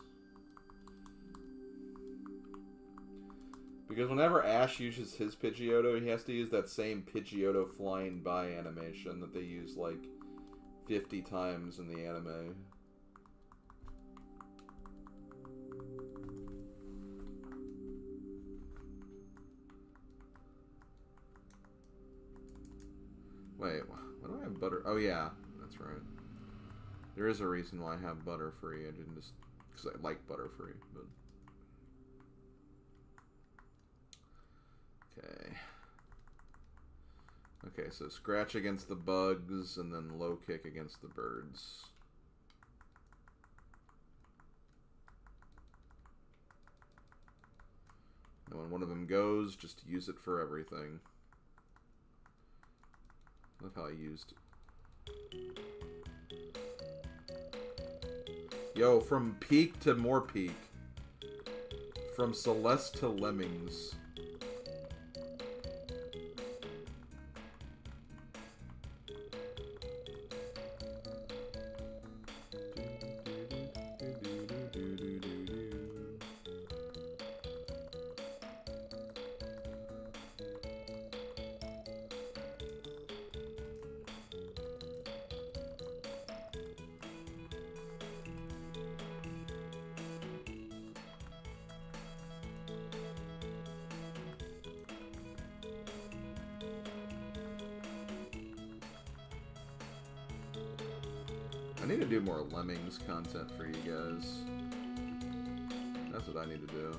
Because whenever Ash uses his Pidgeotto, he has to use that same Pidgeotto flying by animation that they use like 50 times in the anime. Wait, Why do I have butter? Oh yeah, that's right. There is a reason why I have Butterfree. I didn't just because I like Butterfree, but okay. Okay, so scratch against the bugs and then low kick against the birds. And when one of them goes, just use it for everything. Love how I used. Yo, from peak to more peak. From Celeste to Lemmings. I need to do more Lemmings content for you guys. That's what I need to do.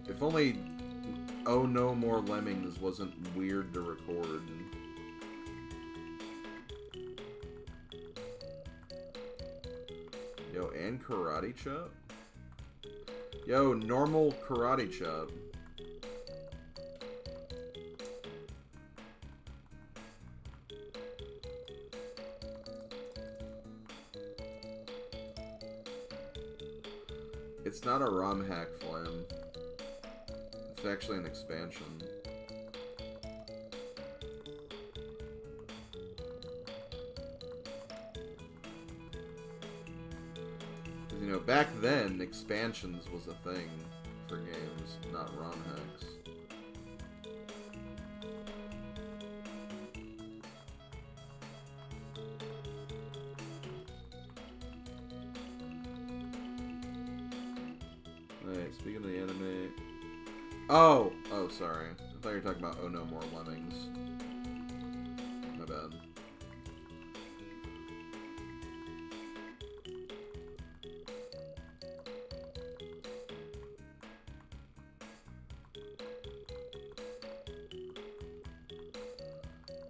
If only Oh No More Lemmings wasn't weird to record. Yo, and Karate Chop? Yo, normal Karate Chop. It's not a ROM hack, Flam. It's actually an expansion. Because, you know, back then, expansions was a thing for games, not ROM hacks. Wait, speaking of the anime... Oh! Oh, sorry. I thought you were talking about Oh No More Lemmings. My bad.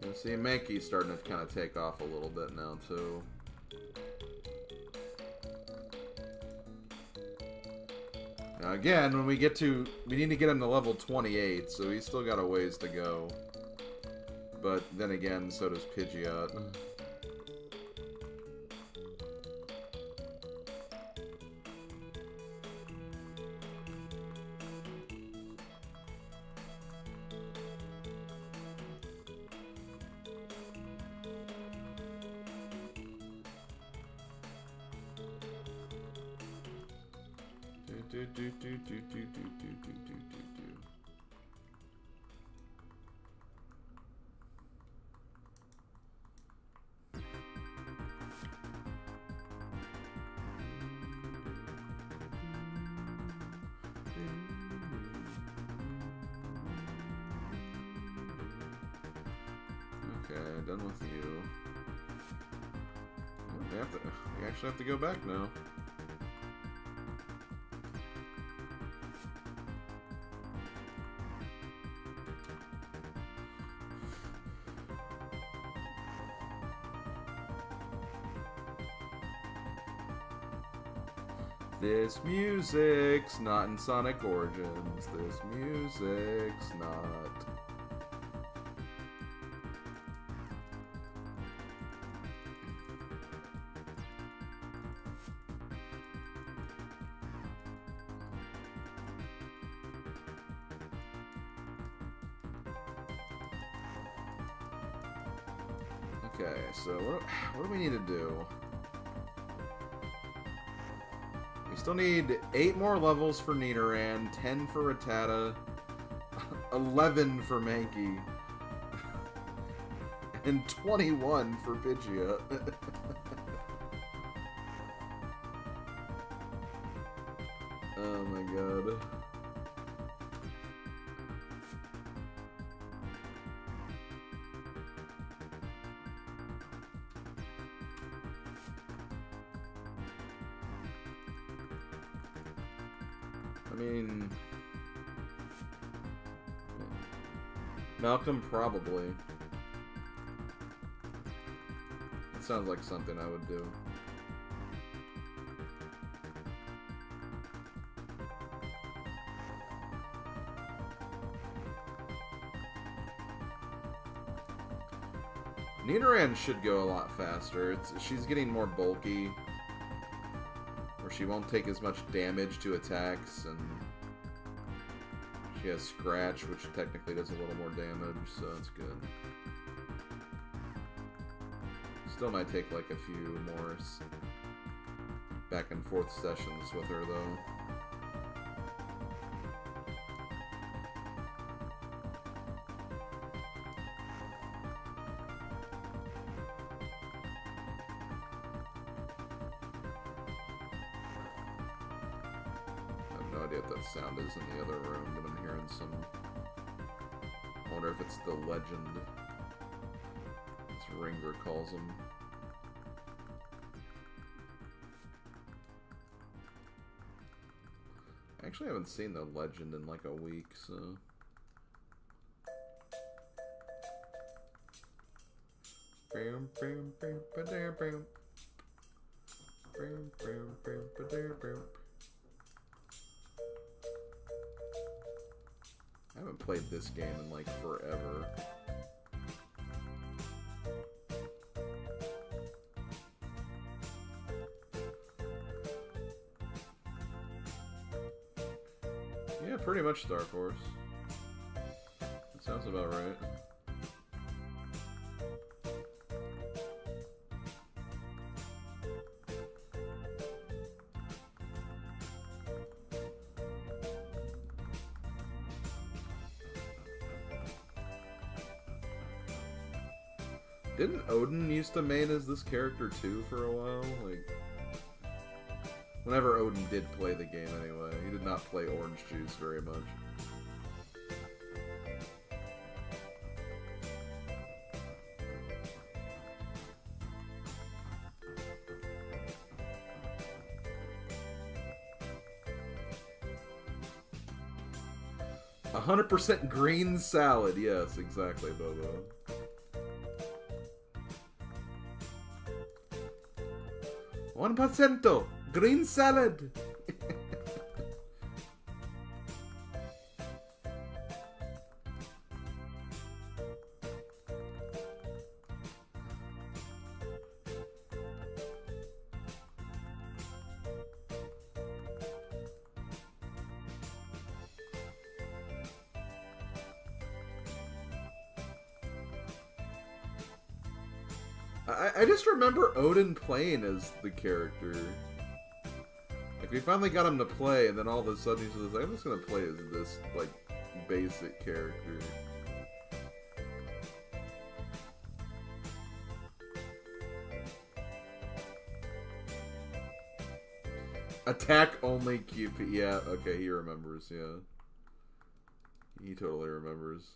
You see, Mankey's starting to kind of take off a little bit now, too. Now again, when we get to... We need to get him to level 28, so he's still got a ways to go. But then again, so does Pidgeot. Okay, done with you. We actually have to go back now. This music's not in Sonic Origins. This music's not. Okay, so what do we need to do? We still need 8 more levels for Nidoran, 10 for Rattata, 11 for Mankey, and 21 for Pidgeot. Oh my god. I mean... Malcolm, probably. It sounds like something I would do. Nidoran should go a lot faster. She's getting more bulky, where she won't take as much damage to attacks, and she has Scratch, which technically does a little more damage, so it's good. Still might take like a few more back and forth sessions with her, though. Sound is in the other room, but I'm hearing some... I wonder if it's the legend, as Ringer calls him. I actually haven't seen the legend in like a week, so... I haven't played this game in like forever. Yeah, pretty much Dark Horse. That sounds about right. Didn't Odin used to main as this character too for a while? Like, whenever Odin did play the game anyway. He did not play Orange Juice very much. "100% green salad." Yes, exactly, Bobo. 1% green salad. I just remember Odin playing as the character. Like, we finally got him to play, and then all of a sudden he's just like, I'm just gonna play as this, like, basic character. Attack only QP. Yeah, okay, he remembers, yeah. He totally remembers.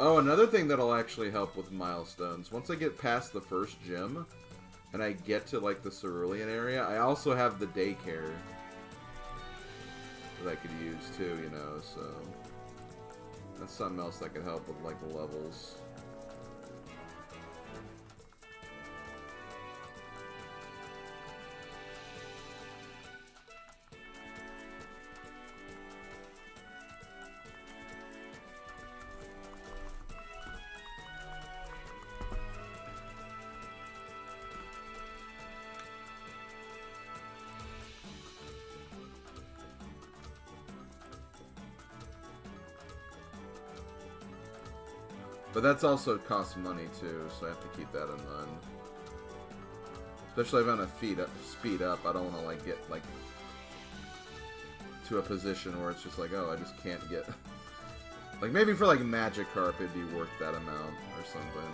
Oh, another thing that'll actually help with milestones. Once I get past the first gym, and I get to, like, the Cerulean area, I also have the daycare that I could use, too, you know, so... That's something else that could help with, like, the levels. But that's also costs money too, so I have to keep that in mind. Especially if I'm gonna speed up, I don't want to like get like to a position where it's just like, oh, I just can't get. Like maybe for like Magikarp, it'd be worth that amount or something.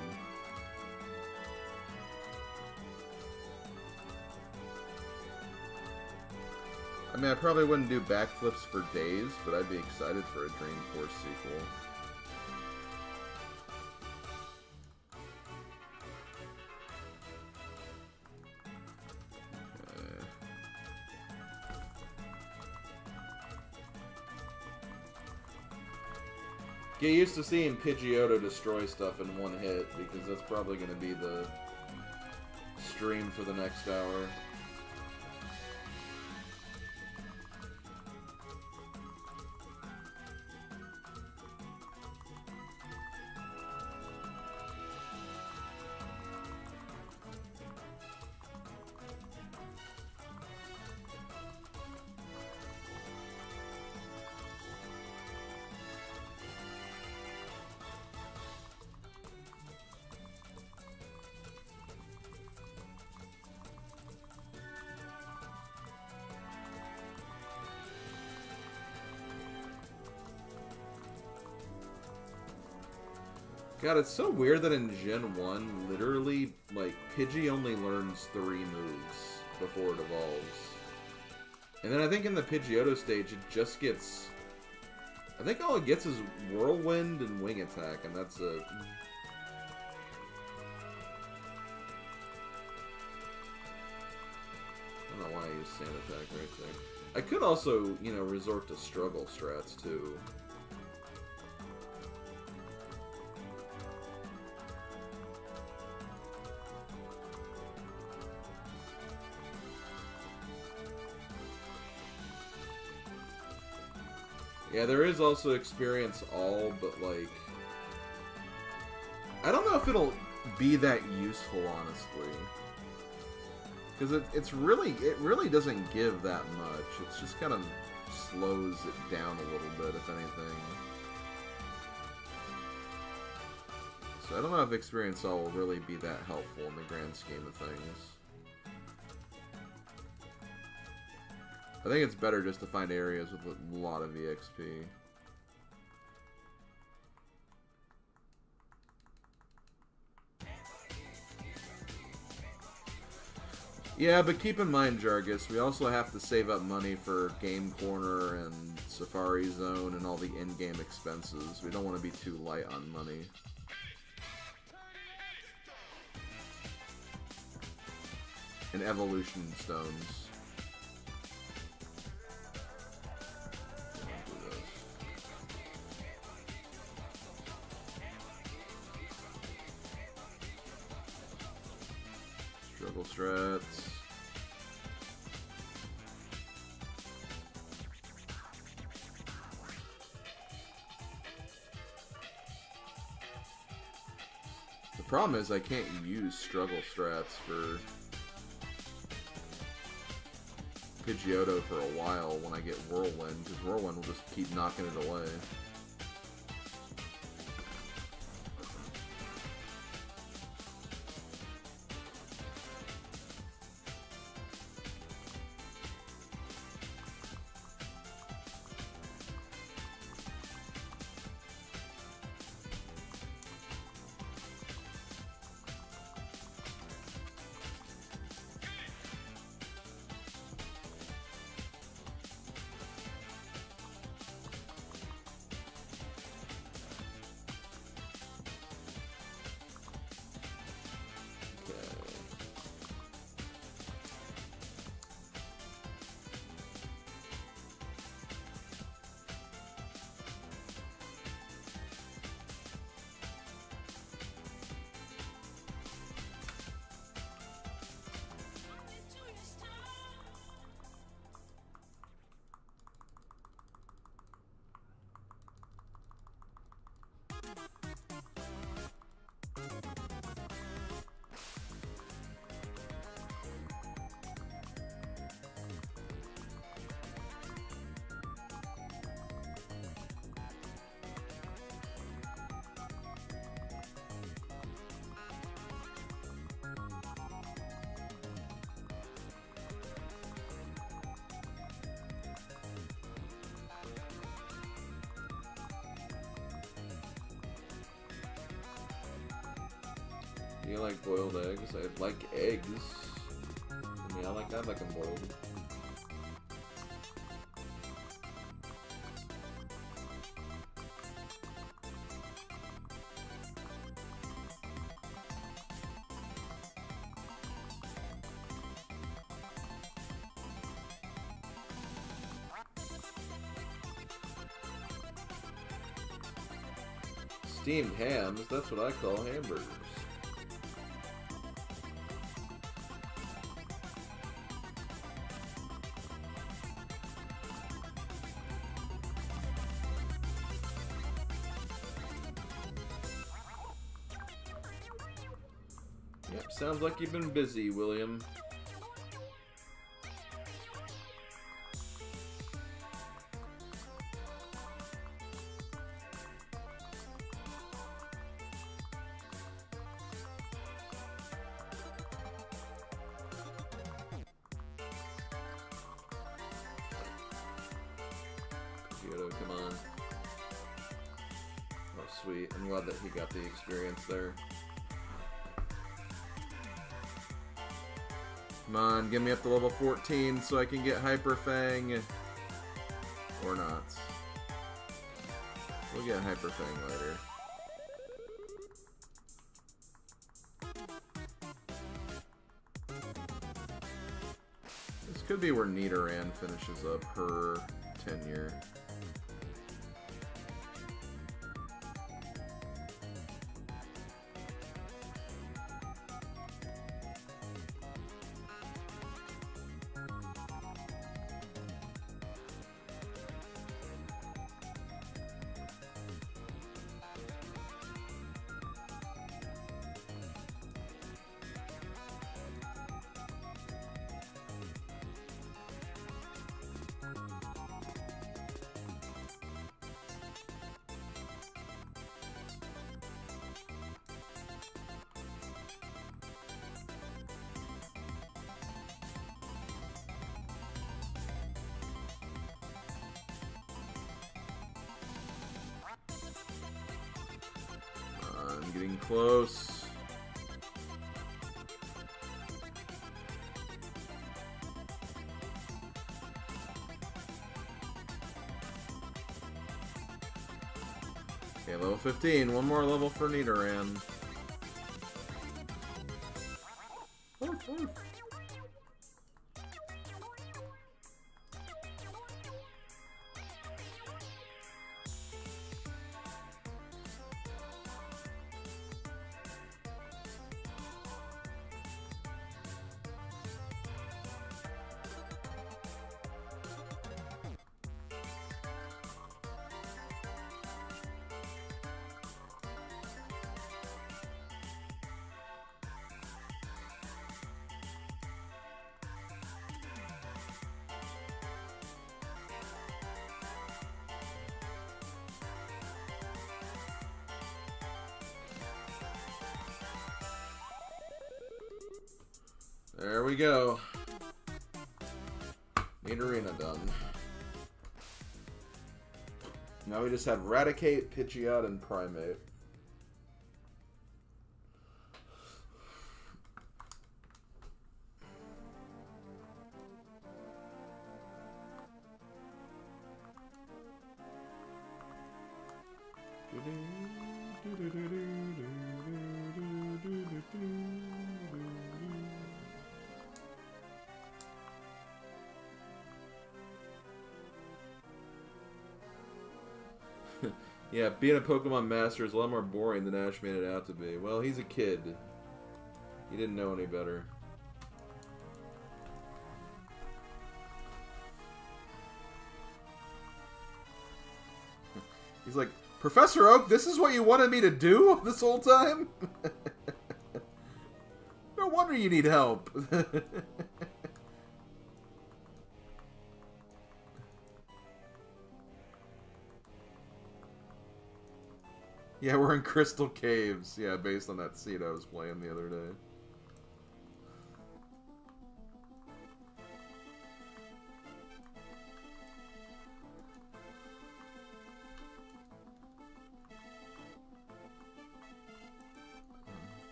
I mean, I probably wouldn't do backflips for days, but I'd be excited for a Dreamforce sequel. Get used to seeing Pidgeotto destroy stuff in one hit, because that's probably going to be the stream for the next hour. God, it's so weird that in Gen 1, literally, like, Pidgey only learns 3 moves before it evolves. And then I think in the Pidgeotto stage, it just gets... I think all it gets is Whirlwind and Wing Attack, and that's it. I don't know why I use Sand Attack right there. I could also, you know, resort to struggle strats, too. Yeah, there is also Experience All, but, like... I don't know if it'll be that useful, honestly. Because it really doesn't give that much. It's just kind of slows it down a little bit, if anything. So I don't know if Experience All will really be that helpful in the grand scheme of things. I think it's better just to find areas with a lot of EXP. Yeah, but keep in mind, Jargus, we also have to save up money for Game Corner and Safari Zone and all the in-game expenses. We don't want to be too light on money. And Evolution Stones. Struggle strats. The problem is I can't use struggle strats for Pidgeotto for a while when I get Whirlwind, because Whirlwind will just keep knocking it away. Do you like boiled eggs? I like eggs. I mean, I like them boiled. Steamed hams, that's what I call hamburgers. Yep, sounds like you've been busy, William. Pidgeotto, come on. Oh, sweet. I'm glad that he got the experience there. Come on, get me up to level 14 so I can get Hyper Fang. Or not. We'll get Hyper Fang later. This could be where Nidoran finishes up her tenure. I'm getting close. Okay, level 15. One more level for Nidoran. There we go. Nidorina done. Now we just have Raticate, Pidgeot, and Primeape. Yeah, being a Pokemon Master is a lot more boring than Ash made it out to be. Well, he's a kid. He didn't know any better. He's like, Professor Oak, this is what you wanted me to do this whole time? No wonder you need help. Yeah, we're in Crystal Caves. Yeah, based on that seed I was playing the other day.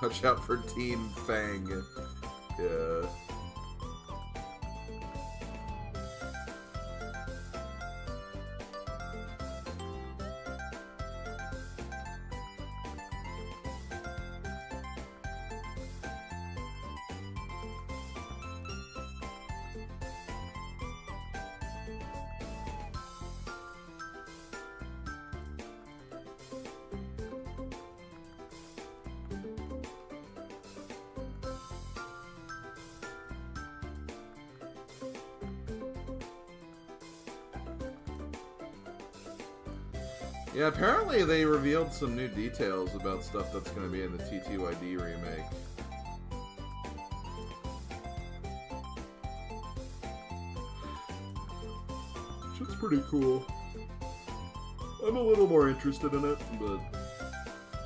Watch out for Team Fang. Yeah. Yeah, apparently they revealed some new details about stuff that's going to be in the T2ID remake. Which is pretty cool. I'm a little more interested in it, but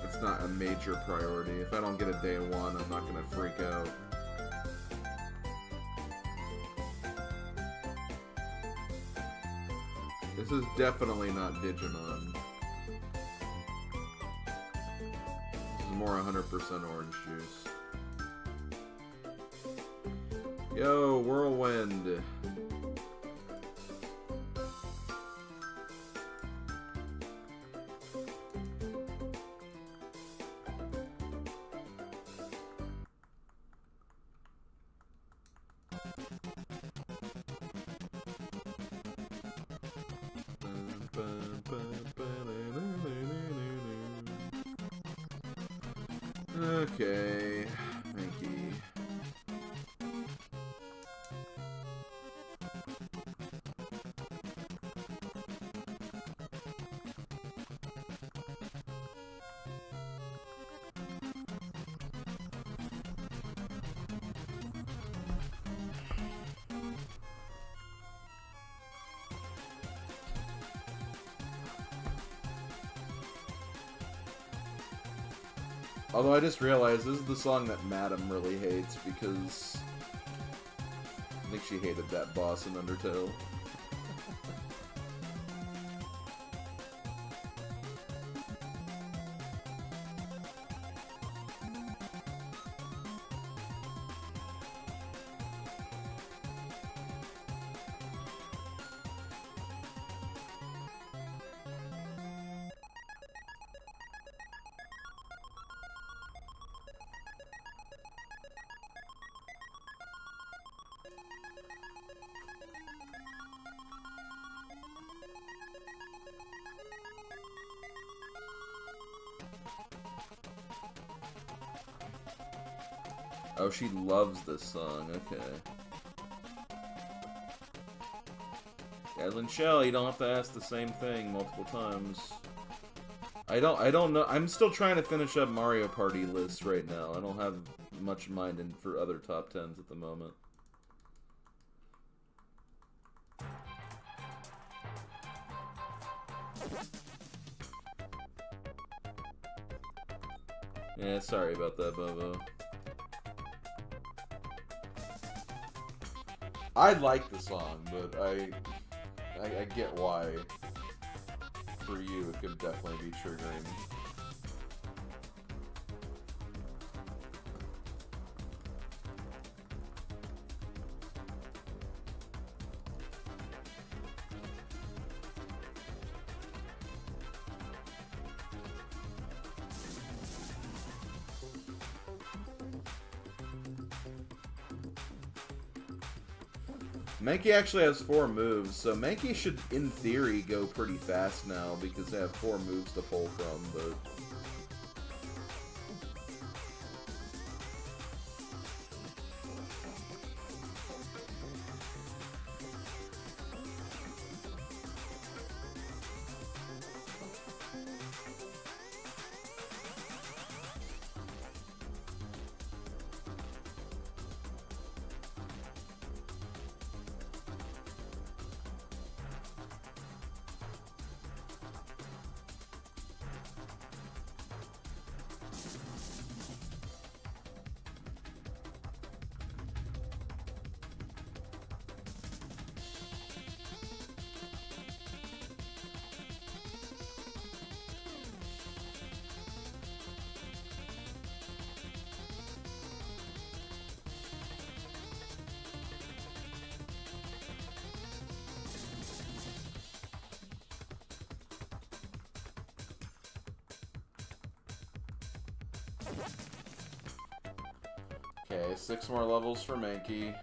it's not a major priority. If I don't get a day one, I'm not going to freak out. This is definitely not Digimon. This is more 100% orange juice. Yo, Whirlwind. Okay, Mankey. Although I just realized this is the song that Madam really hates because I think she hated that boss in Undertale. Oh, she loves this song. Okay. Edlin Shell, you don't have to ask the same thing multiple times. I don't know. I'm still trying to finish up Mario Party lists right now. I don't have much mind in for other top 10s at the moment. Yeah, sorry about that, Bobo. I like the song, but I get why for you it could definitely be triggering. Mankey actually has 4 moves, so Mankey should, in theory, go pretty fast now because they have 4 moves to pull from, but... Okay, 6 more levels for Mankey.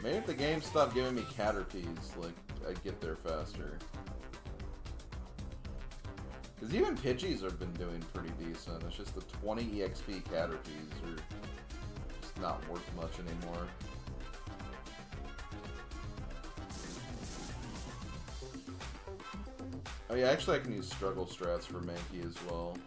Maybe if the game stopped giving me Caterpies, like, I'd get there faster. Because even Pidgeys have been doing pretty decent. It's just the 20 EXP Caterpies are just not worth much anymore. Oh yeah, actually I can use struggle strats for Mankey as well.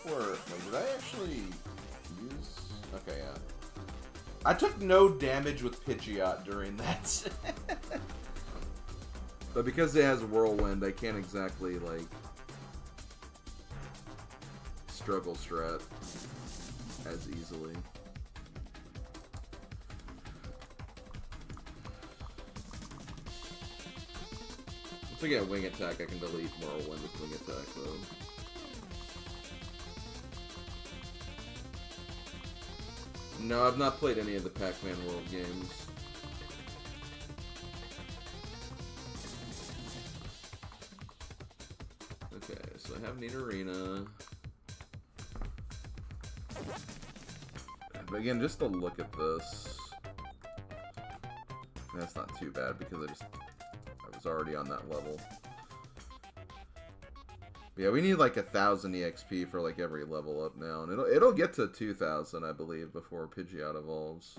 Wait, did I actually use... Okay, yeah. I took no damage with Pidgeot during that. But because it has Whirlwind, I can't exactly, like, struggle strat as easily. Once I get Wing Attack, I can delete Whirlwind with Wing Attack, though. No, I've not played any of the Pac-Man World games. Okay, so I have Nidorina. But again, just to look at this, that's not too bad because I was already on that level. Yeah, we need like 1,000 EXP for like every level up now, and it'll get to 2,000, I believe, before Pidgeot evolves.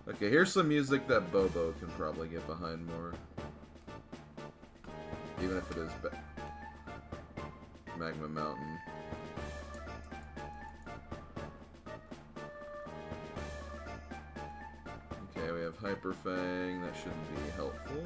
Okay, here's some music that Bobo can probably get behind more, even if it is Magma Mountain. Okay, we have Hyper Fang. That should be helpful.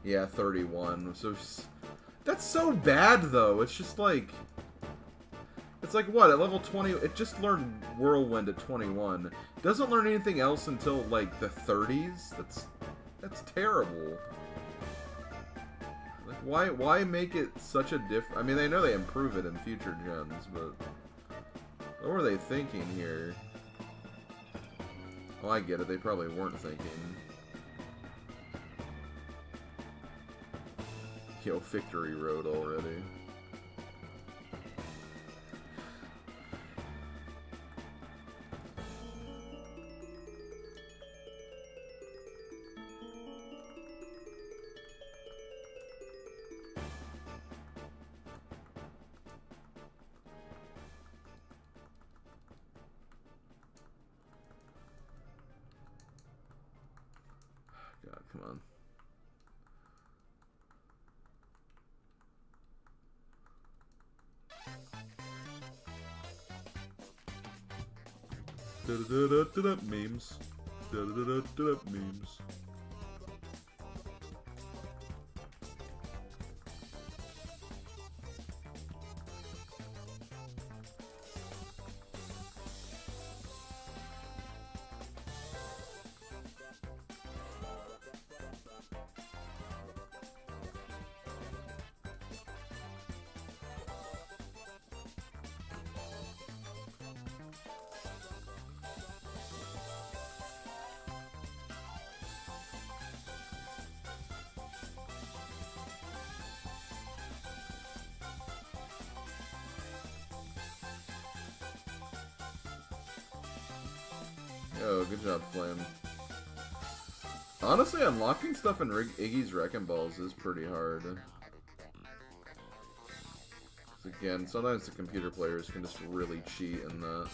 Yeah, 31. So that's so bad, though. It's just like... It's like, what, at level 20... It just learned Whirlwind at 21. Doesn't learn anything else until, like, the 30s? That's terrible. Like, why make it such a difference? I mean, they know they improve it in future gens, but... What were they thinking here? Oh, I get it. They probably weren't thinking. Yo, Victory Road already. God, come on. Memes. Memes. Oh, good job, Flame. Honestly, unlocking stuff in Iggy's Wrecking Balls is pretty hard. Again, sometimes the computer players can just really cheat in that.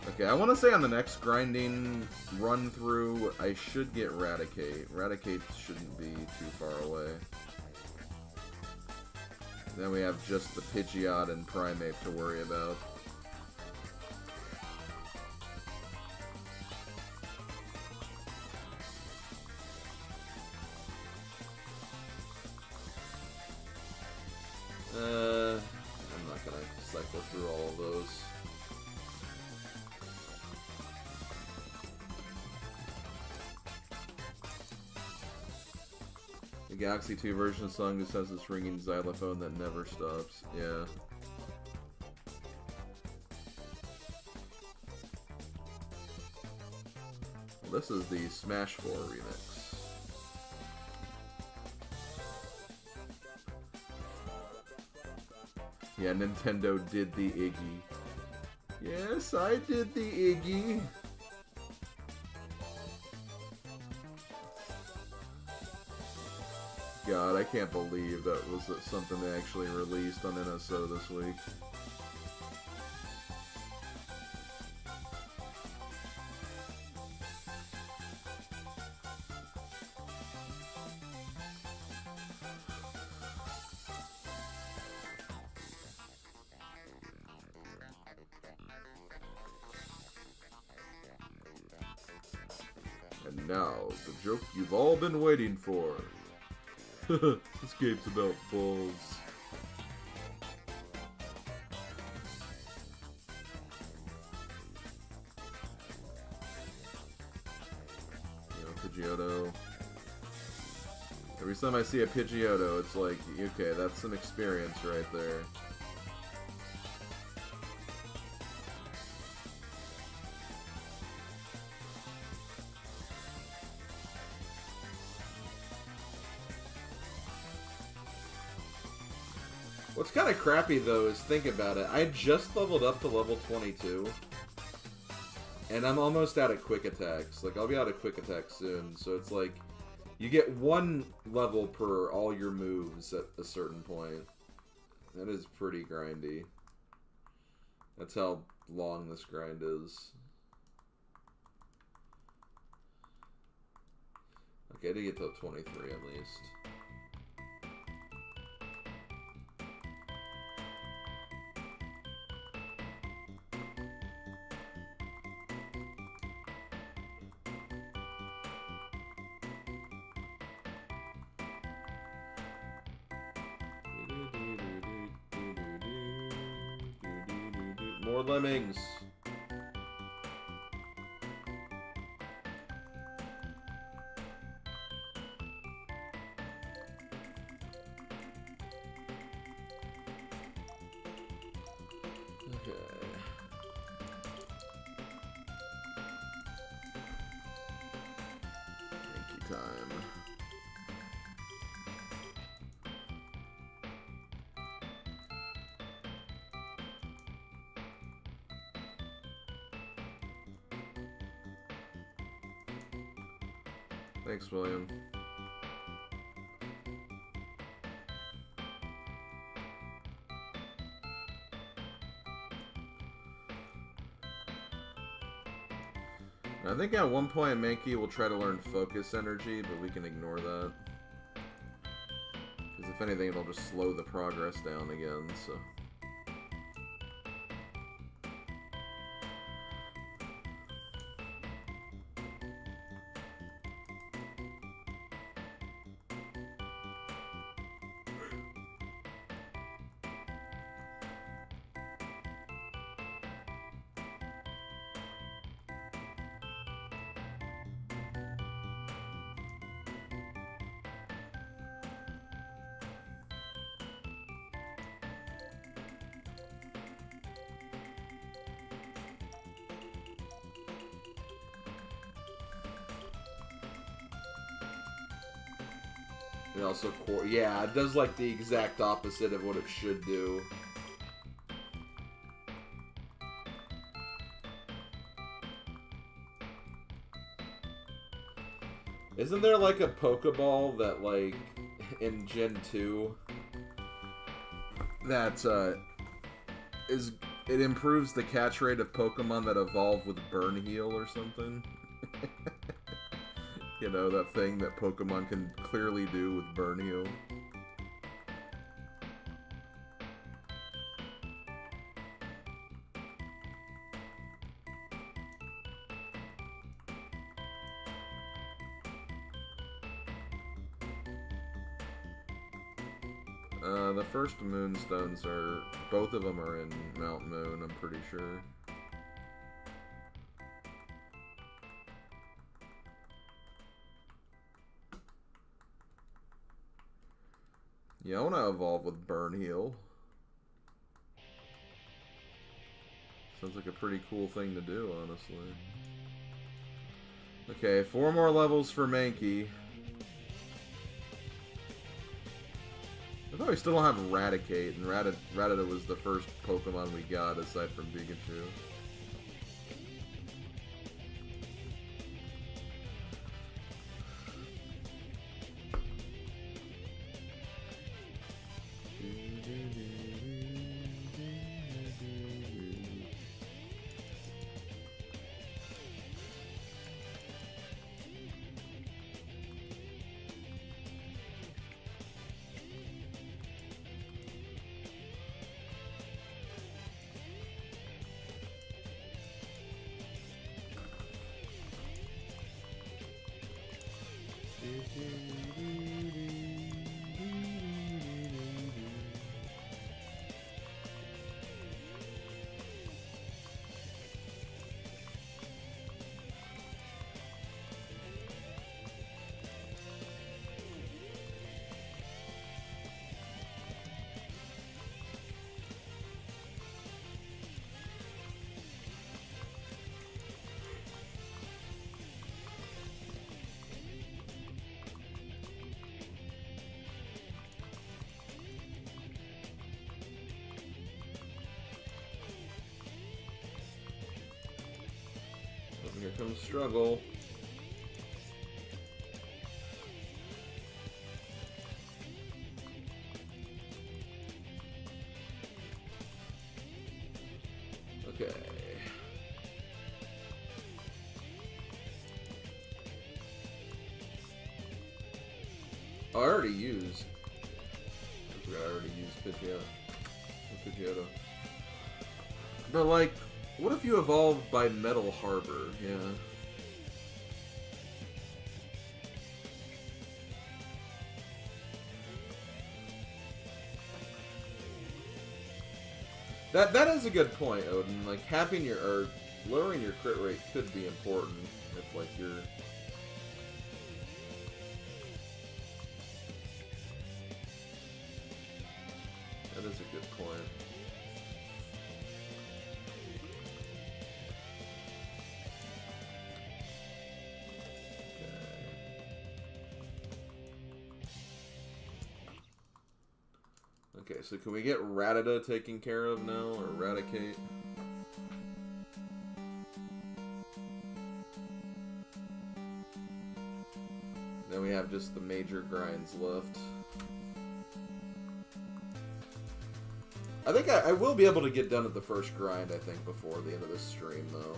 Okay, I want to say on the next grinding run-through, I should get Raticate. Raticate shouldn't be too far away. Then we have just the Pidgeot and Primeape to worry about. I'm not gonna cycle through all of those. The Galaxy 2 version of the song just has this ringing xylophone that never stops. Yeah. Well, this is the Smash 4 remix. Yeah, Nintendo did the Iggy. Yes, I did the Iggy. God, I can't believe that was something they actually released on NSO this week. And now, the joke you've all been waiting for. This game's about balls. You know, Pidgeotto. Every time I see a Pidgeotto, it's like, okay, that's some experience right there. What's kind of crappy though is, think about it, I just leveled up to level 22 and I'm almost out of quick attacks. Like, I'll be out of quick attacks soon, so it's like you get one level per all your moves at a certain point. That is pretty grindy. That's how long this grind is. Okay, I did get to 23 at least. More lemmings. Okay. Yankee time. Thanks, William. I think at one point Mankey will try to learn Focus Energy, but we can ignore that. Because if anything, it'll just slow the progress down again, so... And also core. Yeah, it does like the exact opposite of what it should do. Isn't there like a Pokeball that like in Gen 2 that it improves the catch rate of Pokemon that evolve with Burn Heal or something? You know, that thing that Pokemon can clearly do with Burn Heal. The first Moonstones are... both of them are in Mount Moon, I'm pretty sure. Yeah, I want to evolve with Burn Heal. Sounds like a pretty cool thing to do, honestly. Okay, 4 more levels for Mankey. I thought we still don't have Raticate, and Rattata was the first Pokemon we got aside from Pikachu. Here comes struggle. Okay. Oh, I already used. I forgot I already used Pidgeotto. But like, what if you evolved by Metal Harbor? Yeah. That is a good point, Odin. Like having your or lowering your crit rate could be important if like you're. That is a good point. Okay, so can we get Rattata taken care of now, or Raticate? Then we have just the major grinds left. I think I will be able to get done at the first grind, I think, before the end of this stream, though.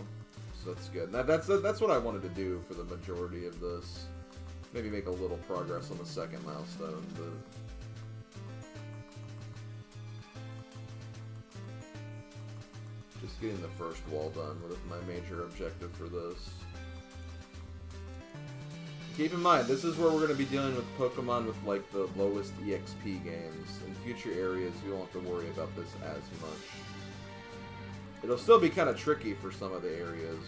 So that's good. That's what I wanted to do for the majority of this. Maybe make a little progress on the second milestone, but... just getting the first wall done was my major objective for this. Keep in mind, this is where we're going to be dealing with Pokemon with like the lowest EXP games. In future areas, you won't have to worry about this as much. It'll still be kind of tricky for some of the areas,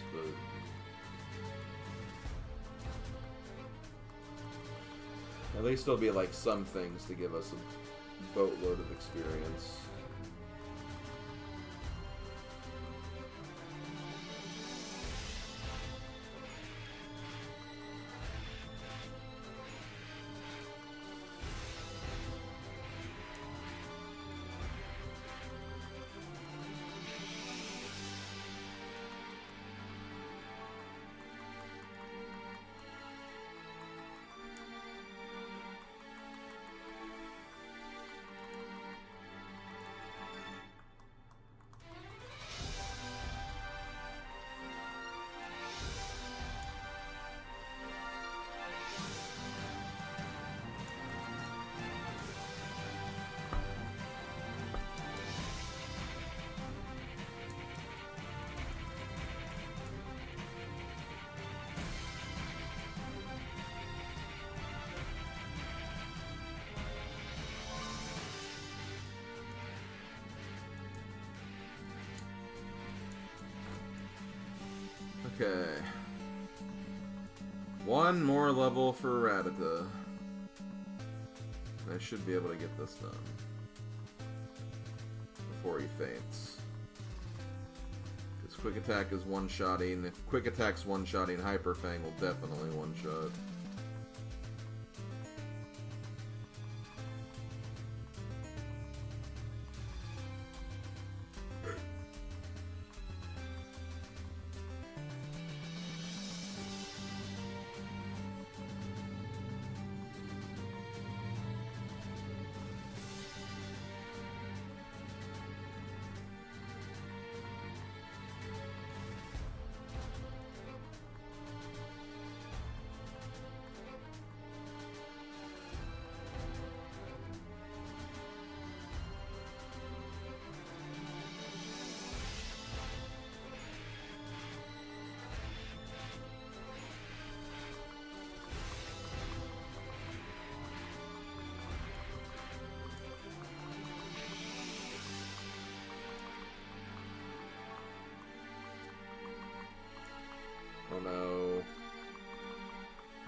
but... at least there'll be like some things to give us a boatload of experience. Okay. One more level for Rattata. I should be able to get this done before he faints. Because Quick Attack is one-shotting. If Quick Attack's one-shotting, Hyper Fang will definitely one-shot. Oh no.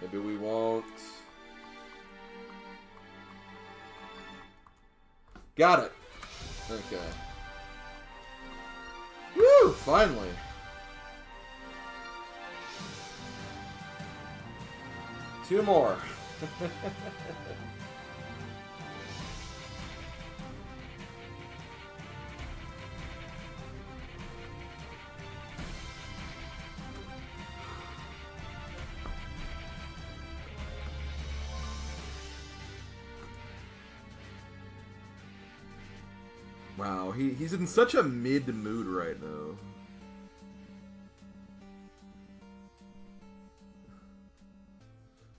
Maybe we won't. Got it. Okay. Woo! Finally. Two more. Wow, he's in such a mid mood right now.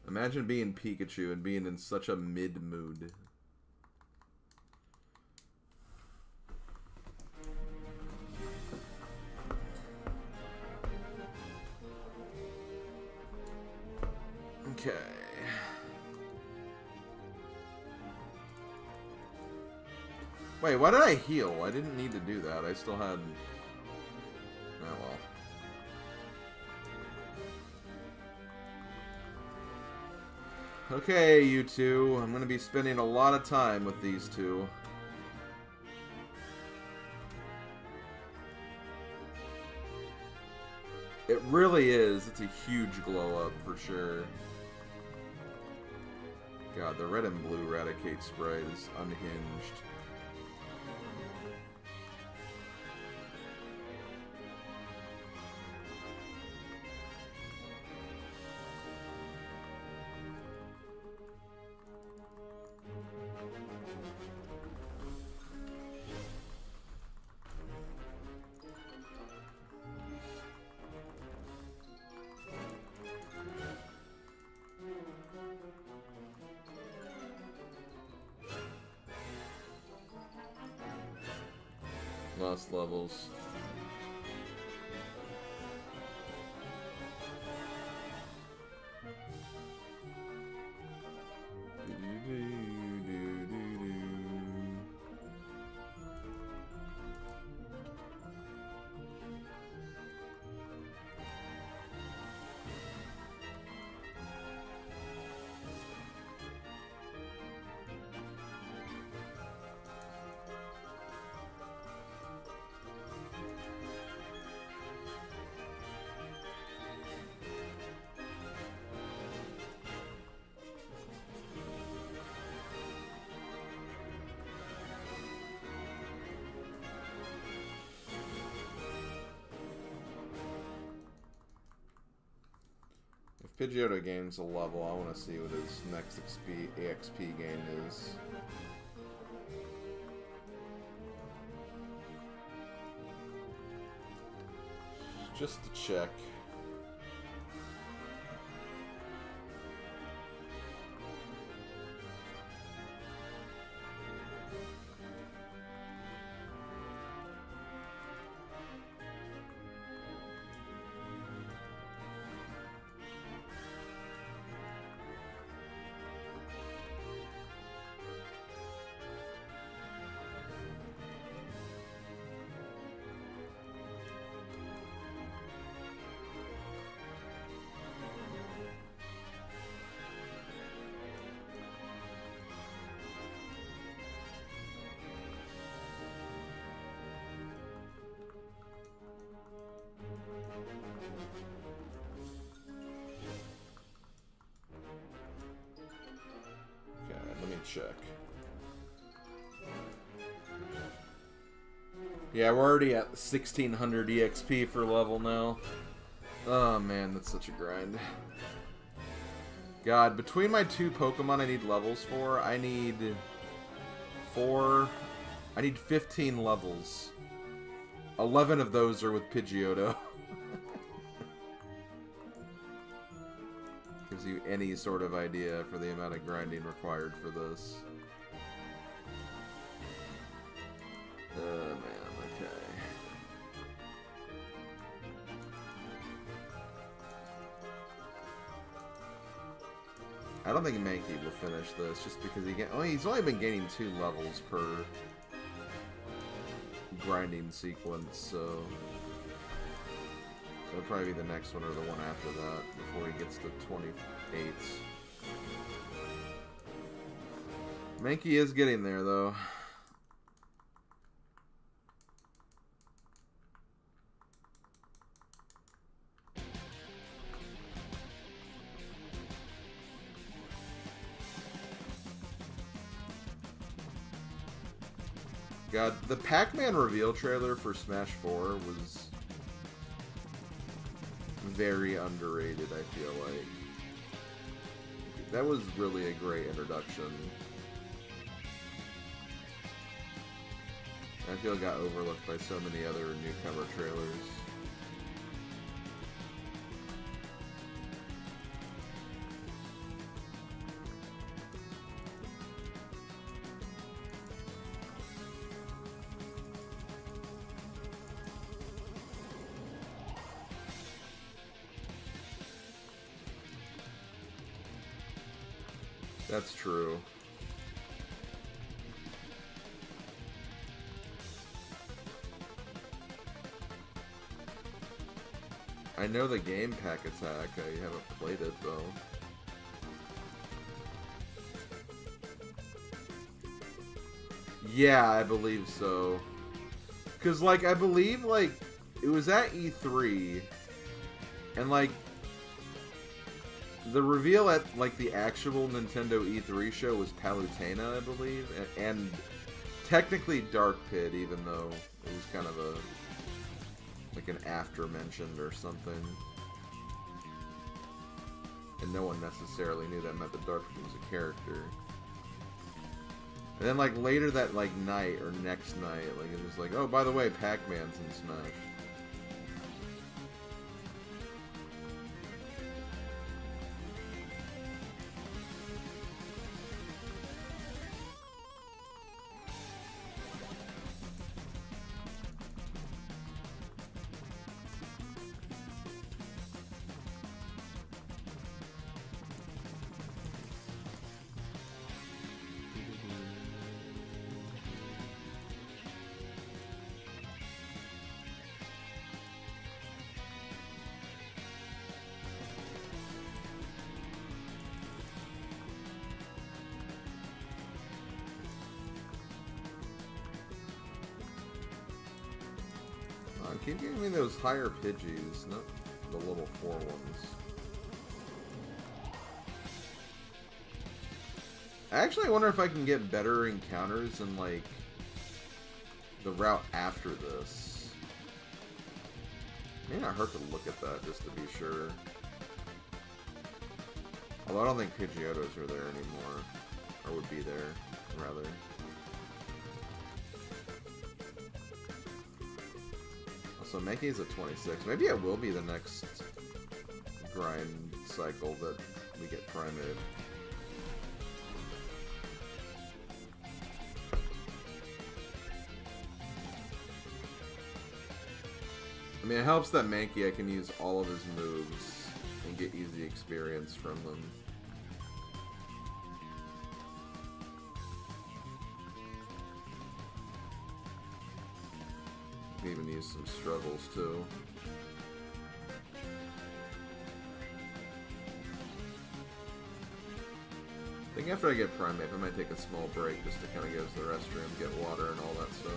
Imagine being Pikachu and being in such a mid mood. Okay. Wait, why did I heal? I didn't need to do that. I still had... Oh well. Okay, you two. I'm going to be spending a lot of time with these two. It really is. It's a huge glow up for sure. God, the red and blue Raticate sprite is unhinged. Lost levels. If Pidgeotto gains a level, I want to see what his next EXP gain is. Just to check. check. Yeah, we're already at 1600 EXP for level now. Oh man, that's such a grind. God, between my 2 Pokemon I need levels for, I need 15 levels. 11 of those are with Pidgeotto. Gives you any sort of idea for the amount of grinding required for this. Man, okay. I don't think Mankey will finish this just because he's only been gaining 2 levels per grinding sequence, so it'll probably be the next one or the one after that before he gets to 28. Mankey is getting there though. God, the Pac-Man reveal trailer for Smash 4 was very underrated, I feel like. That was really a great introduction. I feel it got overlooked by so many other newcomer trailers. That's true. I know the game Pack Attack. I haven't played it though. Yeah, I believe so. Cause like I believe like it was at E3 and like the reveal at, like, the actual Nintendo E3 show was Palutena, I believe, and technically Dark Pit, even though it was kind of a, like, an after-mentioned or something. And no one necessarily knew that meant that Dark Pit was a character. And then, like, later that, like, night, or next night, like, it was like, oh, by the way, Pac-Man's in Smash. Keep giving me those higher Pidgeys, not the level 4 ones. Actually, I wonder if I can get better encounters in, like, the route after this. May not hurt to look at that, just to be sure. Although I don't think Pidgeottos are there anymore. Or would be there, rather. So Mankey's at 26. Maybe it will be the next grind cycle that we get Primeape. I mean, it helps that Mankey, I can use all of his moves and get easy experience from them. Even use some struggles too. I think after I get Primeape, I might take a small break just to kind of go to the restroom, get water, and all that stuff.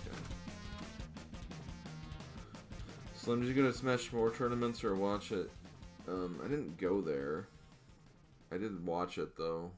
Okay. Slim, did you go to Smash 4 tournaments or watch it? I didn't go there. I did watch it, though.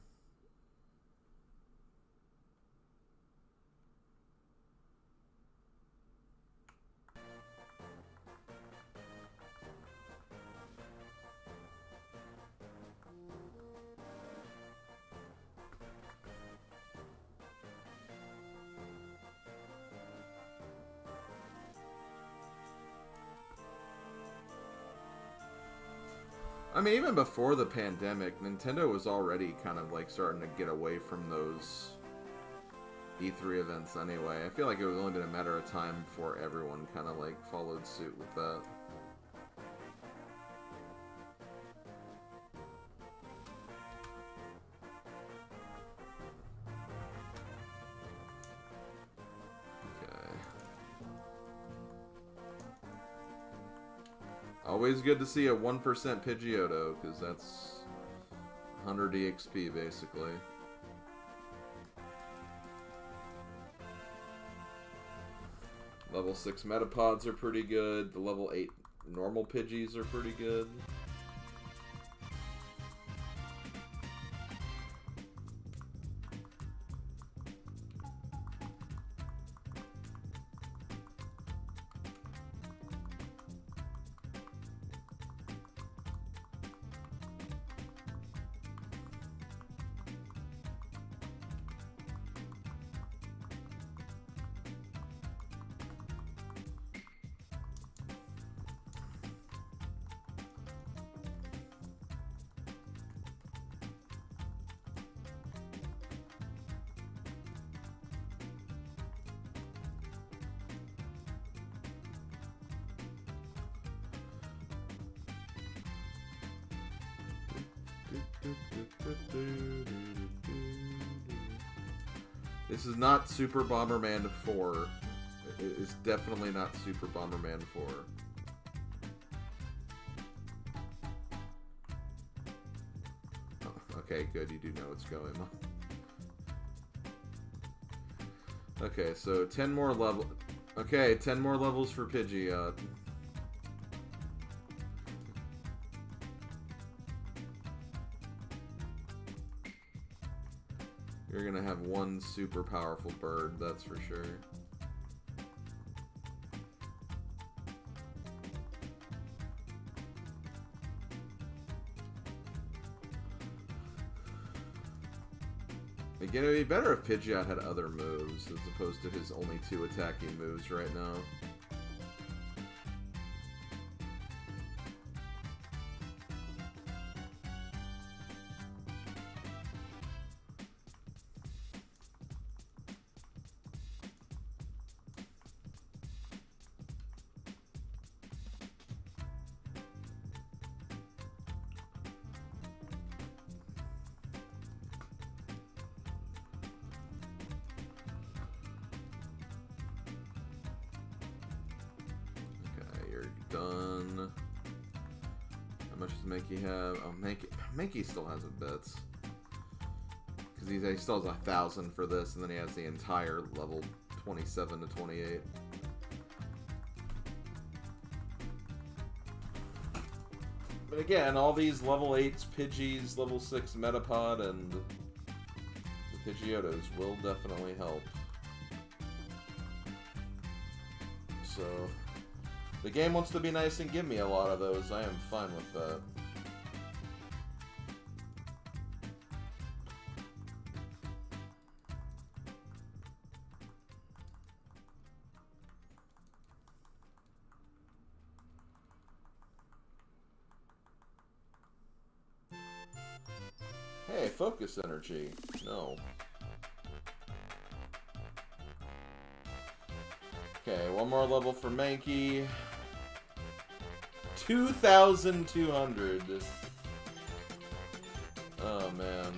I mean, even before the pandemic, Nintendo was already kind of like starting to get away from those E3 events anyway. I feel like it was only been a matter of time before everyone kind of like followed suit with that. Always good to see a 1% Pidgeotto, because that's 100 EXP, basically. Level 6 Metapods are pretty good. The level 8 normal Pidgeys are pretty good. This is not Super Bomberman 4. It's definitely not Super Bomberman 4. Oh, okay, good. You do know what's going on. Okay, so 10 more level. Okay, 10 more levels for Pidgeot. You're gonna have one super powerful bird, that's for sure. Again, it would be better if Pidgeot had other moves, as opposed to his only 2 attacking moves right now. Done. How much does Mankey have? Oh, Mankey still hasn't bits. Because he still has 1,000 for this, and then he has the entire level 27 to 28. But again, all these level 8s, Pidgeys, level 6 Metapod, and the Pidgeottos will definitely help. So the game wants to be nice and give me a lot of those. I am fine with that. Hey, focus energy. No. Okay, one more level for Mankey. 2,200. Oh, man.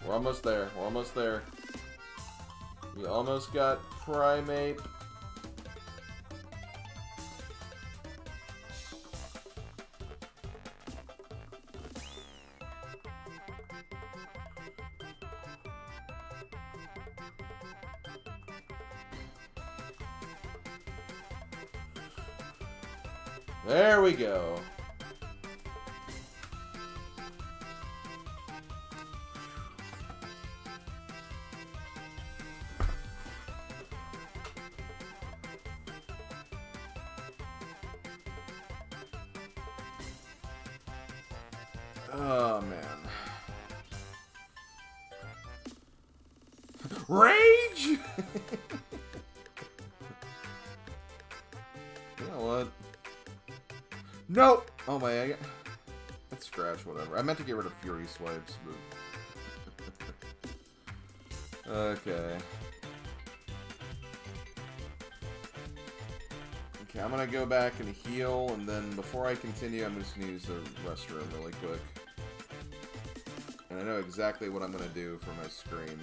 We're almost there. We're almost there. We almost got Primeape. There we go. Oh, man. Rage? You know what? Nope! Oh my, let's scratch, whatever. I meant to get rid of Fury Swipes, but... Okay. Okay, I'm gonna go back and heal, and then before I continue, I'm just gonna use the restroom really quick. And I know exactly what I'm gonna do for my screen.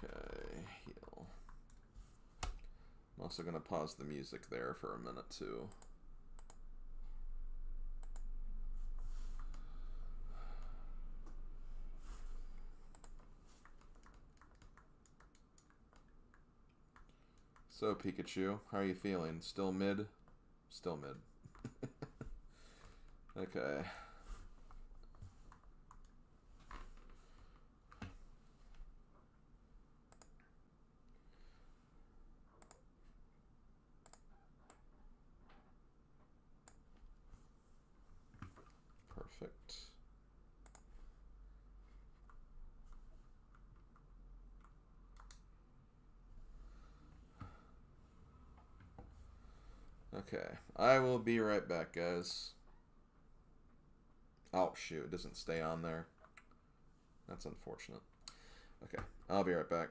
Okay, heal. I'm also gonna pause the music there for a minute too. So, Pikachu, how are you feeling? Still mid? Still mid. Okay. Perfect. Okay, I will be right back, guys. Oh, shoot, it doesn't stay on there. That's unfortunate. Okay, I'll be right back.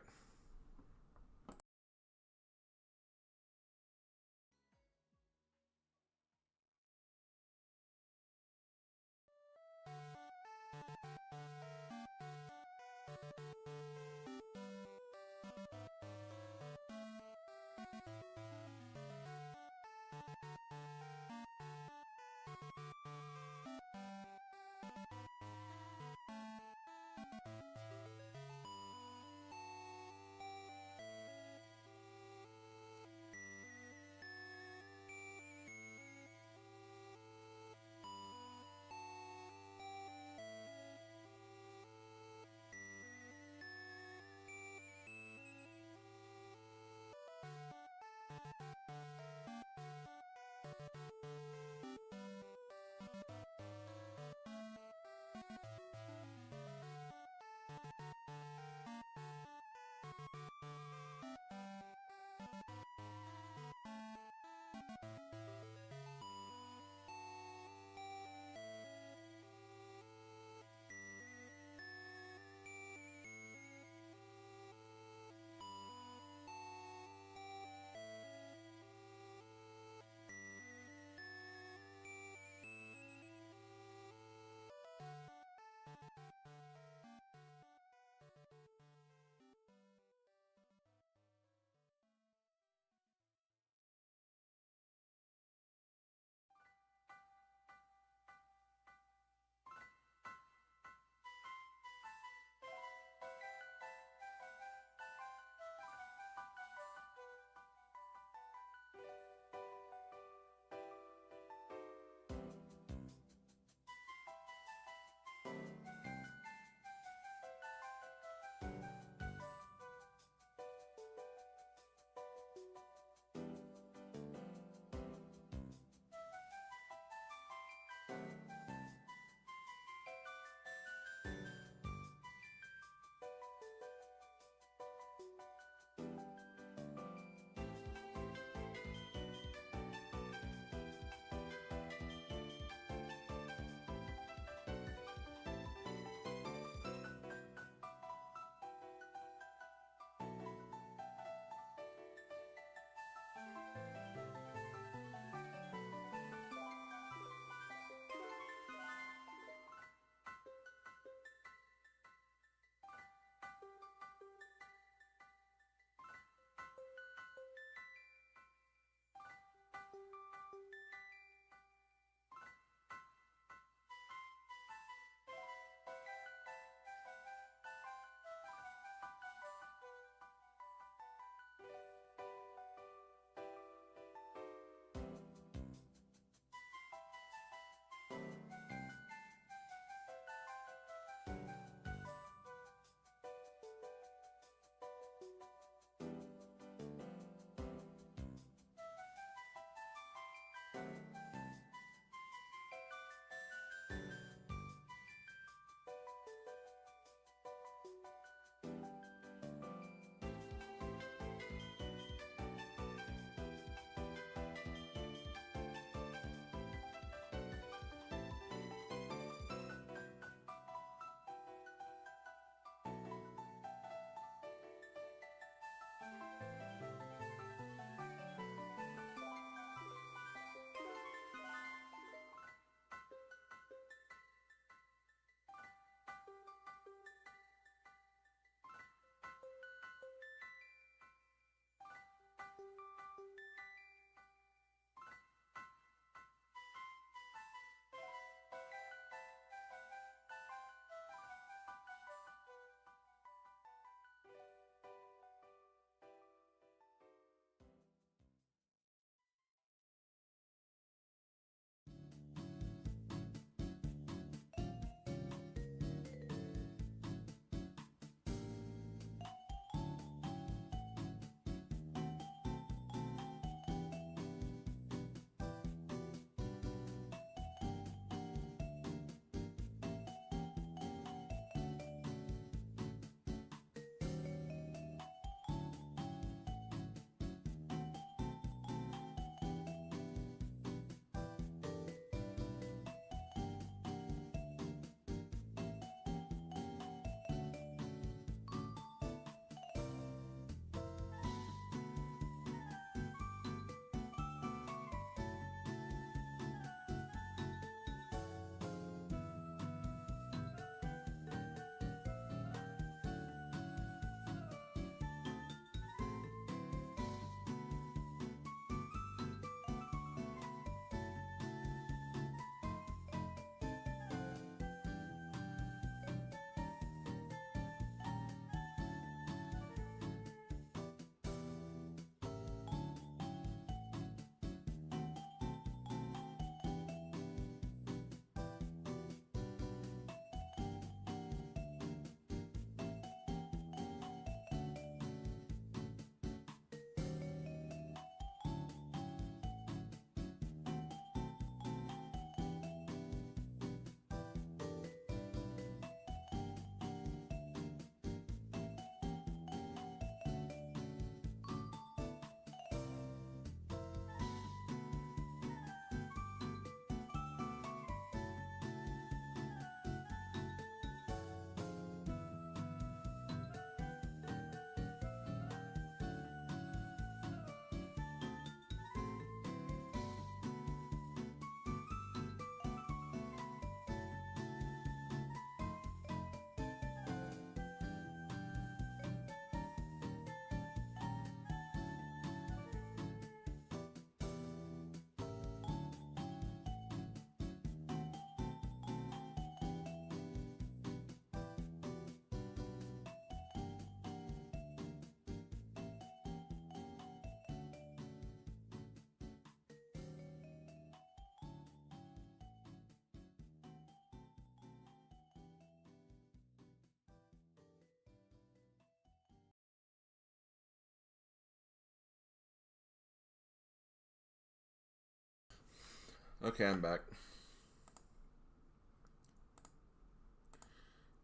Okay, I'm back.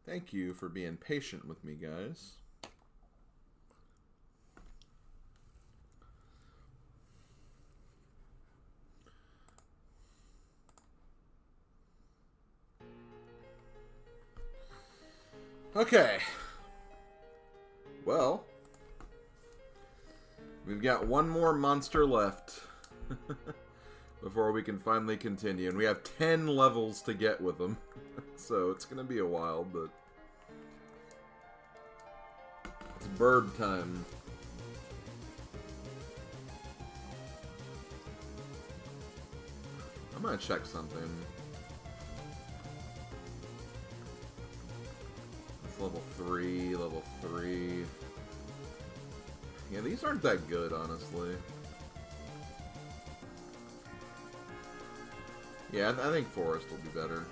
Thank you for being patient with me, guys. Okay. Well, we've got one more monster left before we can finally continue. And we have 10 levels to get with them. So it's going to be a while, but it's bird time. I'm going to check something. It's level 3, level 3. Yeah, these aren't that good, honestly. Yeah, I think Forest will be better.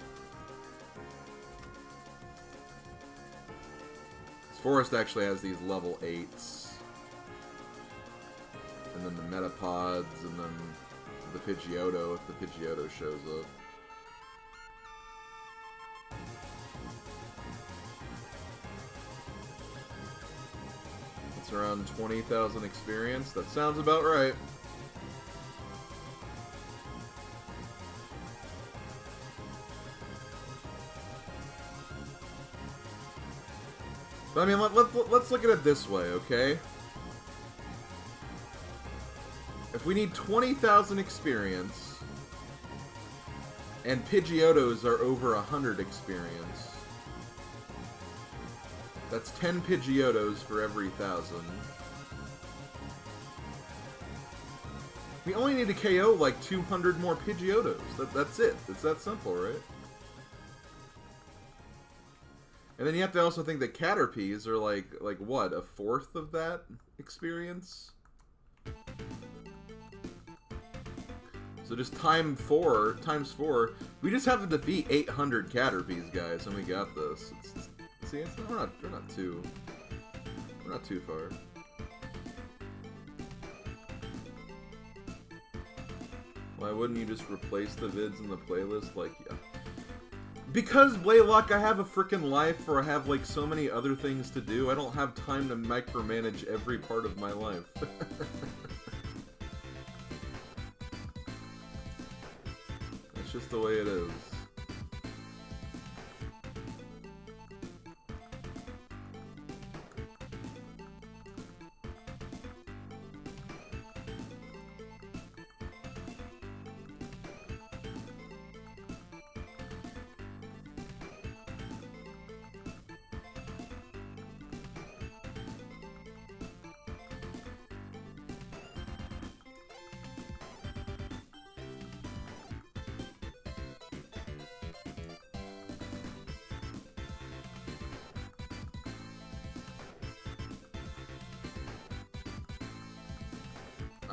Forest actually has these level 8s. And then the Metapods, and then the Pidgeotto, if the Pidgeotto shows up. It's around 20,000 experience. That sounds about right. But I mean, let's look at it this way, okay? If we need 20,000 experience, and Pidgeottos are over 100 experience, that's 10 Pidgeottos for every 1,000. We only need to KO like 200 more Pidgeottos. That's it. It's that simple, right? And then you have to also think that Caterpies are like what, a fourth of that experience? So just times 4, we just have to defeat 800 Caterpies, guys, and we got this. See, we're not too far. Why wouldn't you just replace the vids in the playlist? Like, yeah. Because, Blaylock, I have a frickin' life, or I have, like, so many other things to do, I don't have time to micromanage every part of my life. That's just the way it is.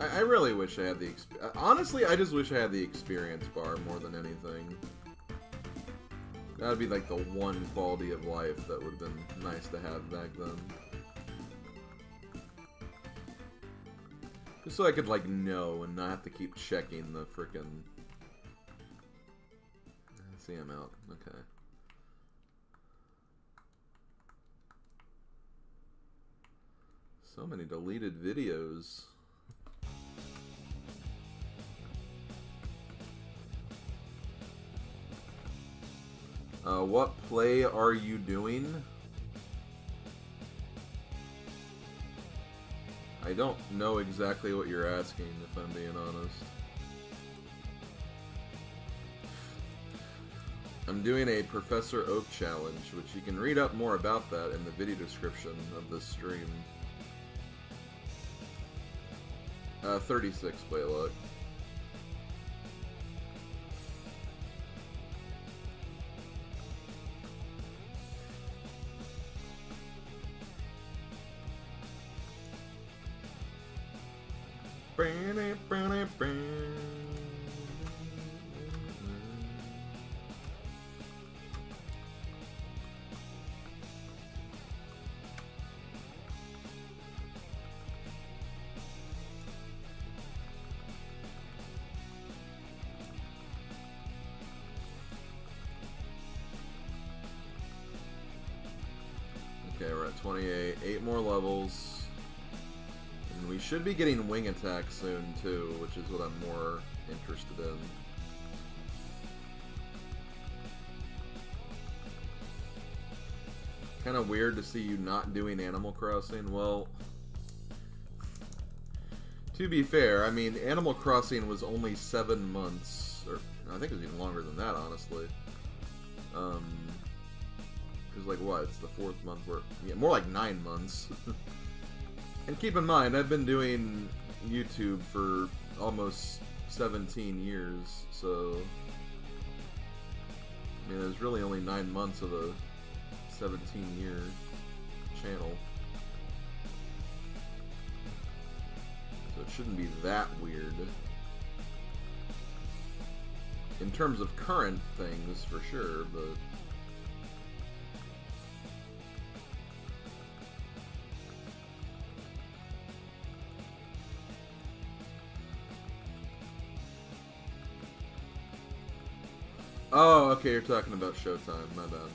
I really wish I had the honestly, I just wish I had the experience bar more than anything. That would be like the one quality of life that would have been nice to have back then. Just so I could, like, know and not have to keep checking the frickin'... See, I'm out. Okay. So many deleted videos. What play are you doing? I don't know exactly what you're asking, if I'm being honest. I'm doing a Professor Oak challenge, which you can read up more about that in the video description of this stream. 36 Blaylock. 28. 8 more levels. And we should be getting wing attack soon, too, which is what I'm more interested in. Kind of weird to see you not doing Animal Crossing. Well, to be fair, I mean, Animal Crossing was only 7 months, or I think it was even longer than that, honestly. Because, like, what? It's the 4th month where... Yeah, more like 9 months. And keep in mind, I've been doing YouTube for almost 17 years, so... I mean, there's really only 9 months of a 17-year channel. So it shouldn't be that weird. In terms of current things, for sure, but... Oh, okay, you're talking about Showtime, my bad.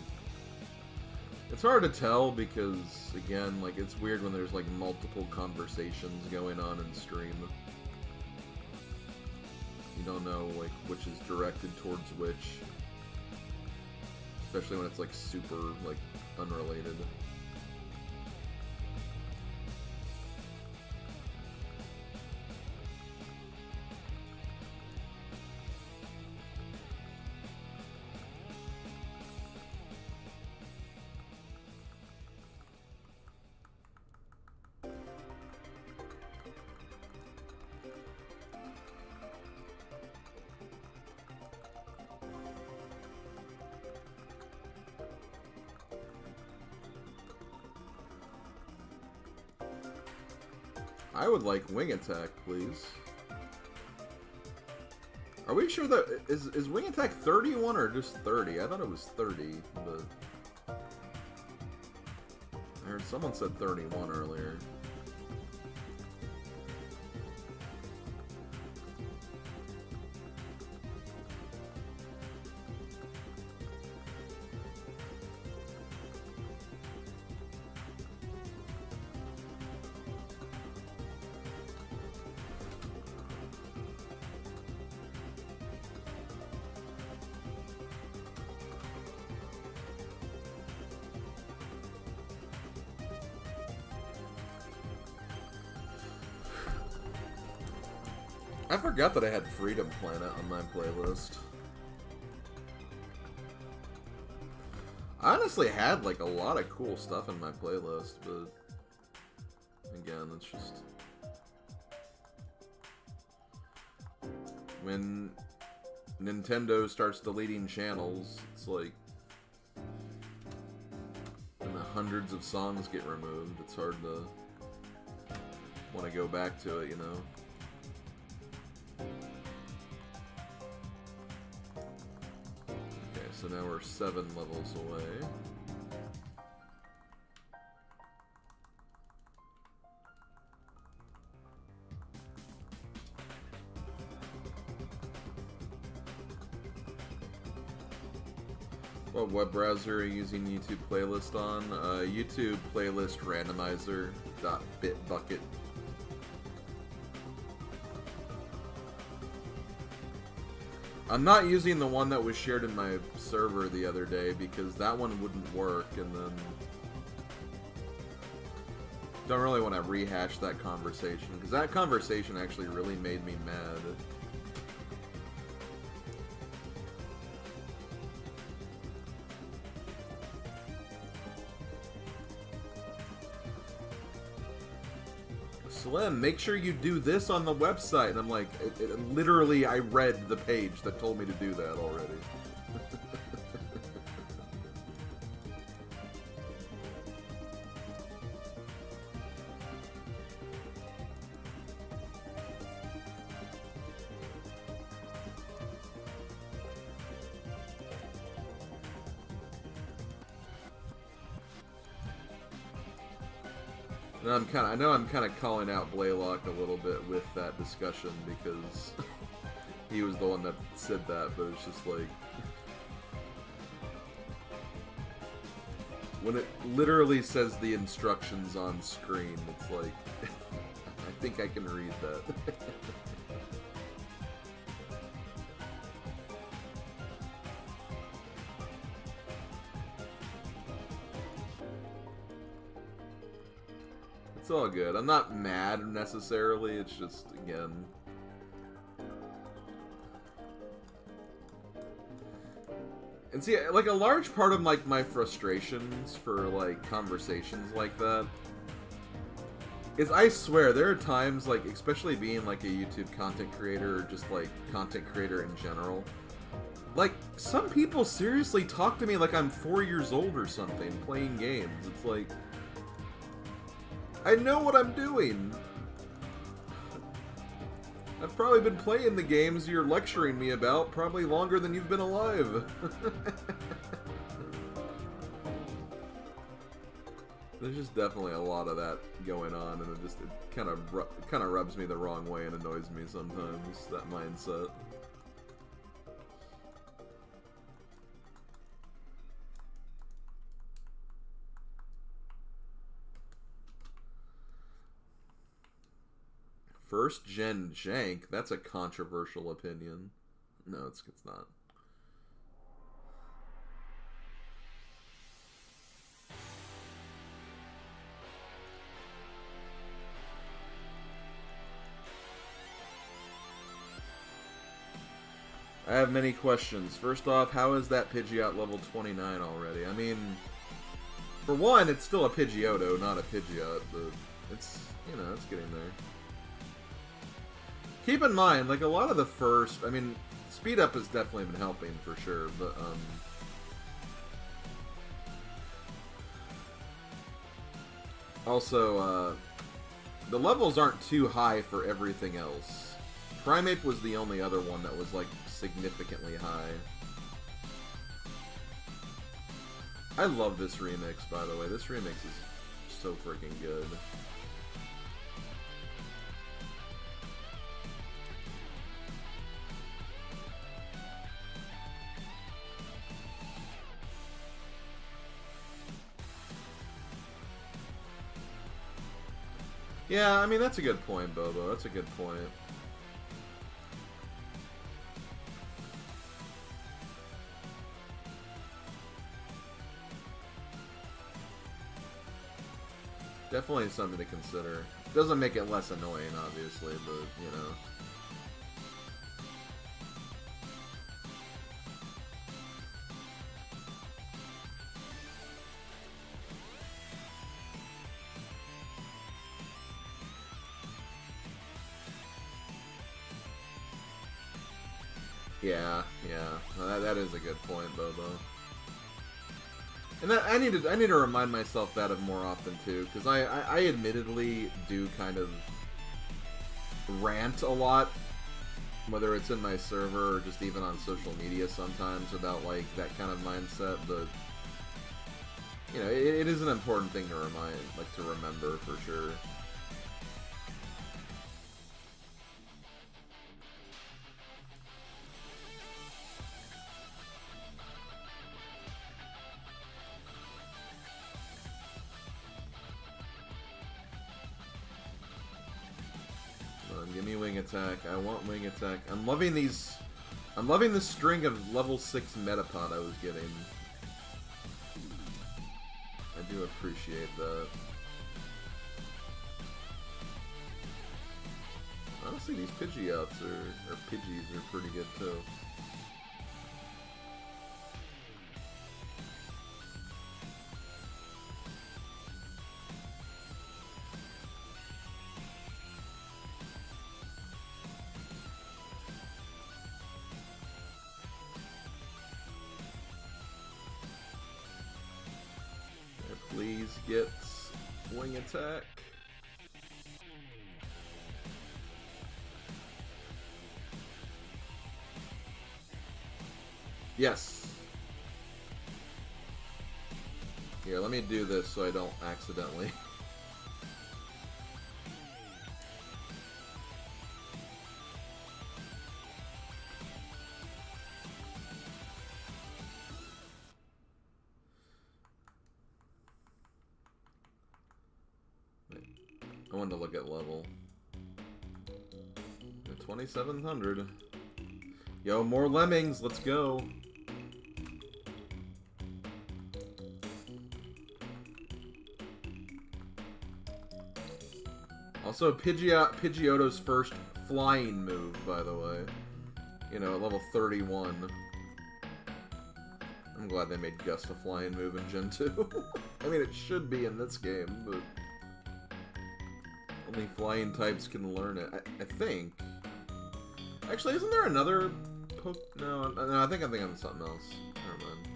It's hard to tell because, again, like, it's weird when there's, like, multiple conversations going on in stream. You don't know, like, which is directed towards which. Especially when it's, like, super, like, unrelated. I would like wing attack, please. Are we sure that... Is wing attack 31 or just 30? I thought it was 30, but... I heard someone said 31 earlier. I forgot that I had Freedom Planet on my playlist. I honestly had, like, a lot of cool stuff in my playlist, but... Again, it's just... When Nintendo starts deleting channels, it's like... When the hundreds of songs get removed, it's hard to... want to go back to it, you know? So now we're 7 levels away. What web browser are you using YouTube playlist on? YouTube playlist randomizer.bitbucket. I'm not using the one that was shared in my server the other day because that one wouldn't work, and then don't really want to rehash that conversation because that conversation actually really made me mad. Slim, make sure you do this on the website. And I'm like, literally, I read the page that told me to do that already. And I know I'm kind of calling out Blaylock a little bit with that discussion because he was the one that said that, but it's just like, When it literally says the instructions on screen, it's like, I think I can read that. It's all good. I'm not mad necessarily, it's just, again... And see, like, a large part of, like, my frustrations for, like, conversations like that is, I swear, there are times, like, especially being, like, a YouTube content creator or just, like, content creator in general, like, some people seriously talk to me like I'm 4 years old or something, playing games. It's like, I know what I'm doing. I've probably been playing the games you're lecturing me about probably longer than you've been alive. There's just definitely a lot of that going on, and it kind of rubs me the wrong way and annoys me sometimes, that mindset. First gen jank? That's a controversial opinion. No, it's not. I have many questions. First off, how is that Pidgeot level 29 already? I mean, for one, it's still a Pidgeotto, not a Pidgeot, but it's, you know, it's getting there. Keep in mind, like, a lot of the first... I mean, speed up has definitely been helping, for sure, but, also, the levels aren't too high for everything else. Primeape was the only other one that was, like, significantly high. I love this remix, by the way. This remix is so freaking good. Yeah, I mean, that's a good point, Bobo. That's a good point. Definitely something to consider. Doesn't make it less annoying, obviously, but, you know. Yeah, that is a good point, Bobo. And that, I need to remind myself that of more often too, because I admittedly do kind of rant a lot, whether it's in my server or just even on social media sometimes about like that kind of mindset. But you know, it is an important thing to remember for sure. Give me wing attack. I want wing attack. I'm loving these. I'm loving the string of level 6 Metapod I was getting. I do appreciate that. Honestly, these Pidgeots or Pidgeys are pretty good too. Please get wing attack. Yes. Here, let me do this so I don't accidentally. I wanted to look at level. 2700. Yo, more lemmings, let's go. Also, Pidgeotto's first flying move, by the way. You know, at level 31. I'm glad they made Gust a flying move in Gen 2. I mean, it should be in this game, but only flying types can learn it. I think. Actually, isn't there another No, I think I'm thinking of something else. Never mind.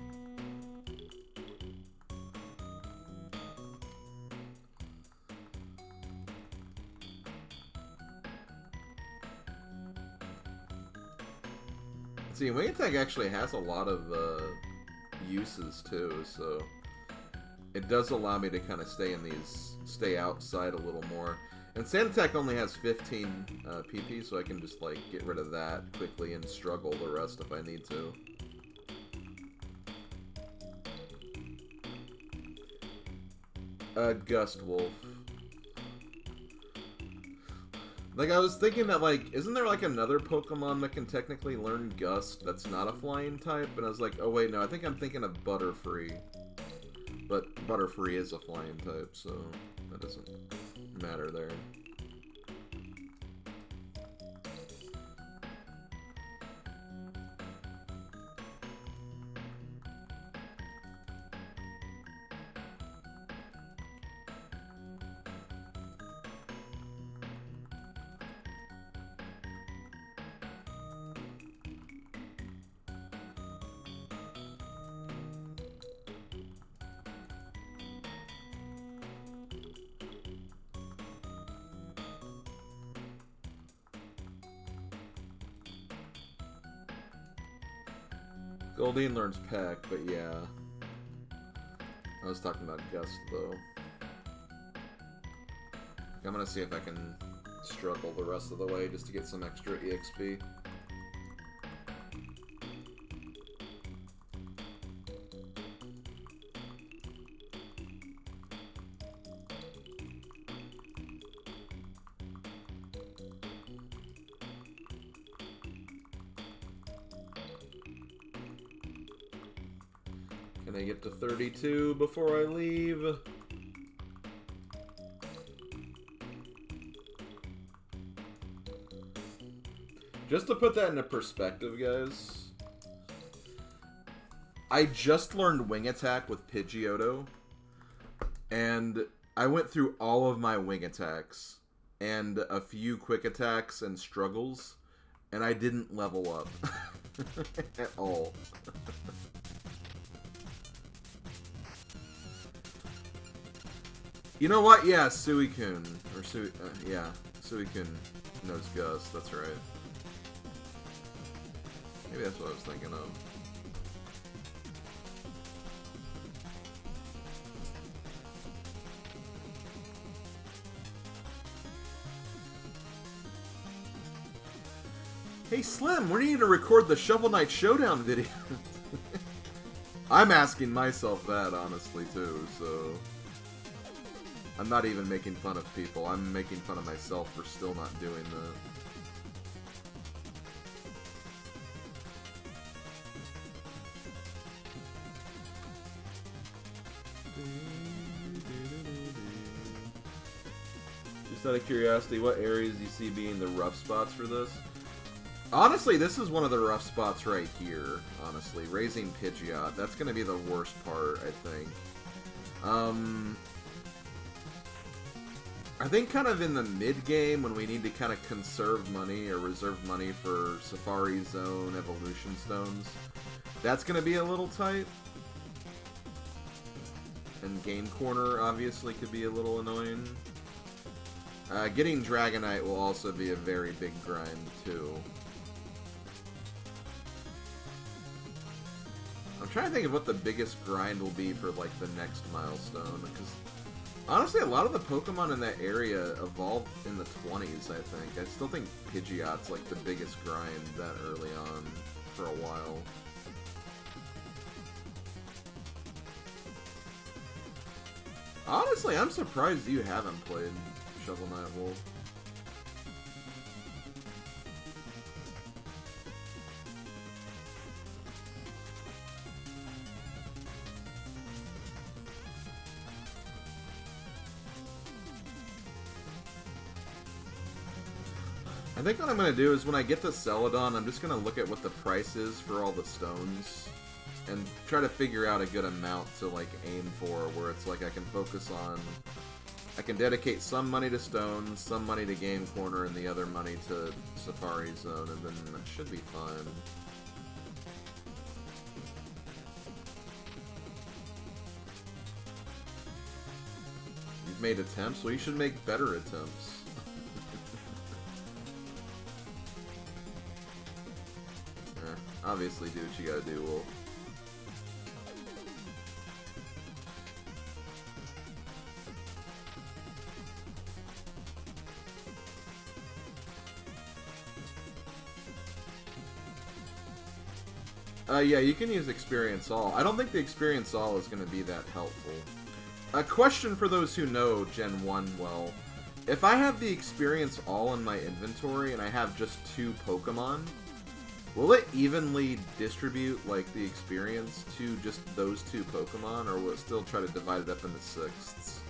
See, Wing Attack actually has a lot of uses too, so it does allow me to kind of stay outside a little more. And Sand Attack only has 15 PP, so I can just like get rid of that quickly and struggle the rest if I need to. Gust Wolf. Like, I was thinking that, like, isn't there, like, another Pokemon that can technically learn Gust that's not a flying type? And I was like, oh, wait, no, I think I'm thinking of Butterfree. But Butterfree is a flying type, so that doesn't matter there. Goldeen learns Peck, but yeah. I was talking about Gust, though. I'm gonna see if I can struggle the rest of the way just to get some extra EXP. Can I get to 32 before I leave? Just to put that into perspective, guys, I just learned Wing Attack with Pidgeotto, and I went through all of my Wing Attacks and a few Quick Attacks and struggles, and I didn't level up at all. You know what? Yeah, Suicune. Or yeah, Suicune knows Gust. That's right. Maybe that's what I was thinking of. Hey Slim, we need to record the Shovel Knight Showdown video. I'm asking myself that, honestly, too, so... I'm not even making fun of people. I'm making fun of myself for still not doing that. Just out of curiosity, what areas do you see being the rough spots for this? Honestly, this is one of the rough spots right here, honestly. Raising Pidgeot. That's going to be the worst part, I think. I think kind of in the mid-game, when we need to kind of conserve money or reserve money for Safari Zone Evolution Stones, that's going to be a little tight. And Game Corner, obviously, could be a little annoying. Getting Dragonite will also be a very big grind, too. I'm trying to think of what the biggest grind will be for, like, the next milestone, because... honestly, a lot of the Pokemon in that area evolved in the 20s, I think. I still think Pidgeot's like the biggest grind that early on for a while. Honestly, I'm surprised you haven't played Shovel Knight Wolf. I think what I'm going to do is when I get to Celadon, I'm just going to look at what the price is for all the stones and try to figure out a good amount to like aim for, where it's like I can focus on, I can dedicate some money to stones, some money to Game Corner, and the other money to Safari Zone, and then it should be fine. You've made attempts? Well, you should make better attempts. Obviously do what you gotta do, Wolf. Yeah, you can use Experience All. I don't think the Experience All is going to be that helpful. A question for those who know Gen 1 well. If I have the Experience All in my inventory and I have just 2 Pokemon, will it evenly distribute, like, the experience to just those 2 Pokemon, or will it still try to divide it up into sixths?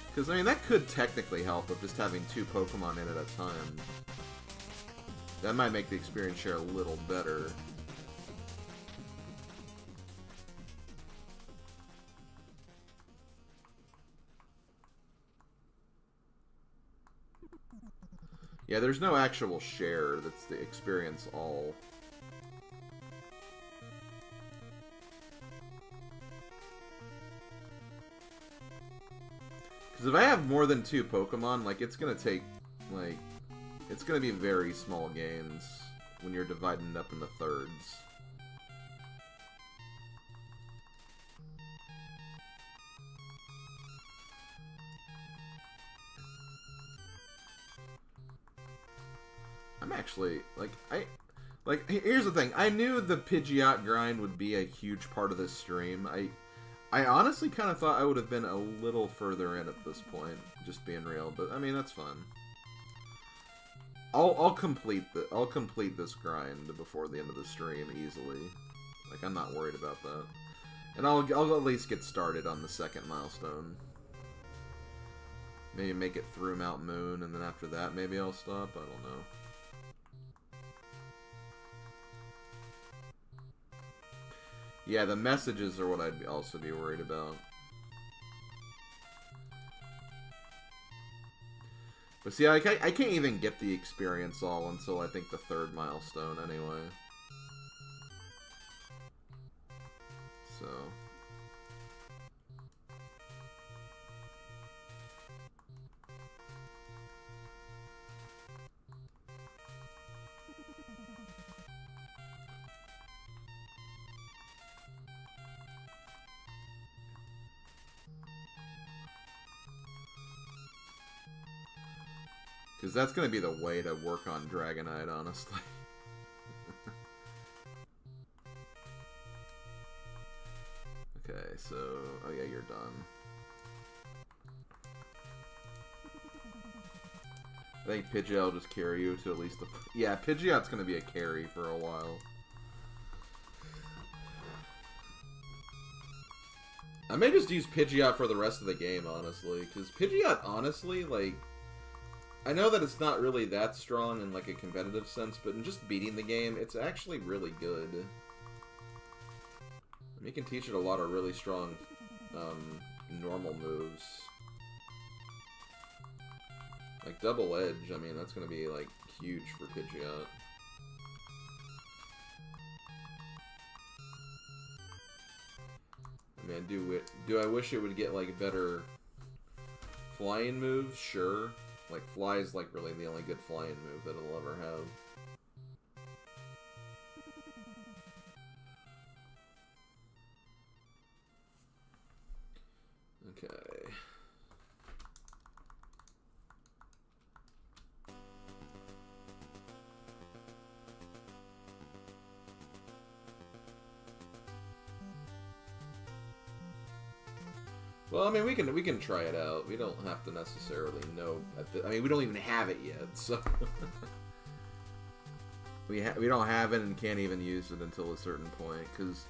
Because, I mean, that could technically help with just having 2 Pokemon in at a time. That might make the experience share a little better. Yeah, there's no actual share, that's the Experience All. Because if I have more than 2 Pokemon, like, it's gonna take, like, it's gonna be very small gains when you're dividing it up into thirds. I'm actually, here's the thing. I knew the Pidgeot grind would be a huge part of this stream. I honestly kind of thought I would have been a little further in at this point, just being real, but I mean, that's fun. I'll complete this grind before the end of the stream easily. Like, I'm not worried about that. And I'll at least get started on the 2nd milestone. Maybe make it through Mount Moon, and then after that, maybe I'll stop. I don't know. Yeah, the messages are what I'd also be worried about. But see, I can't even get the Experience All until I think the 3rd milestone anyway. So... Because that's going to be the way to work on Dragonite, honestly. Okay, so... Oh yeah, you're done. I think Pidgeot will just carry you to at least the... Yeah, Pidgeot's going to be a carry for a while. I may just use Pidgeot for the rest of the game, honestly. Because Pidgeot, honestly, like... I know that it's not really that strong in, like, a competitive sense, but in just beating the game, it's actually really good. And you can teach it a lot of really strong, normal moves. Like, Double Edge, I mean, that's gonna be, like, huge for Pidgeot. I mean, do I wish it would get, like, better flying moves? Sure. Like, Fly is, like, really the only good flying move that it'll ever have. Okay. Well, I mean, we can try it out. We don't have to necessarily know. I mean, we don't even have it yet, so we don't have it and can't even use it until a certain point. Because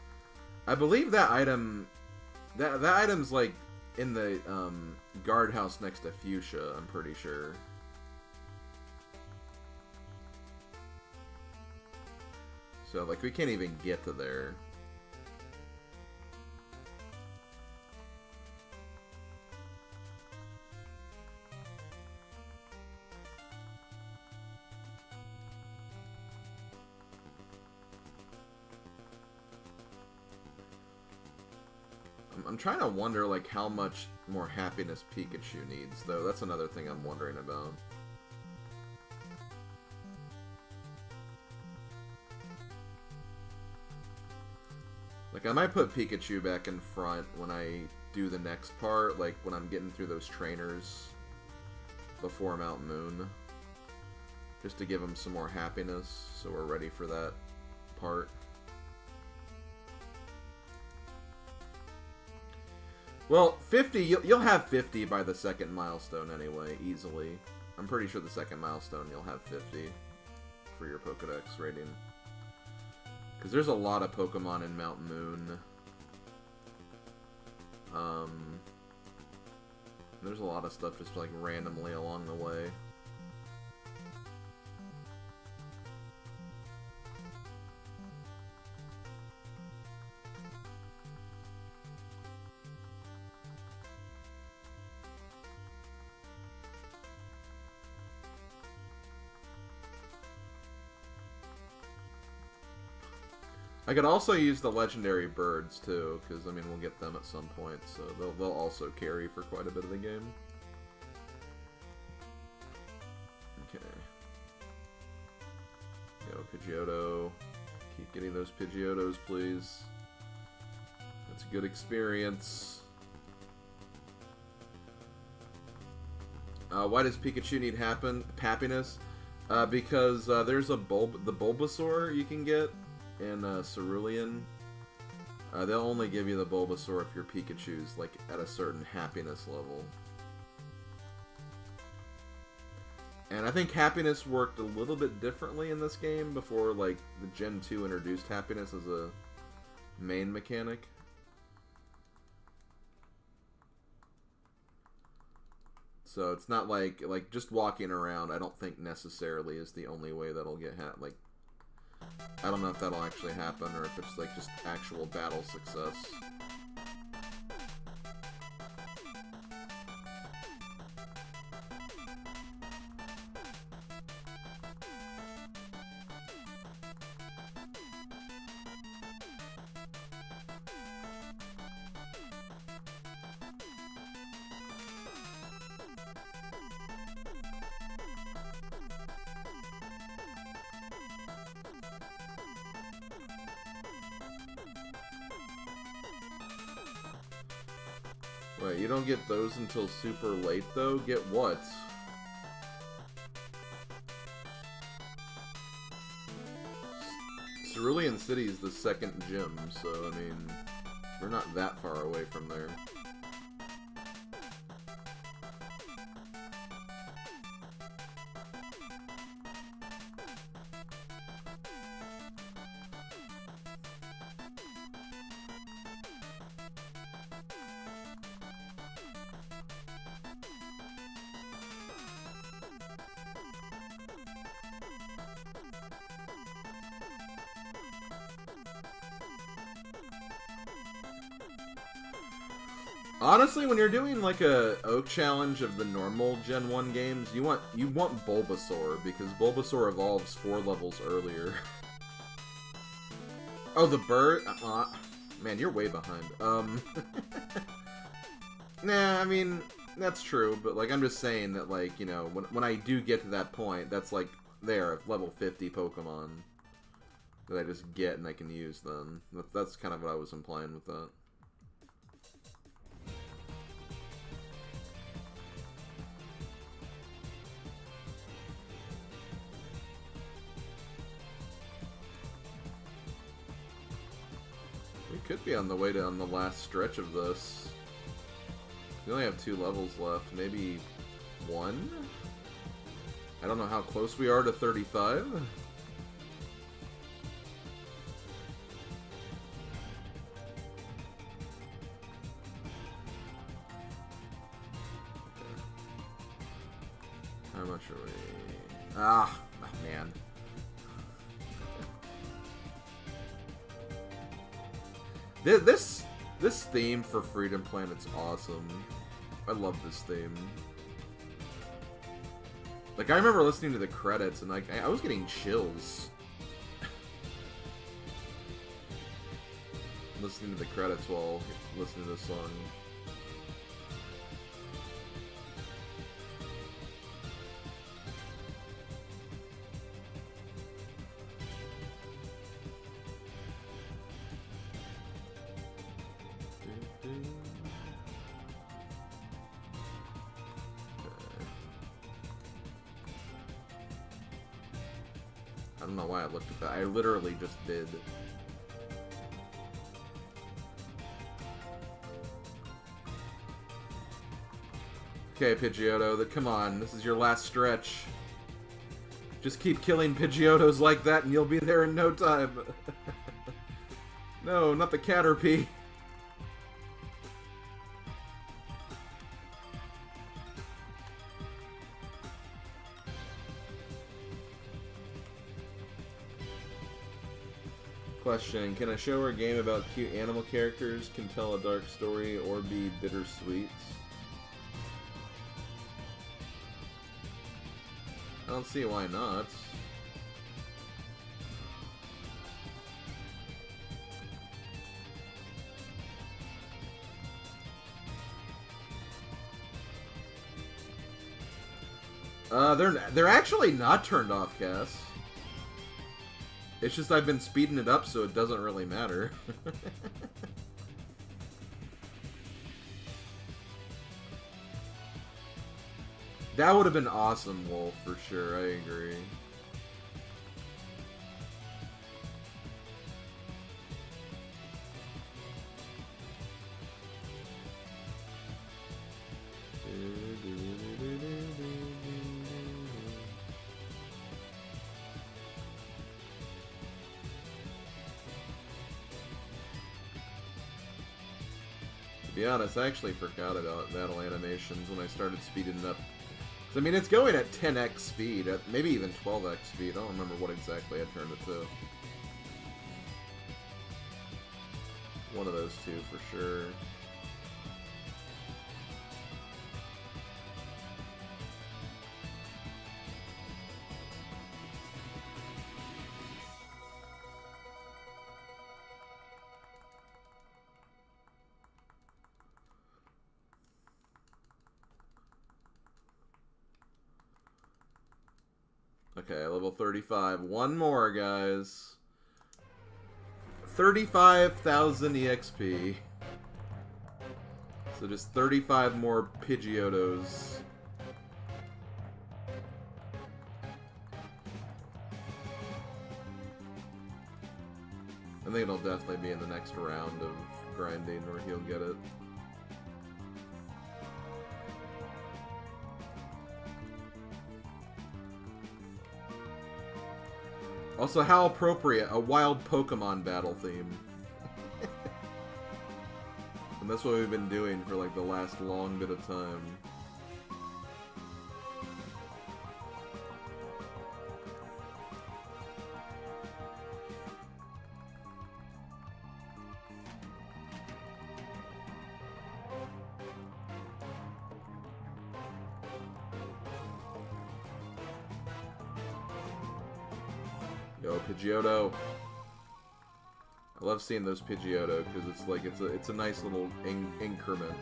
I believe that item, that item's like in the guardhouse next to Fuchsia. I'm pretty sure. So like we can't even get to there. I'm trying to wonder, like, how much more happiness Pikachu needs, though. That's another thing I'm wondering about. Like, I might put Pikachu back in front when I do the next part, like, when I'm getting through those trainers before Mount Moon. Just to give him some more happiness, so we're ready for that part. Well, 50, you'll have 50 by the second milestone anyway, easily. I'm pretty sure the second milestone you'll have 50 for your Pokédex rating. Because there's a lot of Pokemon in Mount Moon. There's a lot of stuff just like randomly along the way. I could also use the legendary birds too, because I mean we'll get them at some point, so they'll also carry for quite a bit of the game. Okay. Go Pidgeotto. Keep getting those Pidgeottos, please. That's a good experience. Why does Pikachu need happiness? Because there's the Bulbasaur you can get in Cerulean. They'll only give you the Bulbasaur if your Pikachu's like at a certain happiness level. And I think happiness worked a little bit differently in this game before like the Gen 2 introduced happiness as a main mechanic. So it's not like just walking around, I don't think necessarily is the only way that'll get like I don't know if that'll actually happen or if it's like just actual battle success. Wait, you don't get those until super late, though? Get what? Cerulean City is the second gym, so, I mean, we're not that far away from there. Honestly, when you're doing like a Oak Challenge of the normal Gen 1 games, you want Bulbasaur, because Bulbasaur evolves 4 levels earlier. Oh, the bird? Man, you're way behind. Nah, I mean, that's true, but like I'm just saying that like, you know, when I do get to that point, that's like there, level 50 Pokemon that I just get and I can use them. That's kind of what I was implying with that. Could be on the way to the last stretch of this. We only have 2 levels left. Maybe 1? I don't know how close we are to 35. How much are we? Ah, man. This theme for Freedom Planet's awesome. I love this theme. Like, I remember listening to the credits and like I was getting chills. Listening to the credits while listening to this song. I don't know why I looked at that. I literally just did. Okay, Pidgeotto, come on. This is your last stretch. Just keep killing Pidgeottos like that and you'll be there in no time. No, not the Caterpie. Question, can a show or game about cute animal characters can tell a dark story or be bittersweet? I don't see why not. They're actually not turned off, Cass. It's just I've been speeding it up, so it doesn't really matter. That would have been awesome, Wolf, for sure. I agree. To be honest, I actually forgot about battle animations when I started speeding it up. I mean, it's going at 10x speed, at maybe even 12x speed. I don't remember what exactly I turned it to. One of those two, for sure. Okay, level 35. One more, guys. 35,000 EXP. So just 35 more Pidgeottos. I think it'll definitely be in the next round of grinding where he'll get it. Also, how appropriate, a wild Pokemon battle theme. And that's what we've been doing for like the last long bit of time. Yo, Pidgeotto. I love seeing those Pidgeotto because it's like it's a nice little increment.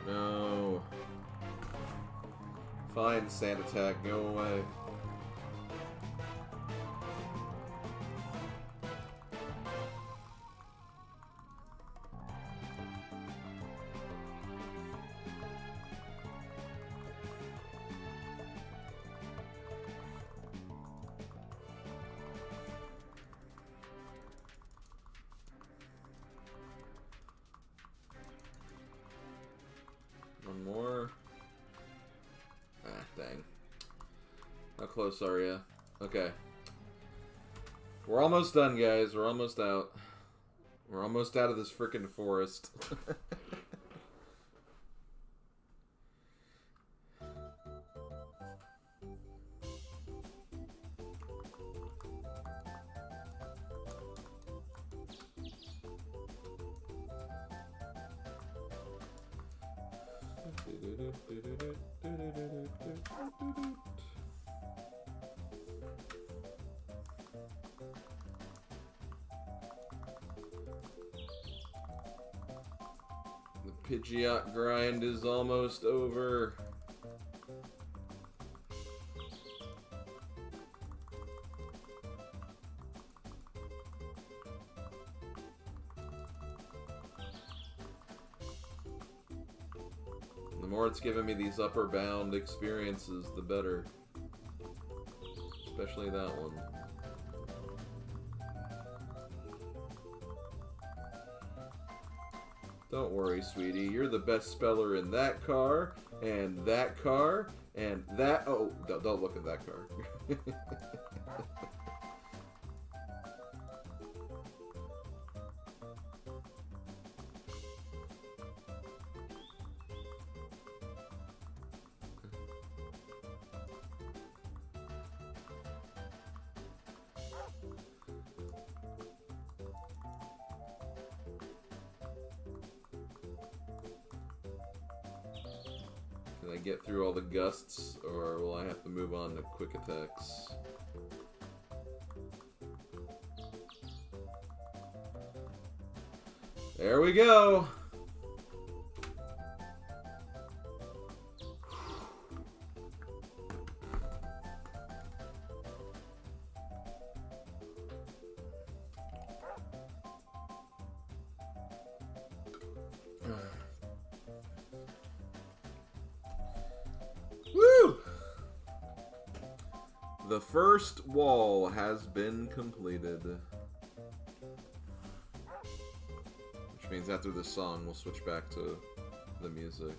No. Fine, Sand Attack, go away. One more. Ah, dang. How close are you? Okay. We're almost done, guys. We're almost out. We're almost out of this frickin' forest. The Pidgeot grind is almost over. The more it's giving me these upper bound experiences, the better. Especially that one. Don't worry, sweetie. You're the best speller in that car, and that car, and that... Oh, don't look at that car. Can I get through all the gusts, or will I have to move on to quick attacks? There we go! Woo! The first wall has been completed. Which means after this song, we'll switch back to the music.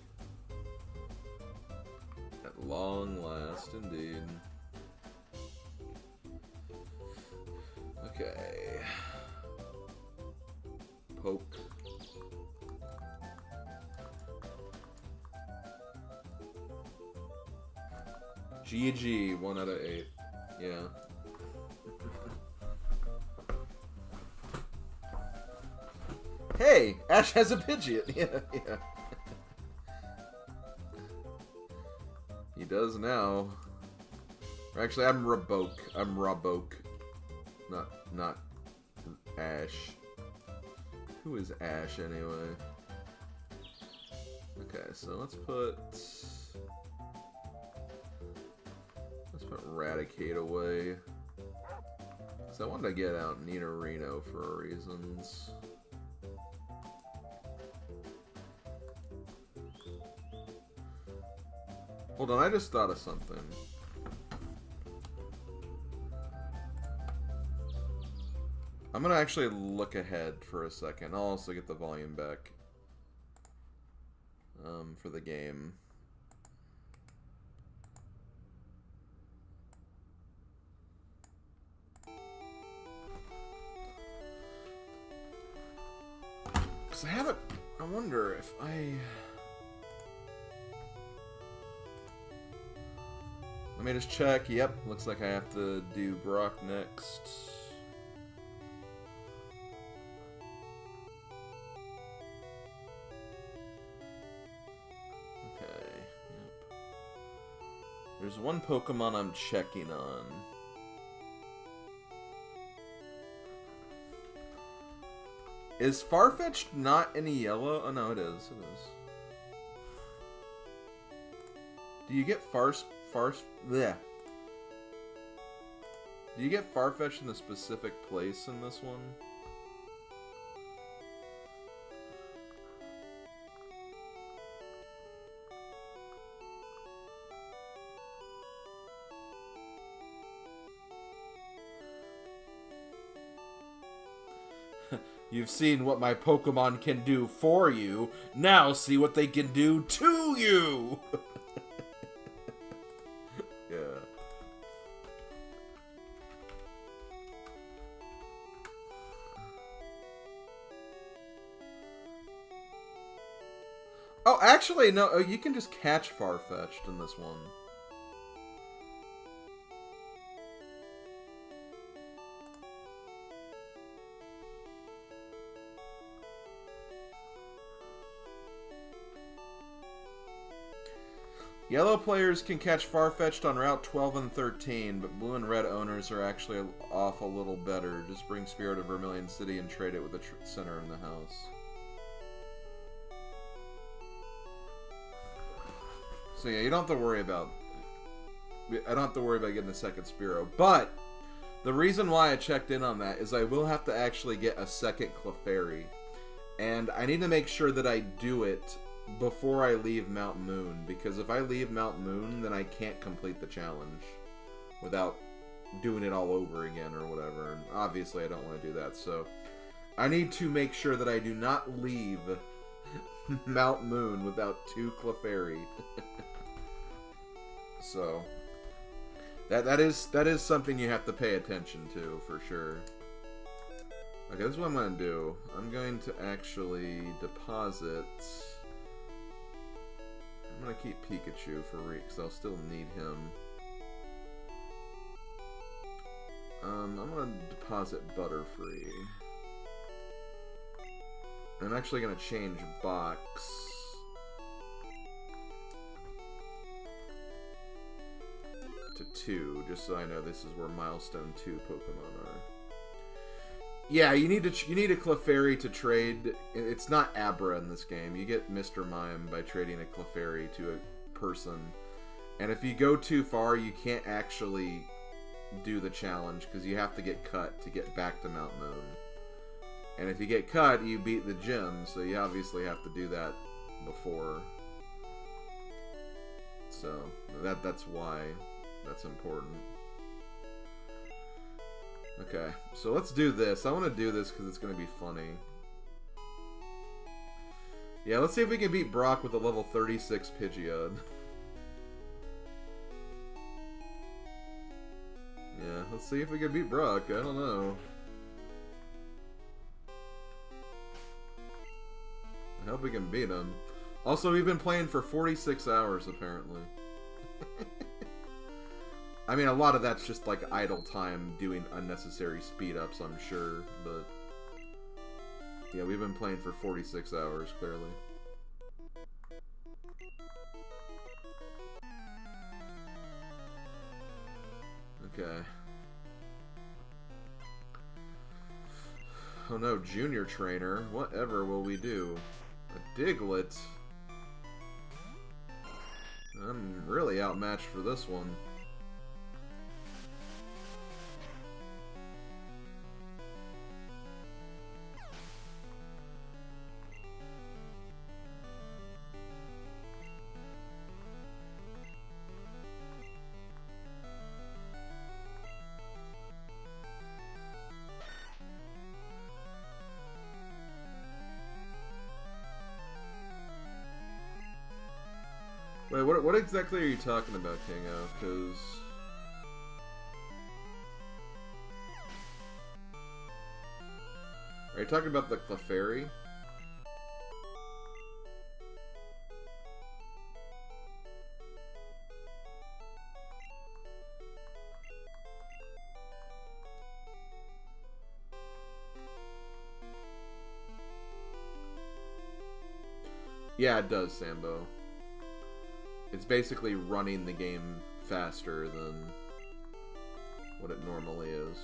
At long last, indeed. Okay. Poke. GG, 1 out of 8. Yeah. Hey, Ash has a Pidgeot. Yeah, yeah. He does now. Or actually, I'm Raboke. I'm Raboke. Not Ash. Who is Ash anyway? Okay, so let's put Eradicate away. So I wanted to get out Nidorino for reasons. Hold on, I just thought of something. I'm gonna actually look ahead for a second. I'll also get the volume back for the game. I haven't. I wonder if I Let me just check. Yep, looks like I have to do Brock next. Okay, yep. There's one Pokemon I'm checking on. Is Farfetch'd not any yellow? Oh no, it is. It is. Do you get bleh. Do you get Farfetch'd in a specific place in this one? You've seen what my Pokemon can do for you. Now see what they can do to you! Yeah. Oh, actually, no. You can just catch Farfetch'd in this one. Yellow players can catch Farfetch'd on Route 12 and 13, but blue and red owners are actually off a little better. Just bring Spearow to Vermilion City and trade it with the center in the house. So yeah, you don't have to worry about... I don't have to worry about getting the second Spearow. But, the reason why I checked in on that is I will have to actually get a second Clefairy. And I need to make sure that I do it before I leave Mount Moon, because if I leave Mount Moon, then I can't complete the challenge without doing it all over again or whatever, and obviously I don't want to do that, so I need to make sure that I do not leave Mount Moon without 2 Clefairy. So that is something you have to pay attention to for sure. Okay, this is what I'm going to do. I'm going to actually deposit... I'm going to keep Pikachu for because I'll still need him. I'm going to deposit Butterfree. I'm actually going to change box to 2, just so I know this is where Milestone 2 Pokemon are. Yeah, you need a Clefairy to trade. It's not Abra in this game. You get Mr. Mime by trading a Clefairy to a person. And if you go too far, you can't actually do the challenge because you have to get cut to get back to Mount Moon. And if you get cut, you beat the gym, so you obviously have to do that before. So that's why that's important. Okay, so let's do this. I want to do this because it's going to be funny. Yeah, let's see if we can beat Brock with a level 36 Pidgeot. Yeah, let's see if we can beat Brock. I don't know. I hope we can beat him. Also, we've been playing for 46 hours, apparently. I mean, a lot of that's just like idle time doing unnecessary speed-ups, I'm sure, but... Yeah, we've been playing for 46 hours, clearly. Okay. Oh no, Junior Trainer. Whatever will we do? A Diglett? I'm really outmatched for this one. Wait, what exactly are you talking about, Kingo? Because... Are you talking about the Clefairy? Yeah, it does, Sambo. It's basically running the game faster than what it normally is.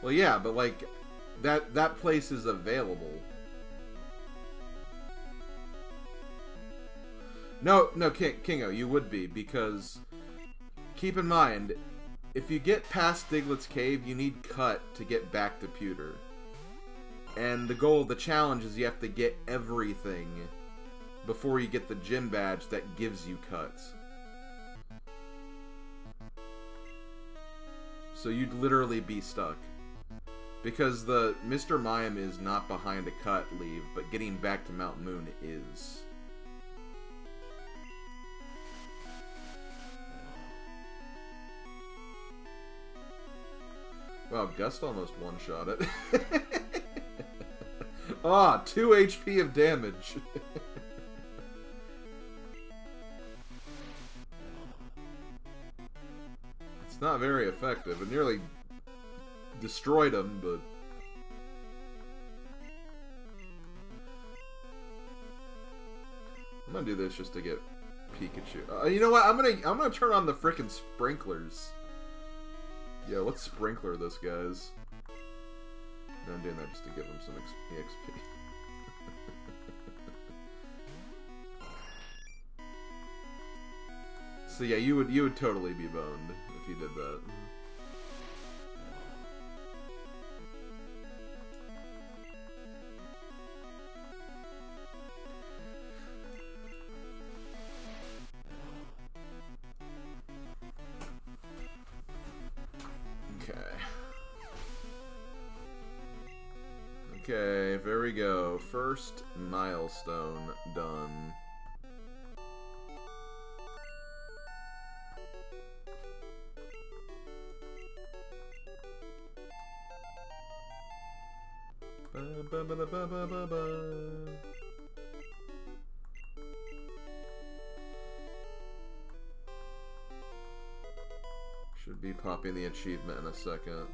Well, yeah, but like that place is available. No, Kingo, you would be, because keep in mind, if you get past Diglett's Cave, you need Cut to get back to Pewter. And the goal of the challenge is you have to get everything before you get the gym badge that gives you Cuts. So you'd literally be stuck. Because the Mr. Mime is not behind a cut leave, but getting back to Mount Moon is. Wow, Gust almost one-shot it. Ah, 2 HP of damage. It's not very effective. It nearly destroyed him, but I'm gonna do this just to get Pikachu. You know what? I'm gonna turn on the frickin' sprinklers. Yeah, let's sprinkler this, guys. No, I'm doing that just to give him some XP. So yeah, you would totally be boned if you did that. Okay, there we go. First milestone done. Should be popping the achievement in a second.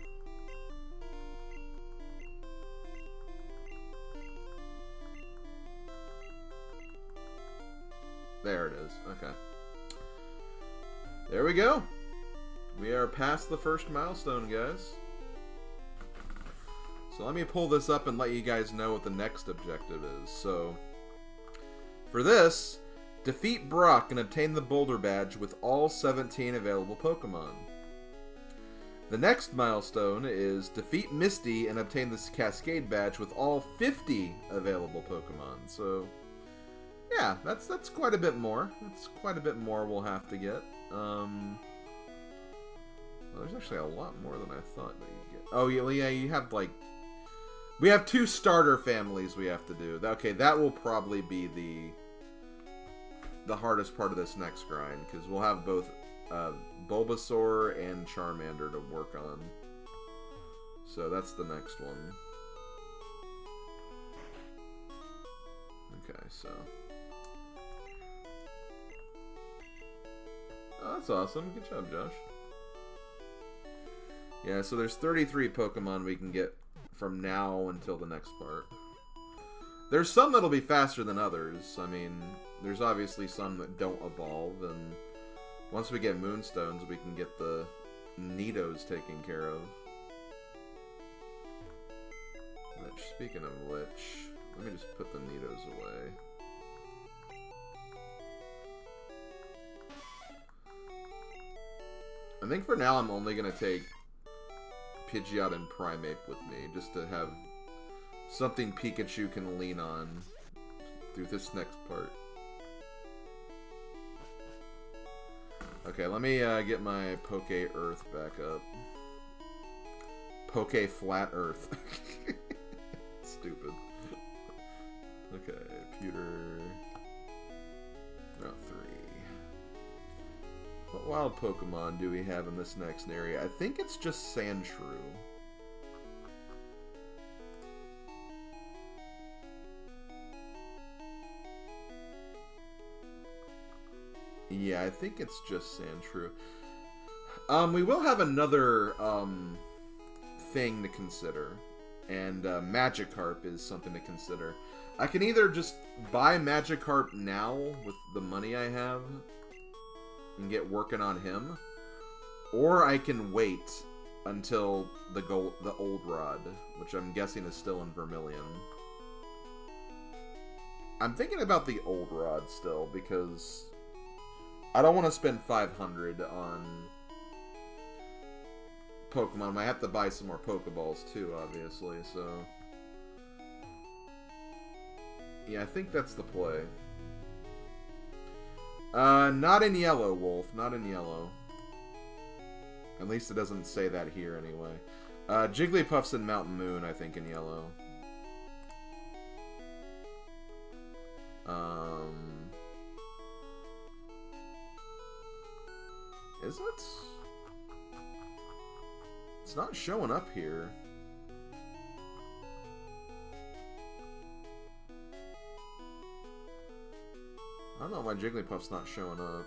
There it is. Okay. There we go. We are past the first milestone, guys. So let me pull this up and let you guys know what the next objective is. So, for this, defeat Brock and obtain the Boulder Badge with all 17 available Pokemon. The next milestone is defeat Misty and obtain this Cascade Badge with all 50 available Pokemon. So, yeah, that's quite a bit more. That's quite a bit more we'll have to get. Well, there's actually a lot more than I thought that you'd get. Oh, yeah, you have, like... We have 2 starter families we have to do. Okay, that will probably be the hardest part of this next grind, because we'll have both Bulbasaur and Charmander to work on. So that's the next one. Okay, so... Oh, that's awesome. Good job, Josh. Yeah, so there's 33 Pokemon we can get from now until the next part. There's some that'll be faster than others. I mean, there's obviously some that don't evolve, and once we get Moonstones, we can get the Nidos taken care of. Which, speaking of which, let me just put the Nidos away. I think for now I'm only going to take Pidgeot and Primeape with me, just to have something Pikachu can lean on through this next part. Okay, let me get my Poke Earth back up. Poke Flat Earth. Stupid. Okay, Pewter... Route 3. What wild Pokemon do we have in this next area? I think it's just Sandshrew. Yeah, I think it's just Sandshrew. We will have another thing to consider, and Magikarp is something to consider. I can either just buy Magikarp now with the money I have and get working on him, or I can wait until the Old Rod, which I'm guessing is still in Vermilion. I'm thinking about the Old Rod still, because I don't want to spend 500 on Pokemon. I might have to buy some more Pokeballs too, obviously, so... Yeah, I think that's the play. Not in yellow, Wolf. Not in yellow. At least it doesn't say that here, anyway. Jigglypuff's in Mountain Moon, I think, in yellow. Is it? It's not showing up here. I don't know why Jigglypuff's not showing up.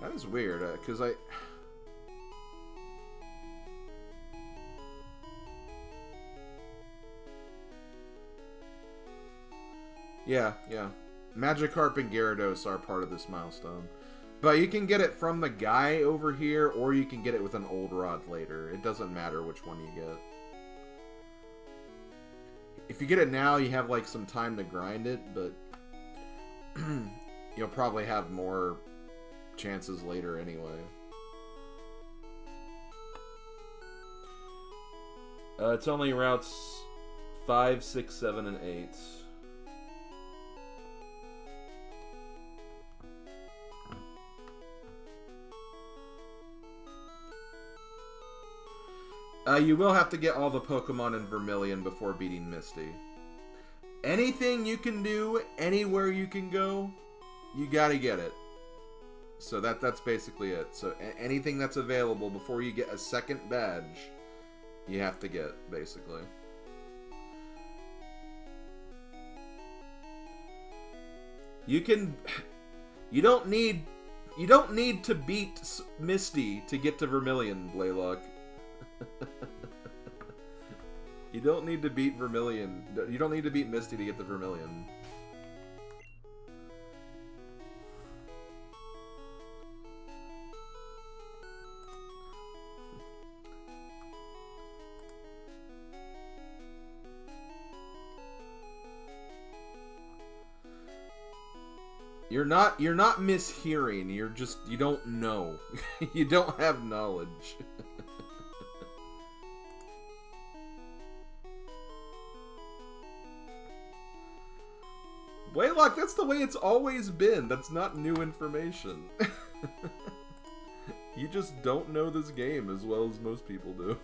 That is weird, because Yeah. Magikarp and Gyarados are part of this milestone. But you can get it from the guy over here, or you can get it with an Old Rod later. It doesn't matter which one you get. If you get it now, you have, like, some time to grind it, but you'll probably have more chances later anyway. It's only routes 5, 6, 7, and 8. You will have to get all the Pokemon in Vermilion before beating Misty. Anything you can do, anywhere you can go, you gotta get it. So that's basically it. So anything that's available before you get a second badge, you have to get, basically. You don't need to beat Misty to get to Vermilion, Blaylock. You don't need to beat Vermilion. You don't need to beat Misty to get the Vermilion. You're not mishearing. You don't know. You don't have knowledge. Blaylock, that's the way it's always been. That's not new information. You just don't know this game as well as most people do.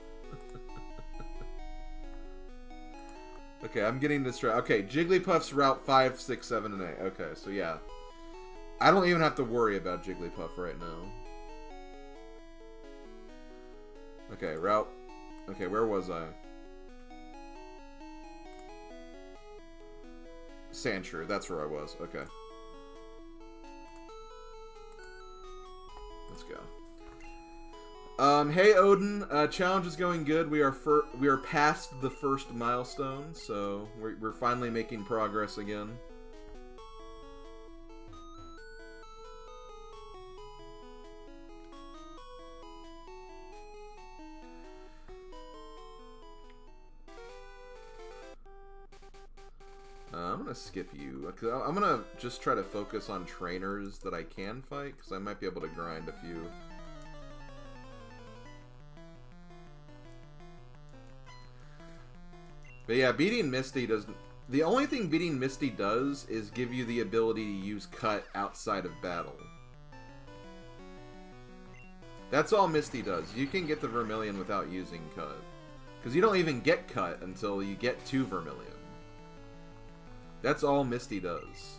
Okay, I'm getting this right. Okay, Jigglypuff's route 5, 6, 7, and 8. Okay, so yeah. I don't even have to worry about Jigglypuff right now. Okay, route... Okay, where was I? Sandshrew, that's where I was. Okay. Let's go. Hey Odin, challenge is going good. We are past the first milestone, so we're finally making progress again. I'm gonna skip you. I'm gonna just try to focus on trainers that I can fight, because I might be able to grind a few. But yeah, beating Misty doesn't... The only thing beating Misty does is give you the ability to use Cut outside of battle. That's all Misty does. You can get the Vermilion without using Cut. Because you don't even get Cut until you get to Vermilion. That's all Misty does.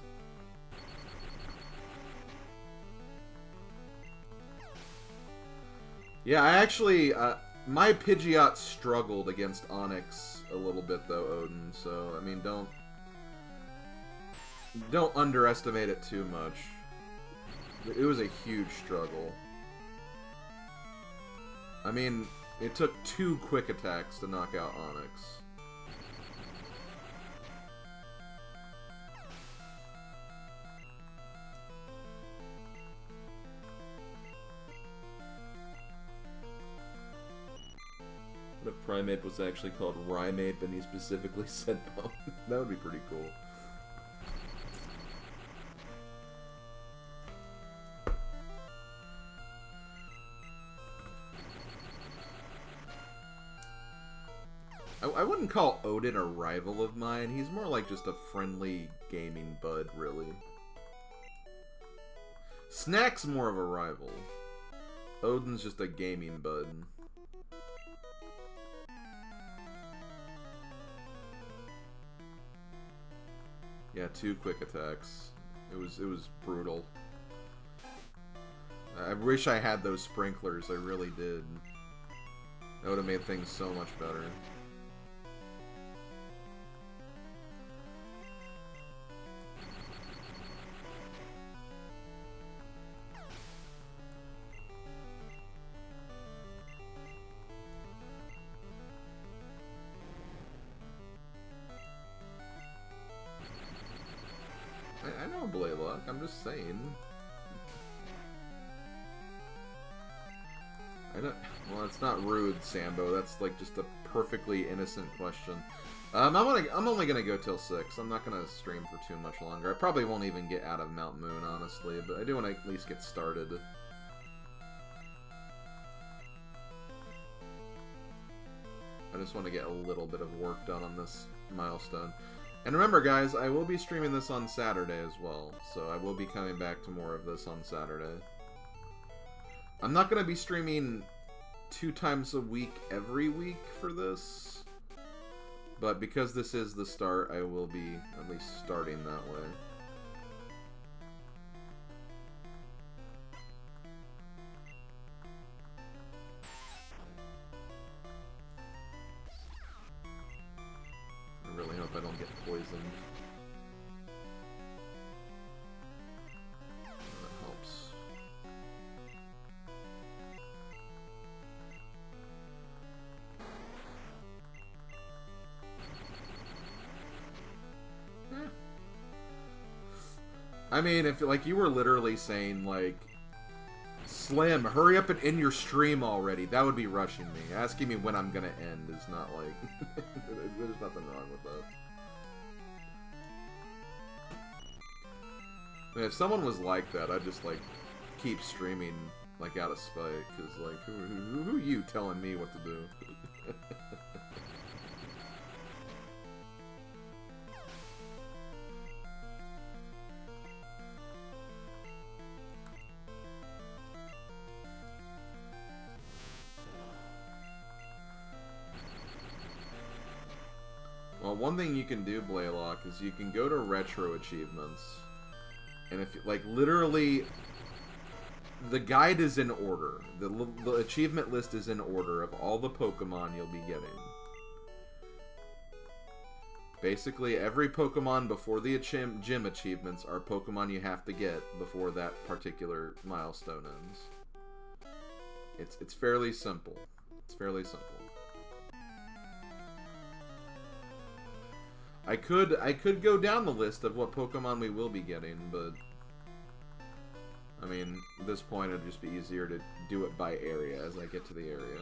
Yeah, I actually... My Pidgeot struggled against Onix a little bit, though, Odin, so, I mean, don't underestimate it too much. It was a huge struggle. I mean, it took 2 quick attacks to knock out Onix. What if Primeape was actually called Rhymape and he specifically said bone? That would be pretty cool. I wouldn't call Odin a rival of mine. He's more like just a friendly gaming bud, really. Snack's more of a rival. Odin's just a gaming bud. Yeah, 2 quick attacks. It was brutal. I wish I had those sprinklers. I really did. That would have made things so much better. I know Blaylock, I'm just saying. I don't... Well, it's not rude, Sambo. That's, like, just a perfectly innocent question. I'm only gonna go till 6. I'm not gonna stream for too much longer. I probably won't even get out of Mount Moon, honestly, but I do want to at least get started. I just want to get a little bit of work done on this milestone. And remember, guys, I will be streaming this on Saturday as well, so I will be coming back to more of this on Saturday. I'm not going to be streaming 2 times a week every week for this, but because this is the start, I will be at least starting that way. I really hope I don't get poisoned. That helps. I mean, if like you were literally saying like, Slim, hurry up and end your stream already, that would be rushing me. Asking me when I'm gonna end is not like, there's nothing wrong with that. I mean, if someone was like that, I'd just like keep streaming like out of spite, cause like who are you telling me what to do? Well, one thing you can do, Blaylock, is you can go to retro achievements, and if like literally, the guide is in order. The achievement list is in order of all the Pokemon you'll be getting. Basically, every Pokemon before the gym achievements are Pokemon you have to get before that particular milestone ends. It's fairly simple. It's fairly simple. I could go down the list of what Pokemon we will be getting, but I mean, at this point it'd just be easier to do it by area as I get to the area.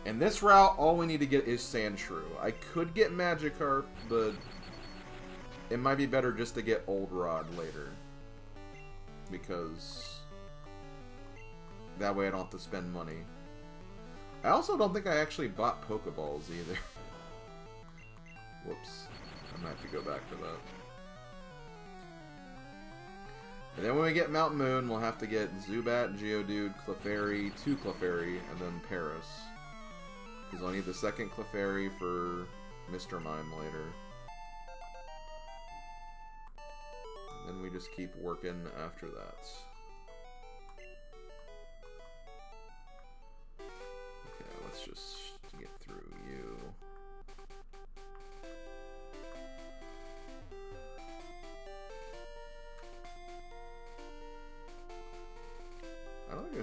And this route, all we need to get is Sandshrew. I could get Magikarp, but it might be better just to get Old Rod later, because that way I don't have to spend money. I also don't think I actually bought Pokeballs either. Whoops. I might have to go back for that. And then when we get Mount Moon, we'll have to get Zubat, Geodude, Clefairy, 2 Clefairy, and then Paris. Because I'll need the 2nd Clefairy for Mr. Mime later. And then we just keep working after that.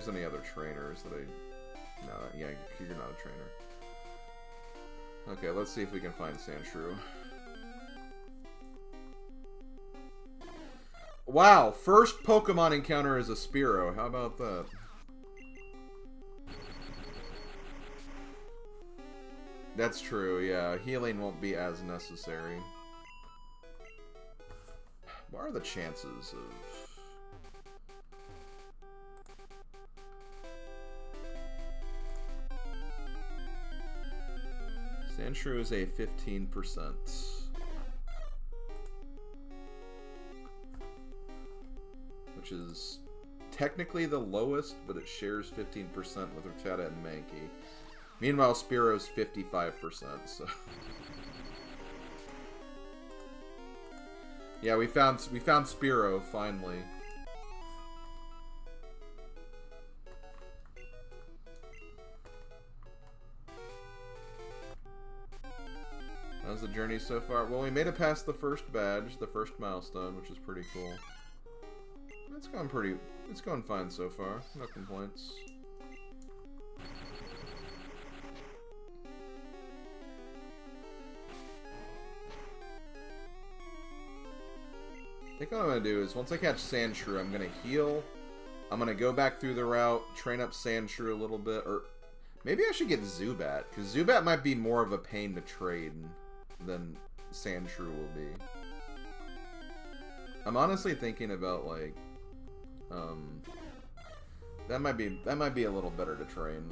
there's any other trainers that I... No, yeah, you're not a trainer. Okay, let's see if we can find Sandshrew. Wow, first Pokemon encounter is a Spearow. How about that? That's true, yeah. Healing won't be as necessary. What are the chances of... Sandshrew is a 15%. Which is technically the lowest, but it shares 15% with Rattata and Mankey. Meanwhile, Spearow's 55%, so... Yeah, we found Spearow, finally. How's the journey so far? Well, we made it past the first badge, the first milestone, which is pretty cool. It's going fine so far. No complaints. I think what I'm going to do is, once I catch Sandshrew, I'm going to heal. I'm going to go back through the route, train up Sandshrew a little bit, or maybe I should get Zubat, because Zubat might be more of a pain to trade than Sandshrew will be. I'm honestly thinking about, like, that might be a little better to train.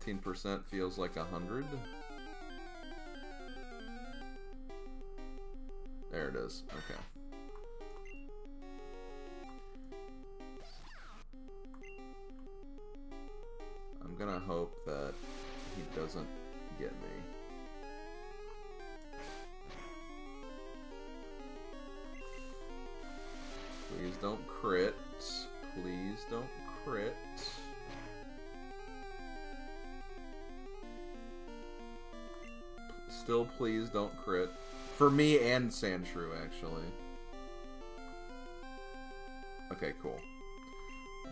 %, feels like 100. There it is. Okay. I'm gonna hope that he doesn't get me. Please don't crit. Please don't crit. Still, please don't crit. For me and Sandshrew, actually. Okay, cool.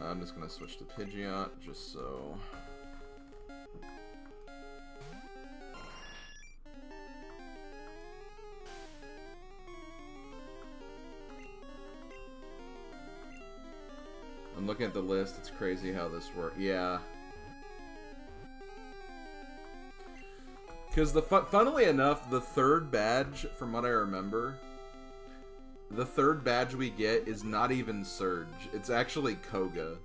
I'm just gonna switch to Pidgeot, just so... I'm looking at the list, it's crazy how this works. Yeah. Because funnily enough, the third badge, from what I remember, the third badge we get is not even Surge. It's actually Koga.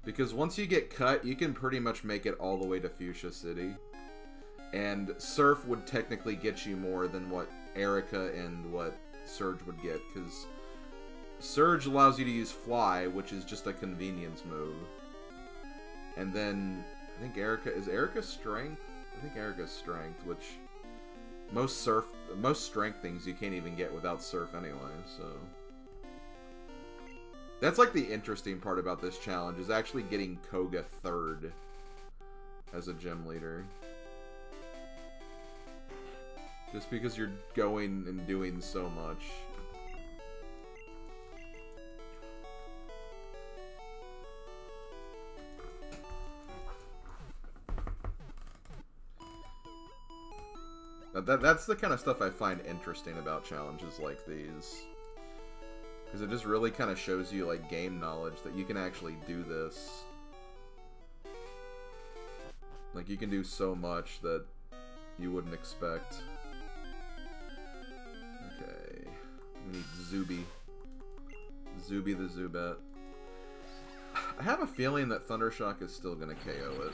Because once you get cut, you can pretty much make it all the way to Fuchsia City. And Surf would technically get you more than what Erica and what Surge would get. Because Surge allows you to use Fly, which is just a convenience move. And then, I think is Erica Strength? I think Erica's Strength, which most Strength things you can't even get without Surf anyway, so... That's like the interesting part about this challenge, is actually getting Koga third as a gym leader. Just because you're going and doing so much. That's the kind of stuff I find interesting about challenges like these. Because it just really kind of shows you, like, game knowledge that you can actually do this. Like, you can do so much that you wouldn't expect. Okay. We need Zuby. Zuby the Zubat. I have a feeling that Thundershock is still going to KO it.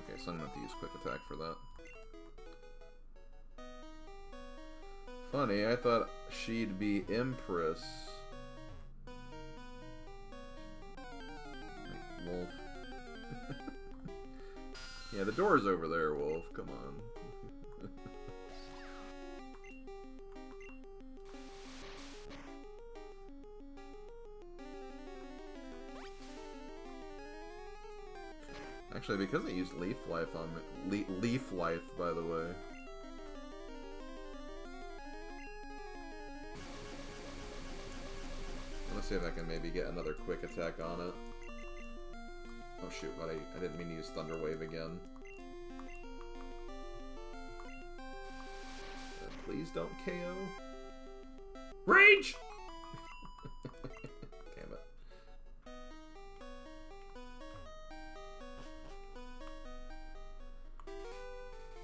Okay, so I'm going to have to use Quick Attack for that. Funny, I thought she'd be Empress. Like, Wolf. Yeah, the door's over there, Wolf. Come on. Actually, because I used Leaf Life on Leaf Life, by the way. Let's see if I can maybe get another quick attack on it. Oh shoot, but I didn't mean to use Thunder Wave again. Please don't KO. Rage! Damn it.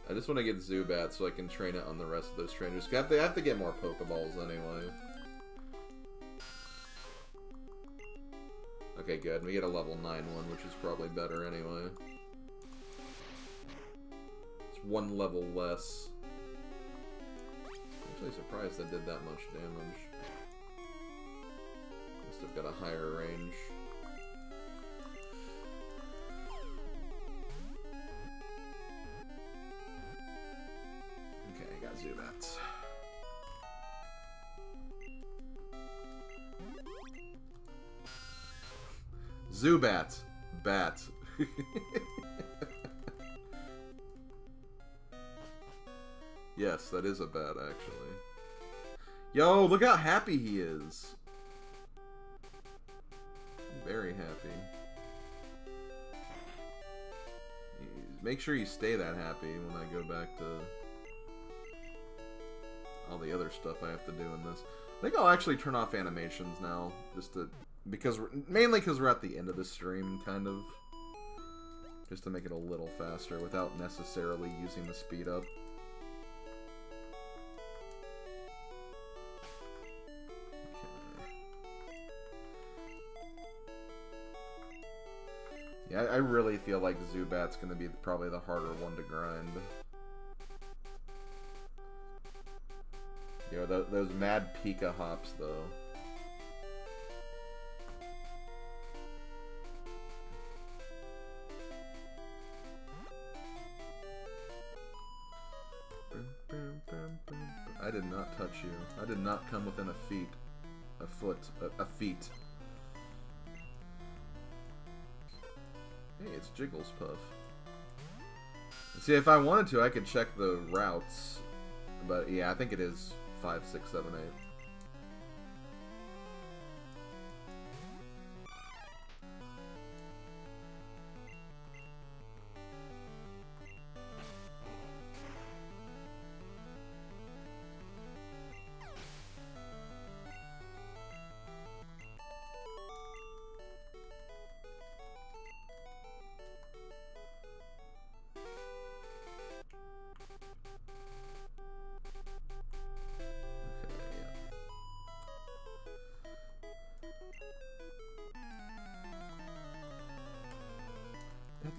I just want to get Zubat so I can train it on the rest of those trainers. I have to get more Pokeballs anyway. Okay, good. We get a level 9 one, which is probably better anyway. It's one level less. I'm actually surprised I did that much damage. Must have got a higher range. Okay, I got Zubats. Zubat. Bat. Yes, that is a bat, actually. Yo, look how happy he is. Very happy. Make sure you stay that happy when I go back to all the other stuff I have to do in this. I think I'll actually turn off animations now, just to... mainly because we're at the end of the stream, kind of. Just to make it a little faster without necessarily using the speed up. Yeah, I really feel like Zubat's going to be probably the harder one to grind. Yo, those mad Pika hops, though. I did not touch you. I did not come within a feet. A feet. Hey, it's Jigglypuff. See, if I wanted to, I could check the routes. But yeah, I think it is 5, 6, 7, 8.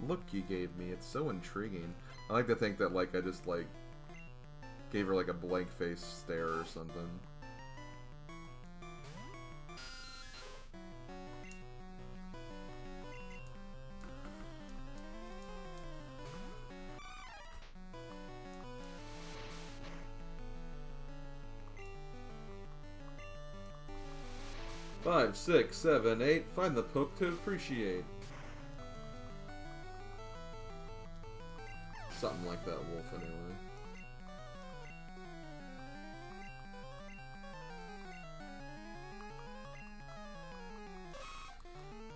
Look you gave me, it's so intriguing. I like to think that, like, I just, like, gave her, like, a blank face stare or something. Five, 6, 7, 8. Find the poke to appreciate. Something like that wolf, anyway.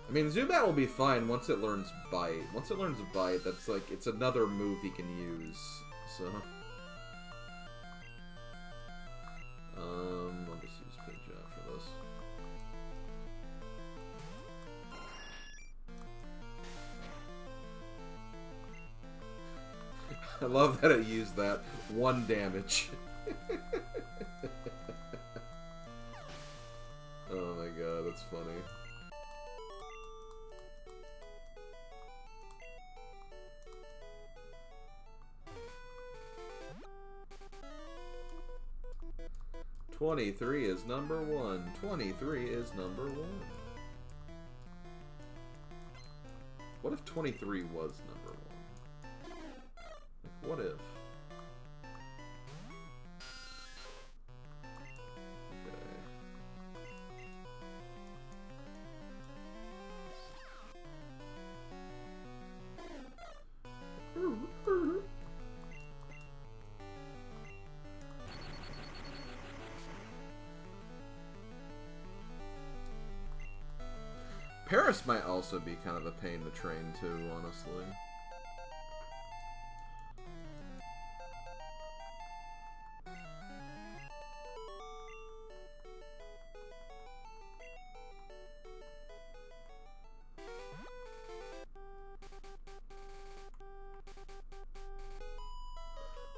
I mean, Zubat will be fine once it learns Bite. Once it learns Bite, that's like, it's another move he can use, so... I'll just use Pidgeot for this. I love that it used that 1 damage. Oh my god, that's funny. "23 is number 1. 23 is number 1. What if 23 was number 1? What if? Okay. Paris might also be kind of a pain to train too, honestly.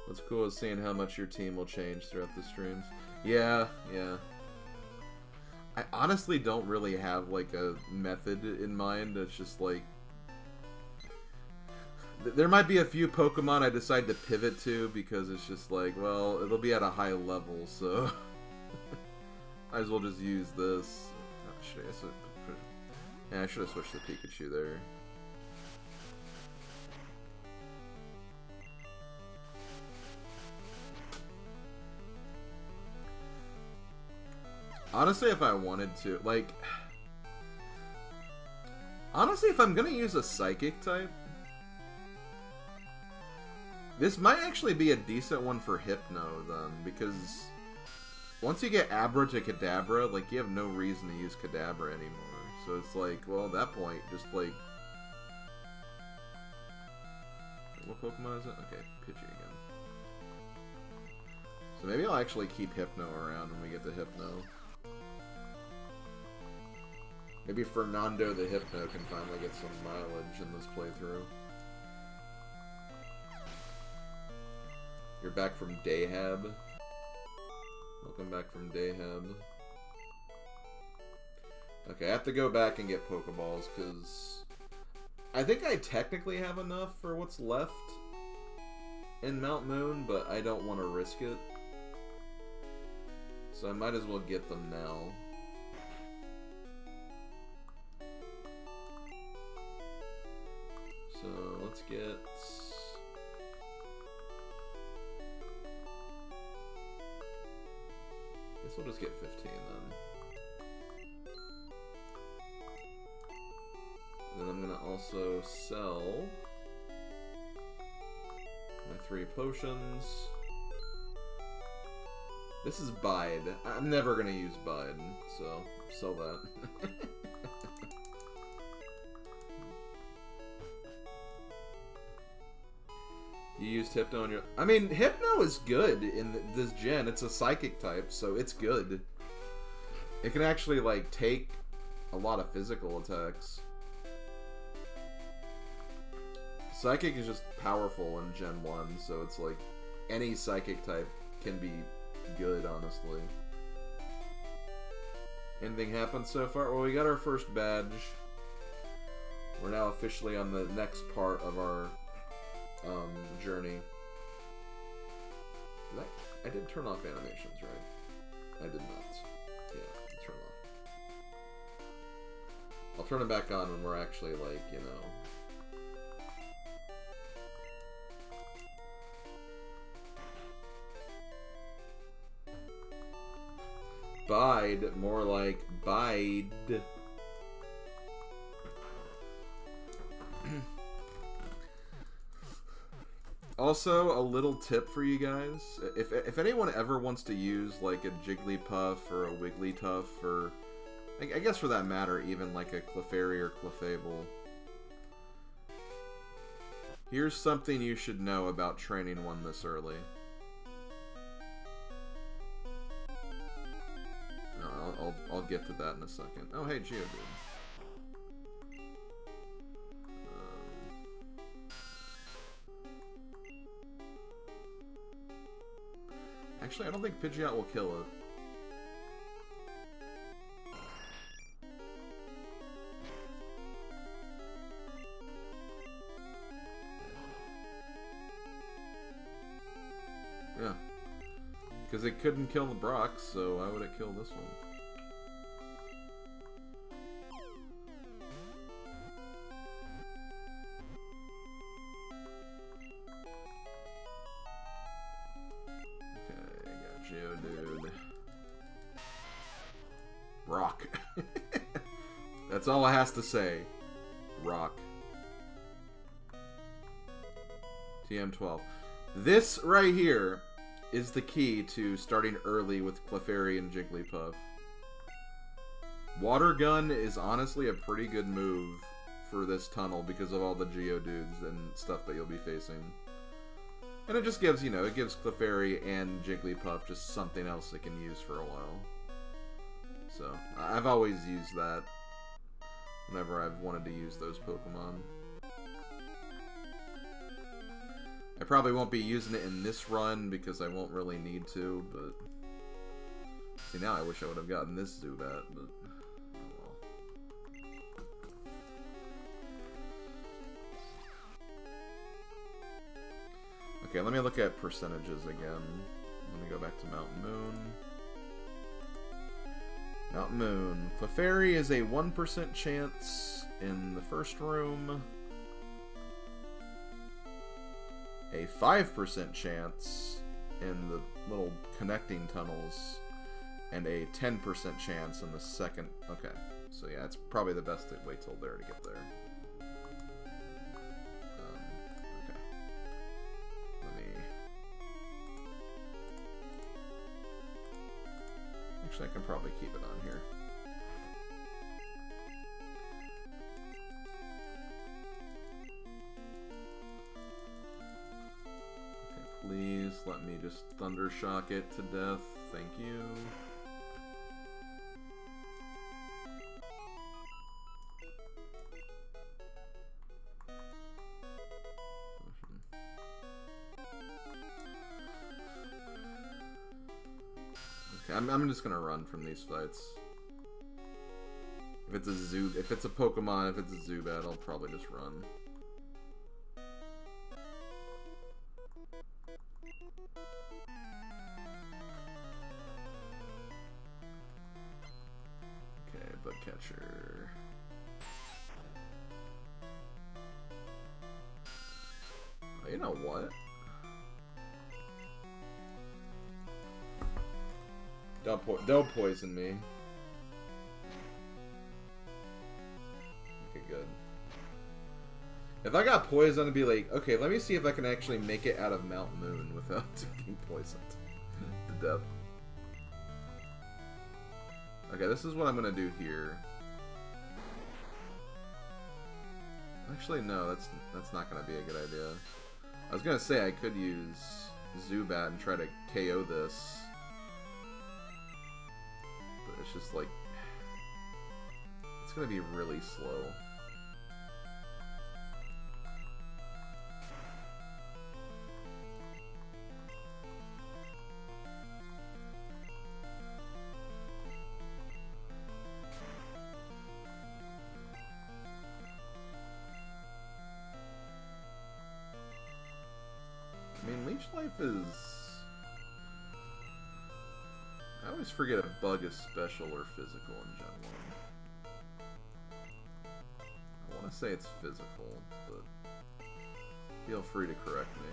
What's cool is seeing how much your team will change throughout the streams. Yeah, yeah. I honestly don't really have, like, a method in mind. It's just, like... There might be a few Pokemon I decide to pivot to because it's just like, well, it'll be at a high level, so... Might as well just use this. Oh, yeah, I should have switched to Pikachu there. Honestly, if I wanted to, like... Honestly, if I'm gonna use a Psychic type... This might actually be a decent one for Hypno, then, because... Once you get Abra to Kadabra, like, you have no reason to use Kadabra anymore. So it's like, well, at that point, just, like... What Pokemon is it? Okay, Pidgey again. So maybe I'll actually keep Hypno around when we get to Hypno. Maybe Fernando the Hypno can finally get some mileage in this playthrough. You're back from Dayhab. Welcome back from Dayhab. Okay, I have to go back and get Pokeballs, because... I think I technically have enough for what's left in Mount Moon, but I don't want to risk it. So I might as well get them now. So let's get... I guess we'll just get 15 then. And then I'm gonna also sell my 3 potions. This is Bide. I'm never gonna use Bide, so sell that. You used Hypno on your... I mean, Hypno is good in this gen. It's a Psychic type, so it's good. It can actually, like, take a lot of physical attacks. Psychic is just powerful in Gen 1, so it's like any Psychic type can be good, honestly. Anything happened so far? Well, we got our first badge. We're now officially on the next part of our journey. I did turn off animations, right? I did not. Yeah, turn off. I'll turn them back on when we're actually, like, you know... Bide, more like bide. Also, a little tip for you guys. If anyone ever wants to use, like, a Jigglypuff or a Wigglytuff, or... I guess for that matter, even, like, a Clefairy or Clefable. Here's something you should know about training one this early. No, I'll get to that in a second. Oh, hey, Geodude. Actually, I don't think Pidgeot will kill it. Yeah. Because it couldn't kill the Brock, so why would it kill this one? Geodude. Rock. That's all it has to say. Rock. TM12. This right here is the key to starting early with Clefairy and Jigglypuff. Water Gun is honestly a pretty good move for this tunnel because of all the Geodudes and stuff that you'll be facing. And it just gives, you know, it gives Clefairy and Jigglypuff just something else they can use for a while. So, I've always used that whenever I've wanted to use those Pokemon. I probably won't be using it in this run because I won't really need to, but... See, now I wish I would have gotten this Zubat, but... Oh well. Okay, let me look at percentages again. Let me go back to Mount Moon. Mount Moon. Clefairy is a 1% chance in the first room. A 5% chance in the little connecting tunnels. And a 10% chance in the second. Okay, so yeah, it's probably the best to wait till there to get there. Okay. Let me... Actually, I can probably keep it on here. Okay, please let me just Thunder Shock it to death. Thank you. I'm just gonna run from these fights. If it's a Pokemon, if it's a Zubat, I'll probably just run. Okay, Bugcatcher. Oh, you know what? Don't poison me. Okay, good. If I got poisoned, I'd be like, okay, let me see if I can actually make it out of Mount Moon without being poisoned to death. Okay, this is what I'm gonna do here. Actually, no, that's not gonna be a good idea. I was gonna say I could use Zubat and try to KO this. It's just like, it's gonna be really slow. I mean, Leech Life is... I always forget if Bug is special or physical in Gen 1. I want to say it's physical, but feel free to correct me.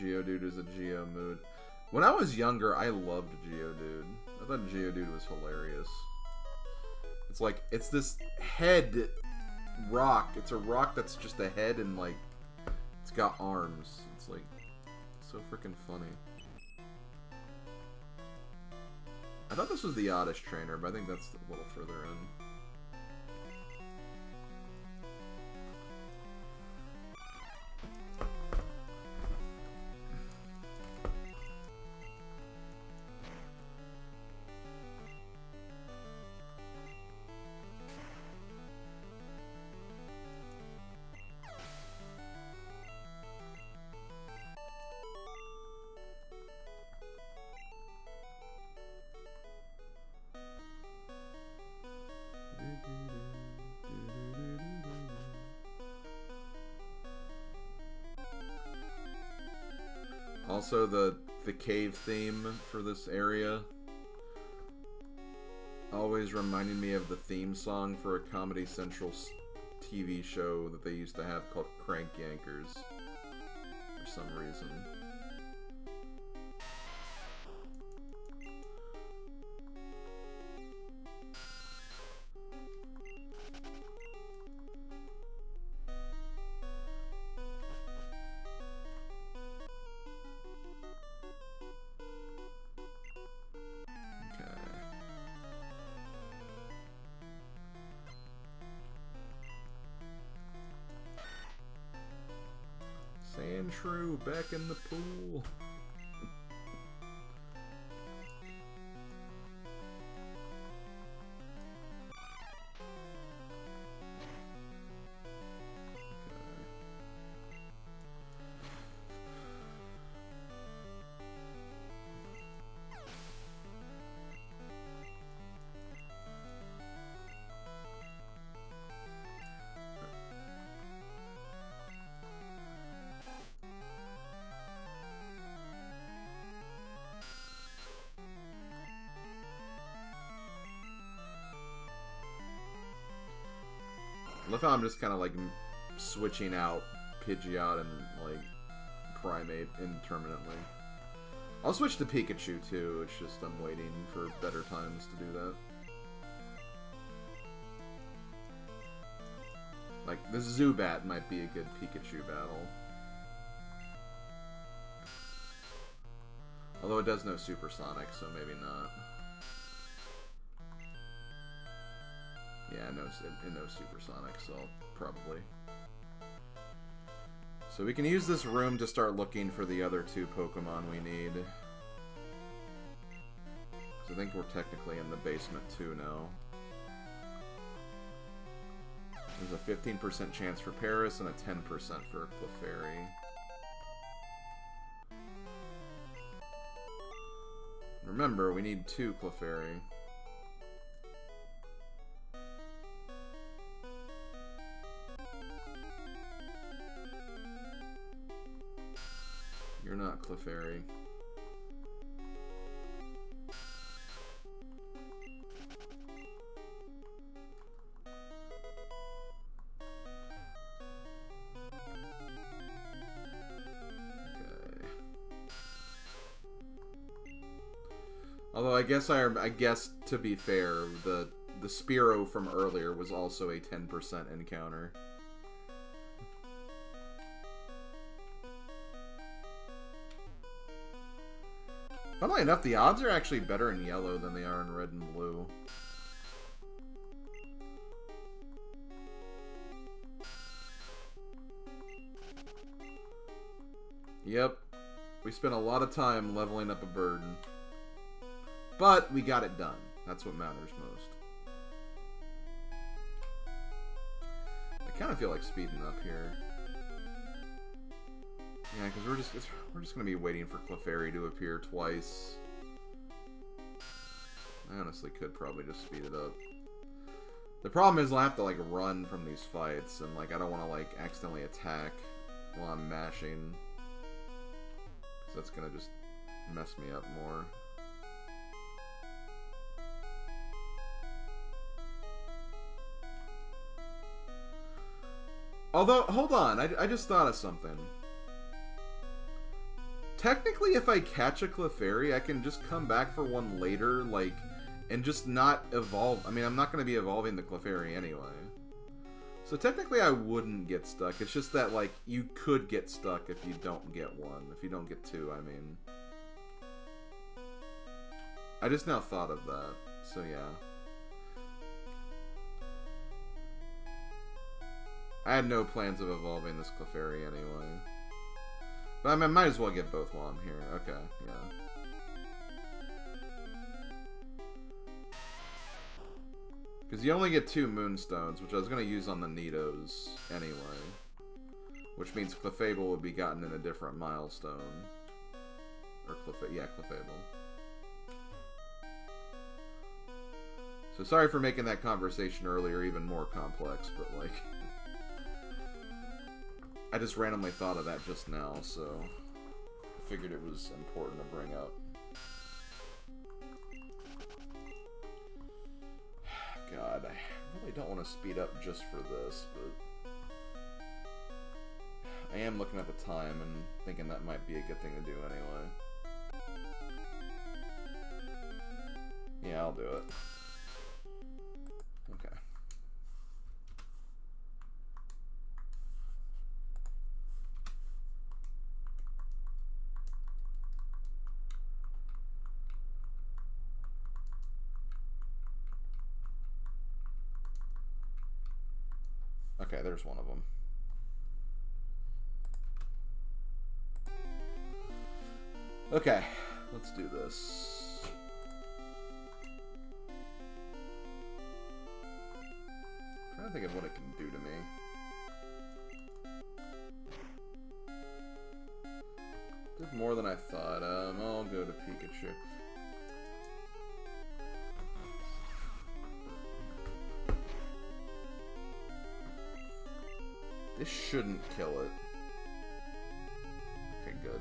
Geodude is a Geomood. When I was younger, I loved Geodude. I thought Geodude was hilarious. It's like, it's this head rock. It's a rock that's just a head and, like, it's got arms. It's, like, so freaking funny. I thought this was the Oddish Trainer, but I think that's a little further in. Also, the cave theme for this area always reminded me of the theme song for a Comedy Central TV show that they used to have called Crank Yankers for some reason. Shrew back in the pool. I love how I'm just kind of like switching out Pidgeot and like Primeape intermittently. I'll switch to Pikachu too, it's just I'm waiting for better times to do that. Like, the Zubat might be a good Pikachu battle. Although it does know Supersonic, so maybe not. Yeah, it knows Supersonic, so probably. So we can use this room to start looking for the other two Pokemon we need. So I think we're technically in the basement too now. There's a 15% chance for Paris and a 10% for Clefairy. Remember, we need 2 Clefairy. You're not Clefairy. Although I guess to be fair, the Spearow from earlier was also a 10% encounter. Funnily enough, the odds are actually better in yellow than they are in red and blue. Yep. We spent a lot of time leveling up a bird. But we got it done. That's what matters most. I kind of feel like speeding up here. Yeah, because we're just gonna be waiting for Clefairy to appear twice. I honestly could probably just speed it up. The problem is I'll have to like run from these fights, and like I don't want to like accidentally attack while I'm mashing, because that's gonna just mess me up more. Although, hold on, I just thought of something. Technically, if I catch a Clefairy, I can just come back for one later, like, and just not evolve. I mean, I'm not going to be evolving the Clefairy anyway. So technically, I wouldn't get stuck. It's just that, like, you could get stuck if you don't get one. If you don't get 2, I mean. I just now thought of that, so yeah. I had no plans of evolving this Clefairy anyway. But I mean, might as well get both while I'm here. Okay, yeah. Because you only get 2 Moonstones, which I was going to use on the Nidos anyway. Which means Clefable would be gotten in a different milestone. Or Clefable. So sorry for making that conversation earlier even more complex, but like... I just randomly thought of that just now, so I figured it was important to bring up. God, I really don't want to speed up just for this, but I am looking at the time and thinking that might be a good thing to do anyway. Yeah, I'll do it. Okay. Okay, there's one of them. Okay, let's do this. I'm trying to think of what it can do to me. Did more than I thought. I'll go to Pikachu. This shouldn't kill it. Okay, good.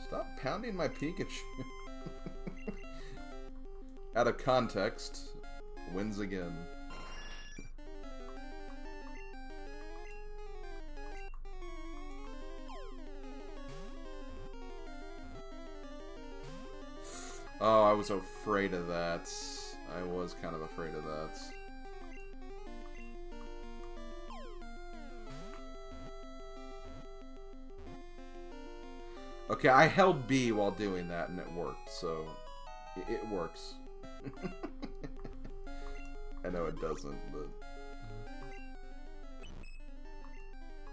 Stop pounding my Pikachu. Out of context, wins again. Oh, I was afraid of that. I was kind of afraid of that. Okay, I held B while doing that and it worked, so it works. I know it doesn't, but...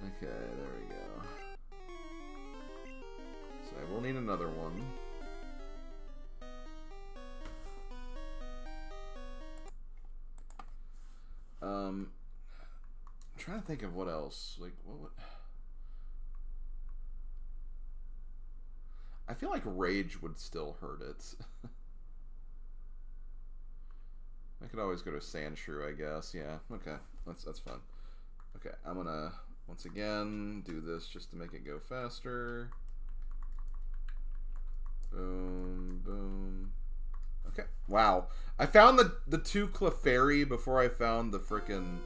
Okay, there we go. So I will need another one. I'm trying to think of what else. Like, what would... I feel like Rage would still hurt it. I could always go to Sandshrew, I guess. Yeah, okay. That's fun. Okay, I'm gonna, once again, do this just to make it go faster. Boom, boom. Okay, wow. I found the two Clefairy before I found the frickin'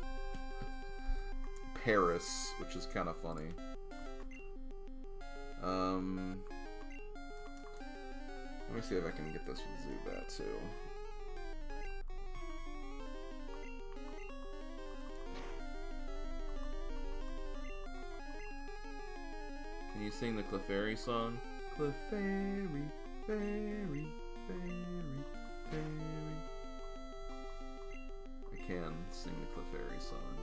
Paris, which is kind of funny. Let me see if I can get this with Zubat, too. Can you sing the Clefairy song? Clefairy, fairy, fairy, fairy. I can sing the Clefairy song.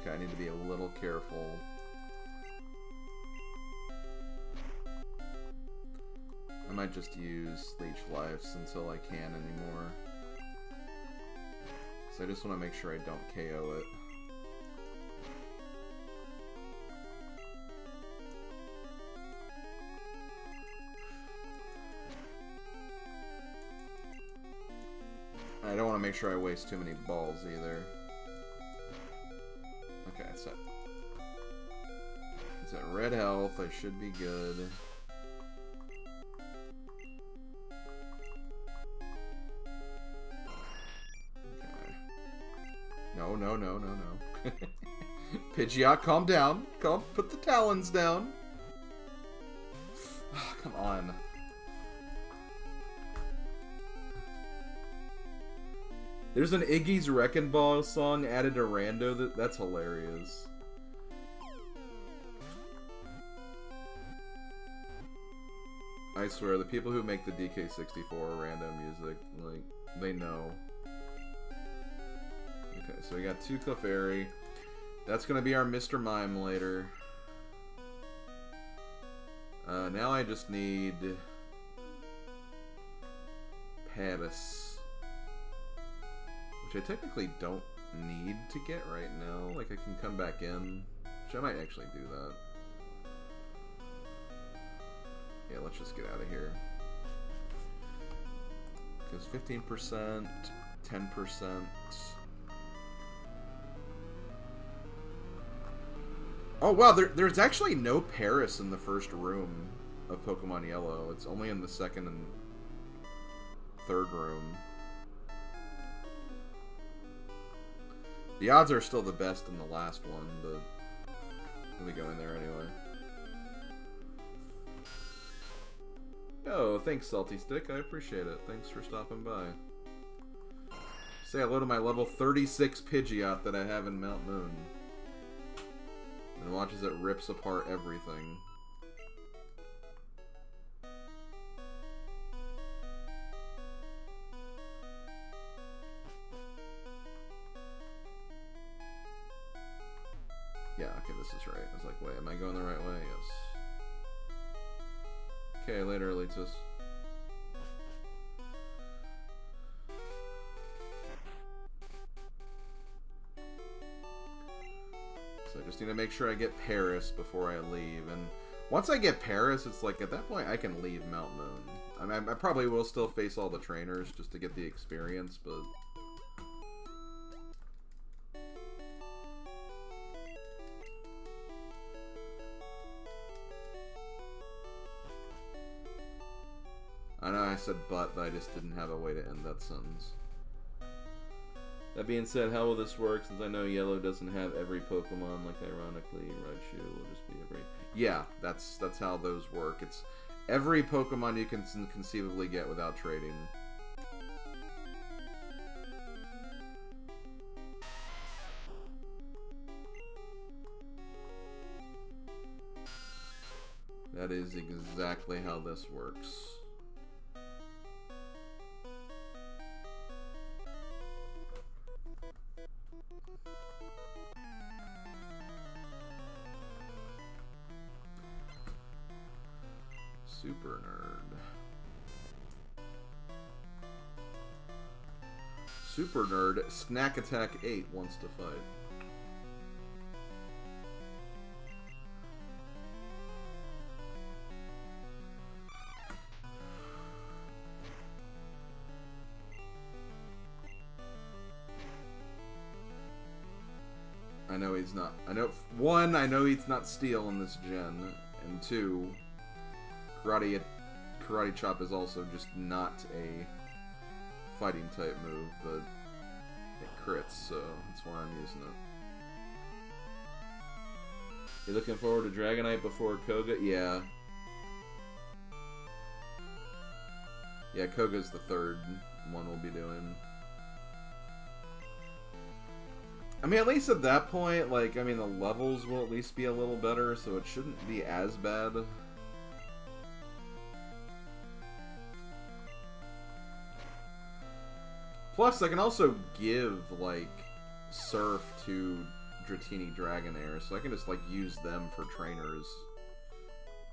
Okay, I need to be a little careful. I might just use Leech Lives until I can anymore. So I just want to make sure I don't KO it. I don't want to make sure I waste too many balls either. Okay, so it's at red health. I should be good. Okay. No, no, no, no, no. Pidgeot, calm down. Calm. Put the talons down. Oh, come on. There's an Iggy's Wrecking Ball song added to Rando. That's hilarious. I swear, the people who make the DK64 Rando music, like, they know. Okay, so we got two Clefairy. That's gonna be our Mr. Mime later. Now I just need Paris. Which I technically don't need to get right now. Like, I can come back in. Which I might actually do that. Yeah, let's just get out of here. Because 15%, 10%. Oh, wow, there's actually no Paris in the first room of Pokemon Yellow. It's only in the second and third room. The odds are still the best in the last one, but let me go in there anyway. Oh, thanks, Salty Stick. I appreciate it. Thanks for stopping by. Say hello to my level 36 Pidgeot that I have in Mount Moon. And watch as it rips apart everything. Yeah, okay, this is right. I was like, wait, am I going the right way? Yes. Okay, later, Elitus. So I just need to make sure I get Paris before I leave. And once I get Paris, it's like, at that point, I can leave Mount Moon. I mean, I probably will still face all the trainers just to get the experience, but... I know I said but I just didn't have a way to end that sentence. That being said, how will this work since I know Yellow doesn't have every Pokemon, like ironically, Raichu will just be every... Yeah, that's how those work. It's every Pokemon you can conceivably get without trading. That is exactly how this works. Super Nerd. Super Nerd, Snack Attack 8 wants to fight. I know he's not. One, I know he's not Steel in this gen, and two, Karate Chop is also just not a fighting type move, but it crits, so that's why I'm using it. You looking forward to Dragonite before Koga? Yeah. Yeah, Koga's the third one we'll be doing. I mean, at least at that point, like, I mean, the levels will at least be a little better, so it shouldn't be as bad. Plus, I can also give, like, Surf to Dratini Dragonair, so I can just, like, use them for trainers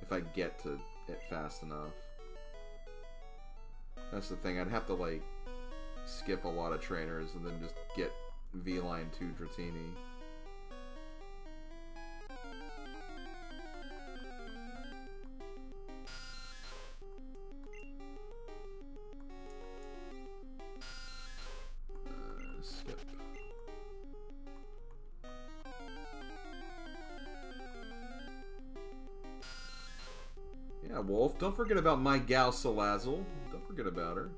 if I get to it fast enough. That's the thing, I'd have to, like, skip a lot of trainers and then just get V-Line to Dratini. Skip. Yeah, Wolf, don't forget about my gal Salazzle. Don't forget about her.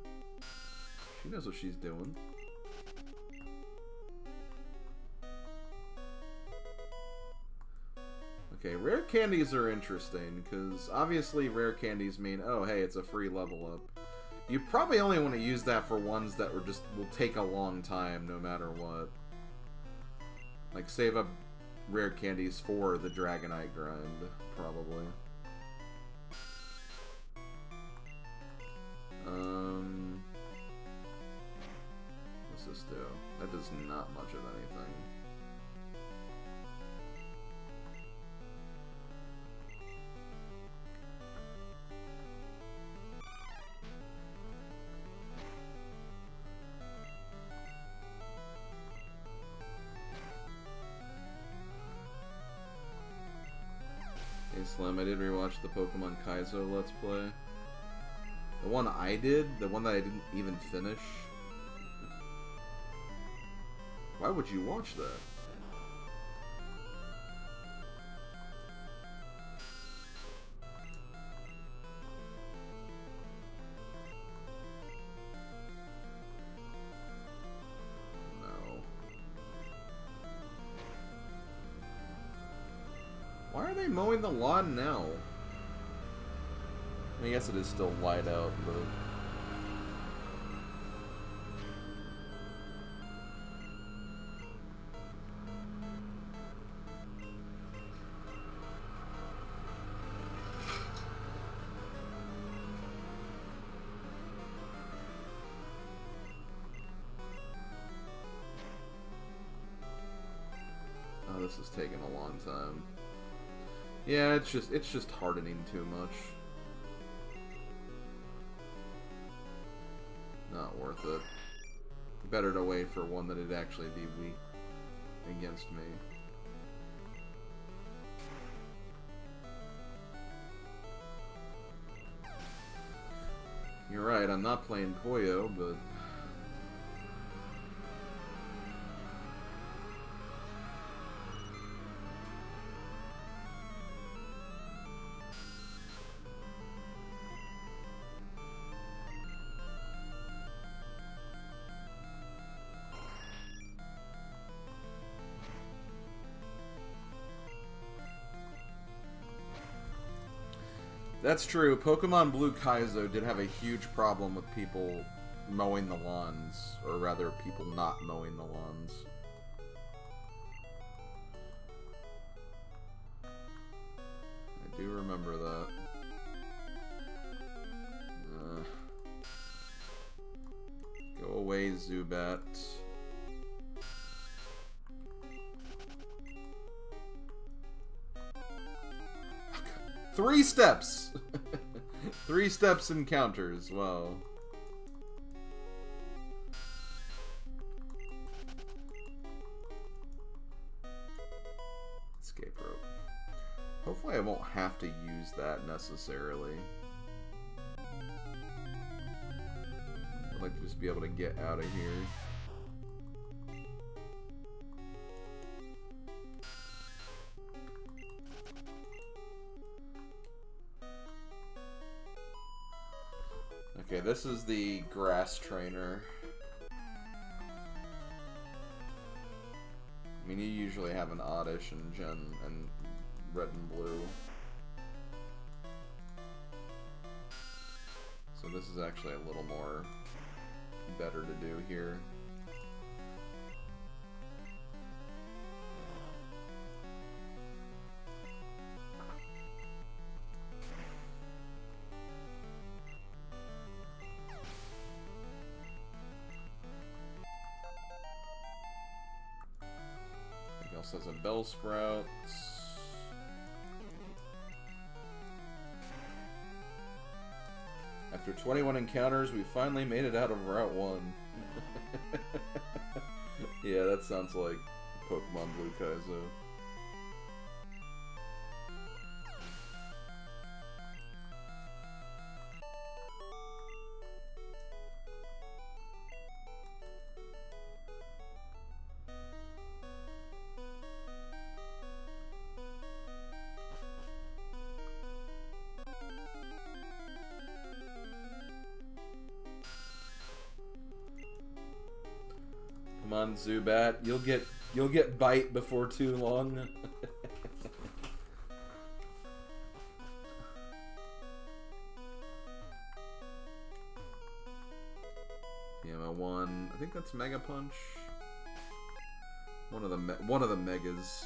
She knows what she's doing. Okay, rare candies are interesting, because obviously rare candies mean, oh, hey, it's a free level up. You probably only want to use that for ones that will take a long time, no matter what. Like, save up rare candies for the Dragonite grind, probably. What's this do? That does not much of anything. Hey Slim, I did rewatch the Pokemon Kaizo Let's Play. The one I did, the one that I didn't even finish. Why would you watch that? Why are they mowing the lawn now? I guess it is still light out, but... Oh, this is taking a long time. Yeah, it's just hardening too much. Not worth it. Better to wait for one that'd actually be weak against me. You're right, I'm not playing Puyo, but... That's true. Pokemon Blue Kaizo did have a huge problem with people mowing the lawns, or rather, people not mowing the lawns. I do remember that. Go away, Zubat. 3 steps! 3 steps encounters, wow. Escape rope. Hopefully I won't have to use that necessarily. I'd like to just be able to get out of here. Okay, this is the grass trainer. I mean, you usually have an oddish in Gen and Red and Blue. So this is actually a little more better to do here. Has a Bellsprout. After 21 encounters, we finally made it out of Route 1. Yeah, that sounds like Pokemon Blue Kaizo. Come on, Zubat. You'll get bite before too long. Gamma 1. I think that's Mega Punch. One of the megas.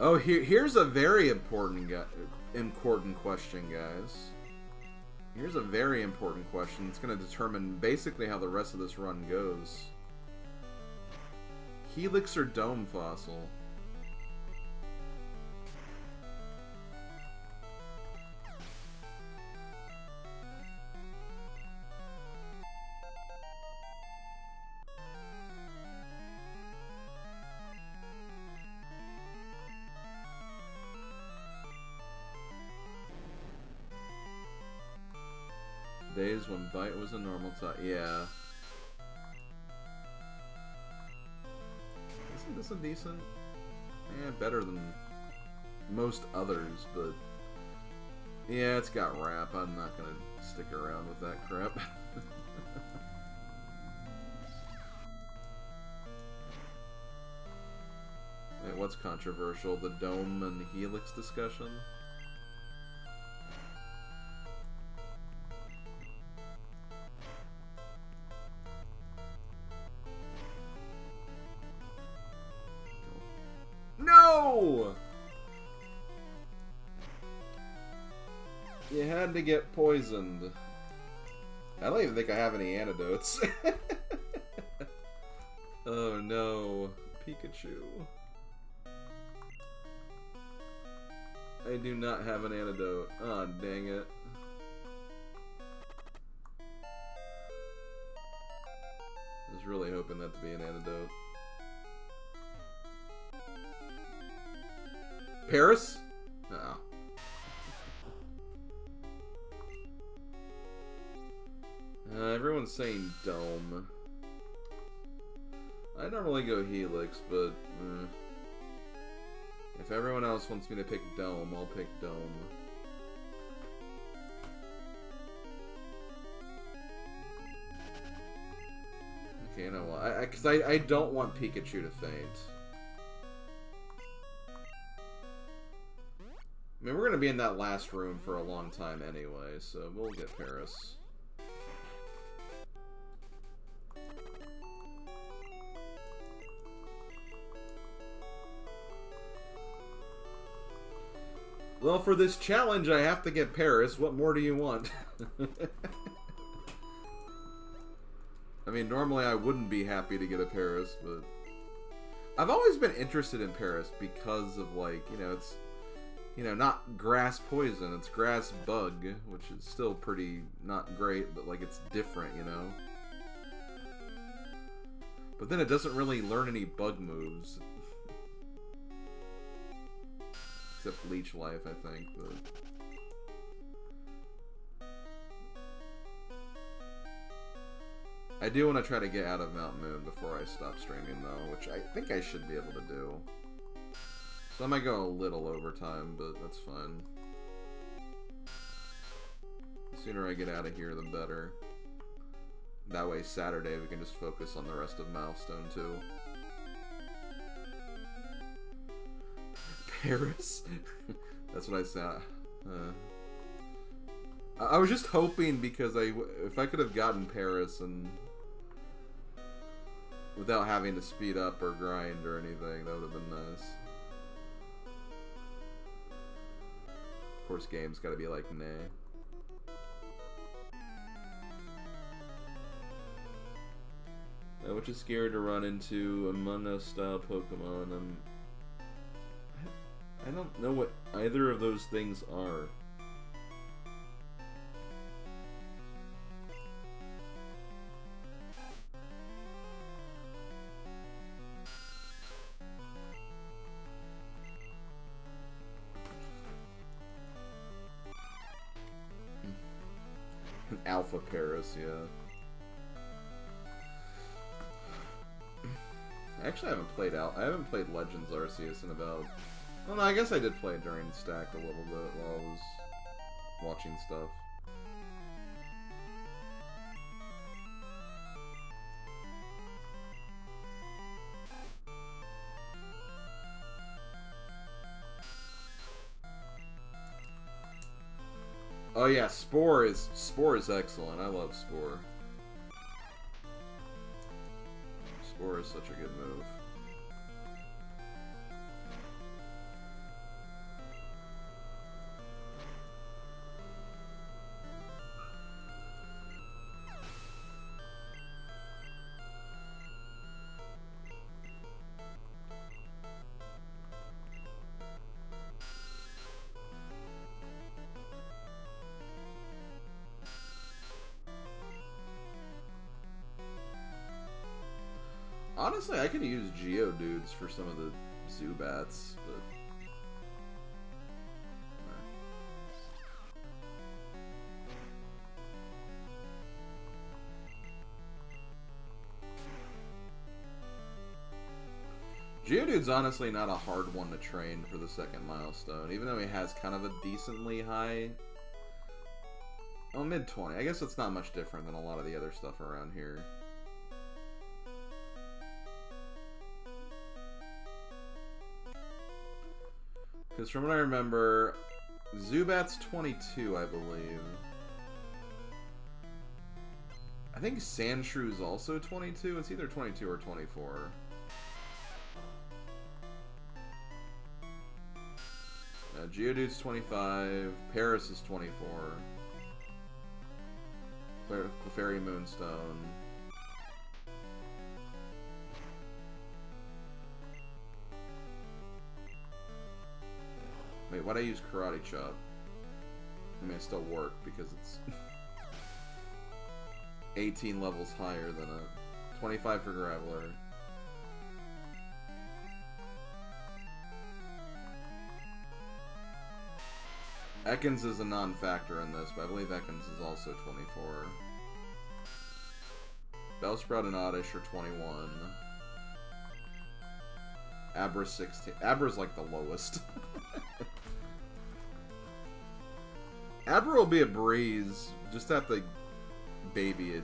Oh, here's a very important question, guys. Here's a very important question. It's going to determine basically how the rest of this run goes. Helix or Dome Fossil? Days when bite was a normal type. Yeah. this a decent... better than most others, but... Yeah, it's got wrap. I'm not gonna stick around with that crap. Wait, what's controversial? The Dome and Helix discussion? No! You had to get poisoned. I don't even think I have any antidotes. Oh no, Pikachu. I do not have an antidote. Aw, oh, dang it. I was really hoping that to be an antidote. Paris? Oh. Everyone's saying Dome. I normally go Helix, but if everyone else wants me to pick Dome, I'll pick Dome. Okay, you know what? Because I don't want Pikachu to faint. I mean, we're going to be in that last room for a long time anyway, so we'll get Paris. Well, for this challenge, I have to get Paris. What more do you want? I mean, normally I wouldn't be happy to get a Paris, but... I've always been interested in Paris because of, like, you know, it's... You know, not grass poison, it's grass bug, which is still pretty not great, but, like, it's different, you know? But then it doesn't really learn any bug moves. Except Leech Life, I think, but... I do want to try to get out of Mount Moon before I stop streaming, though, which I think I should be able to do. So I might go a little overtime, but that's fine. The sooner I get out of here, the better. That way, Saturday, we can just focus on the rest of Milestone, too. Paris? That's what I said. I was just hoping because if I could have gotten Paris and without having to speed up or grind or anything, that would have been nice. Of course, game's got to be like, nah. Which is scary to run into Among Us style Pokemon. I don't know what either of those things are. Alpha Paris, yeah. Actually, I haven't played Legends Arceus in about... Well, no, I guess I did play it during Stacked a little bit while I was watching stuff. Oh yeah, Spore is excellent. I love Spore. Spore is such a good move. Honestly, I could use Geodudes for some of the Zubats, but... Geodude's honestly not a hard one to train for the second milestone, even though he has kind of a decently high... Oh, mid-20. I guess it's not much different than a lot of the other stuff around here. Because from what I remember, Zubat's 22, I believe. I think Sandshrew's also 22. It's either 22 or 24. Geodude's 25. Paris is 24. Clefairy Moonstone. Wait, why'd I use Karate Chop? I mean, it still worked because it's 18 levels higher than a 25 for Graveler. Ekans is a non-factor in this, but I believe Ekans is also 24. Bellsprout and Oddish are 21. Abra's 16. Abra's like the lowest. Abra will be a breeze. Just have to baby it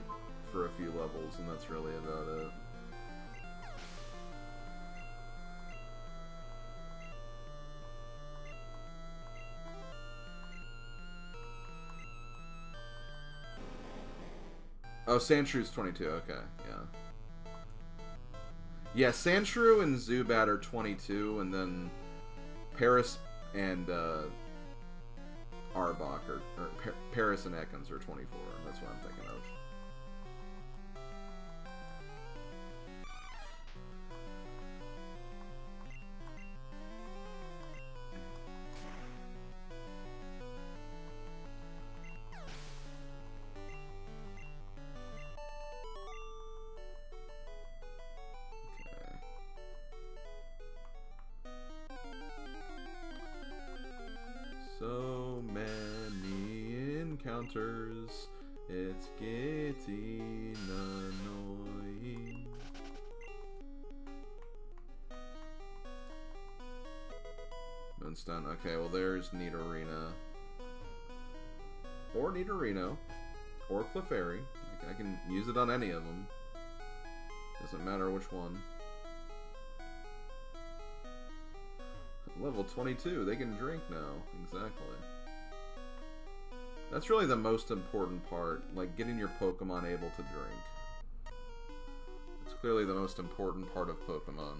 for a few levels, and that's really about it. Oh, Sandshrew's 22, okay, yeah. Yeah, Sandshrew and Zubat are 22, and then Paris and Arbok, or Paris and Ekans are 24, that's what I'm thinking of. So many encounters, it's getting annoying. Moonstone, okay, well there's Nidorina. Or Nidorino. Or Clefairy. I can use it on any of them. Doesn't matter which one. Level 22, they can drink now. Exactly. That's really the most important part, like getting your Pokemon able to drink. It's clearly the most important part of Pokemon.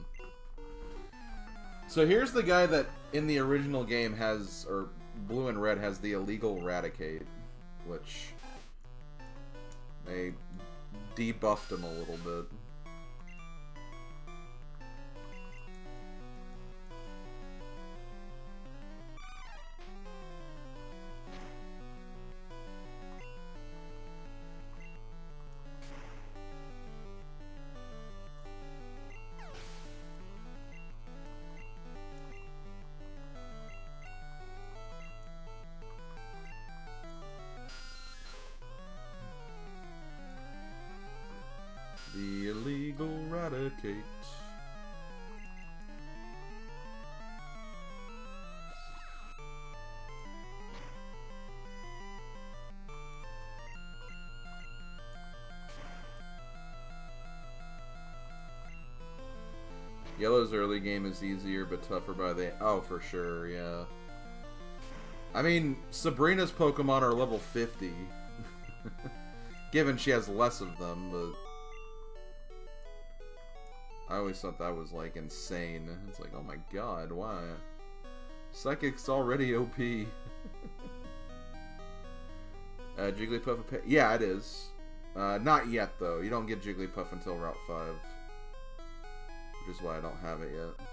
So here's the guy that in the original game has, or Blue and Red has the illegal Raticate, which they debuffed him a little bit. The illegal Raticate. Yellow's early game is easier but tougher by the... Oh, for sure, yeah. I mean, Sabrina's Pokemon are level 50. Given she has less of them, but... I always thought that was, like, insane. It's like, oh my god, why? Psychic's already OP. Jigglypuff... Yeah, it is. Not yet, though. You don't get Jigglypuff until Route 5. Which is why I don't have it yet.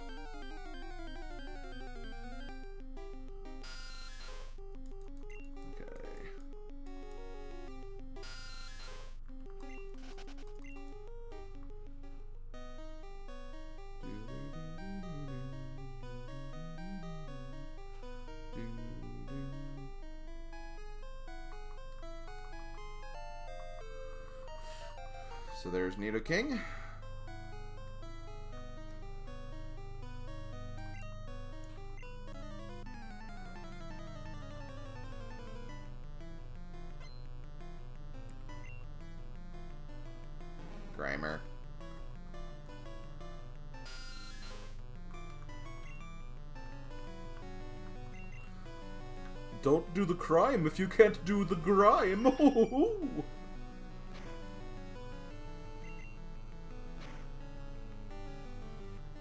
So there's Nidoking. Don't do the crime if you can't do the grime.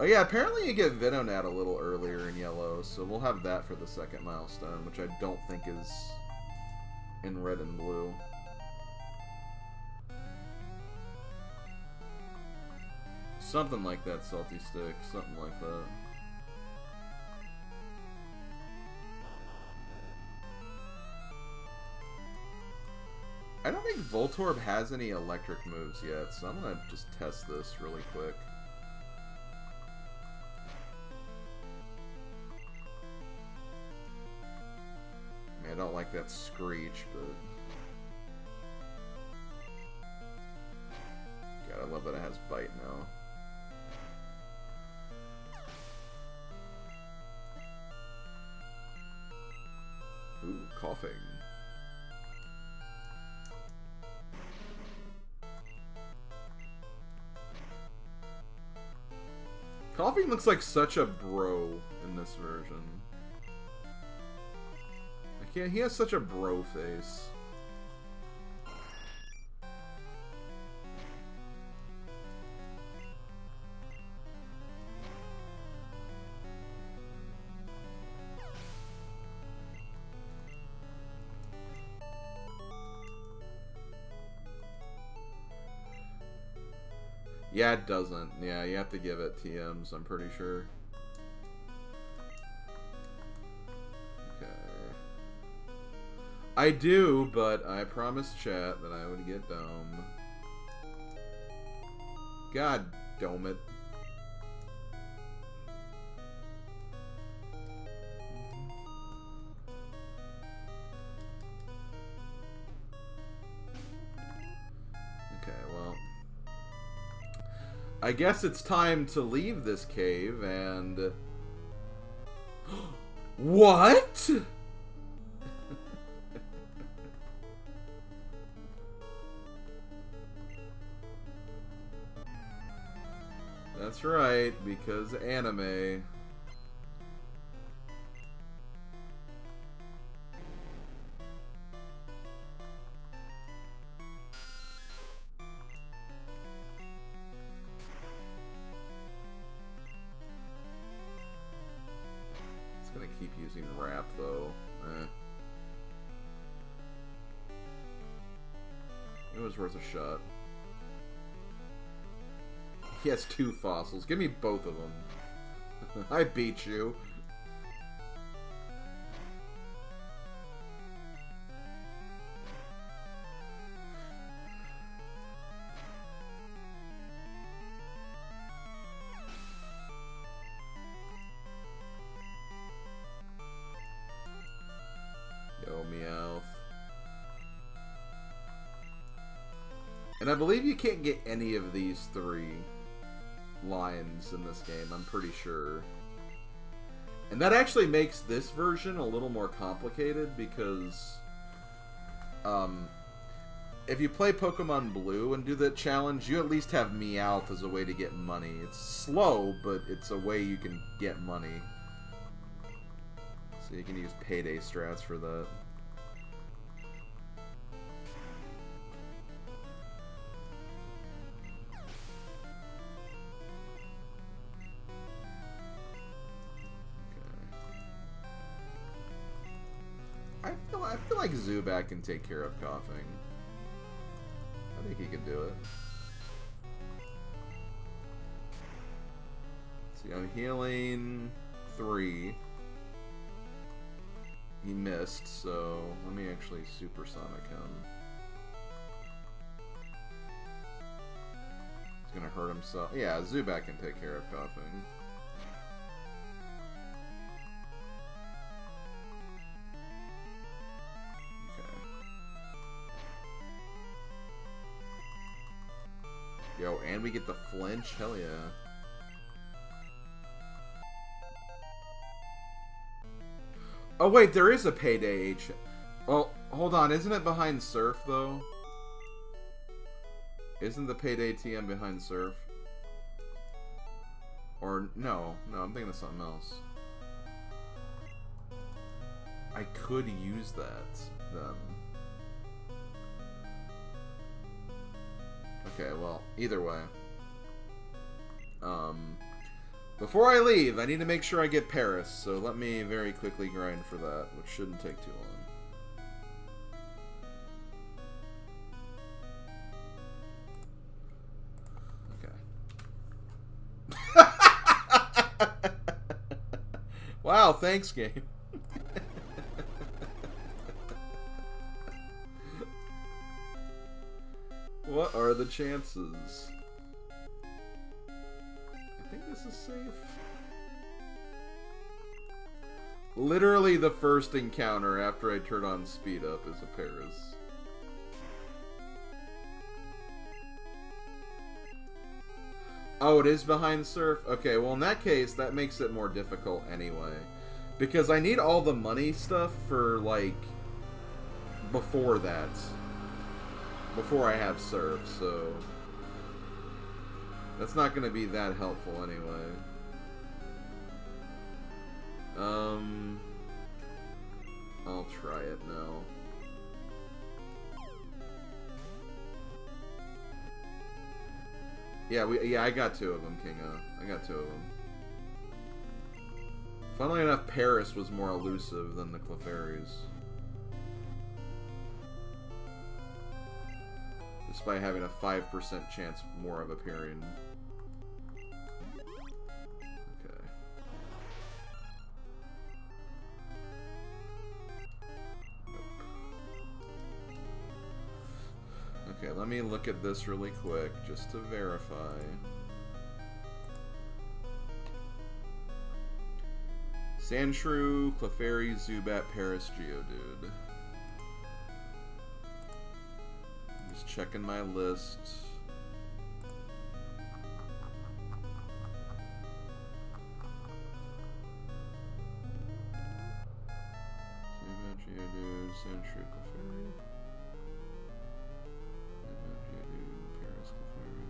Oh yeah, apparently you get Venonat a little earlier in Yellow, so we'll have that for the second milestone, which I don't think is in Red and Blue. Something like that, Salty Stick. Something like that. I don't think Voltorb has any electric moves yet, so I'm gonna just test this really quick. I mean, I don't like that screech, but... God, I love that it has Bite now. Ooh, coughing. Coughing looks like such a bro in this version. I can't, he has such a bro face. Yeah, it doesn't. Yeah, you have to give it TMs, I'm pretty sure. Okay. I do, but I promised chat that I would get Dome. God dome it. Okay, well. I guess it's time to leave this cave and... What?! That's right, because anime. Keep using rap though. It was worth a shot. He has 2 fossils. Give me both of them. I beat you. And I believe you can't get any of these 3 lines in this game, I'm pretty sure. And that actually makes this version a little more complicated because if you play Pokemon Blue and do that challenge, you at least have Meowth as a way to get money. It's slow, but it's a way you can get money. So you can use payday strats for that. I feel like Zubat can take care of coughing. I think he can do it. See, I'm healing 3. He missed, so let me actually supersonic him. He's gonna hurt himself. Yeah, Zubat can take care of coughing. Yo, and we get the flinch? Hell yeah. Oh wait, there is a payday H. Well, hold on, isn't it behind Surf though? Isn't the payday TM behind Surf? Or no, I'm thinking of something else. I could use that then. Okay, well, either way. Before I leave, I need to make sure I get Paris, so let me very quickly grind for that, which shouldn't take too long. Okay. Wow, thanks, game. What are the chances? I think this is safe. Literally the first encounter after I turn on speed up is a Paris. Oh, it is behind Surf? Okay, well in that case, that makes it more difficult anyway. Because I need all the money stuff for, like, before that. Before I have Surf, so... That's not going to be that helpful anyway. I'll try it now. Yeah, I got two of them, Kingo. I got two of them. Funnily enough, Paris was more elusive than the Clefairies. Just by having a 5% chance more of appearing. Okay. Okay, let me look at this really quick, just to verify. Sandshrew, Clefairy, Zubat, Paris, Geodude. Just checking my list. Zubat, Geodude, Sandshrew, Clefairy. Zubat, Geodude, Paris, Clefairy.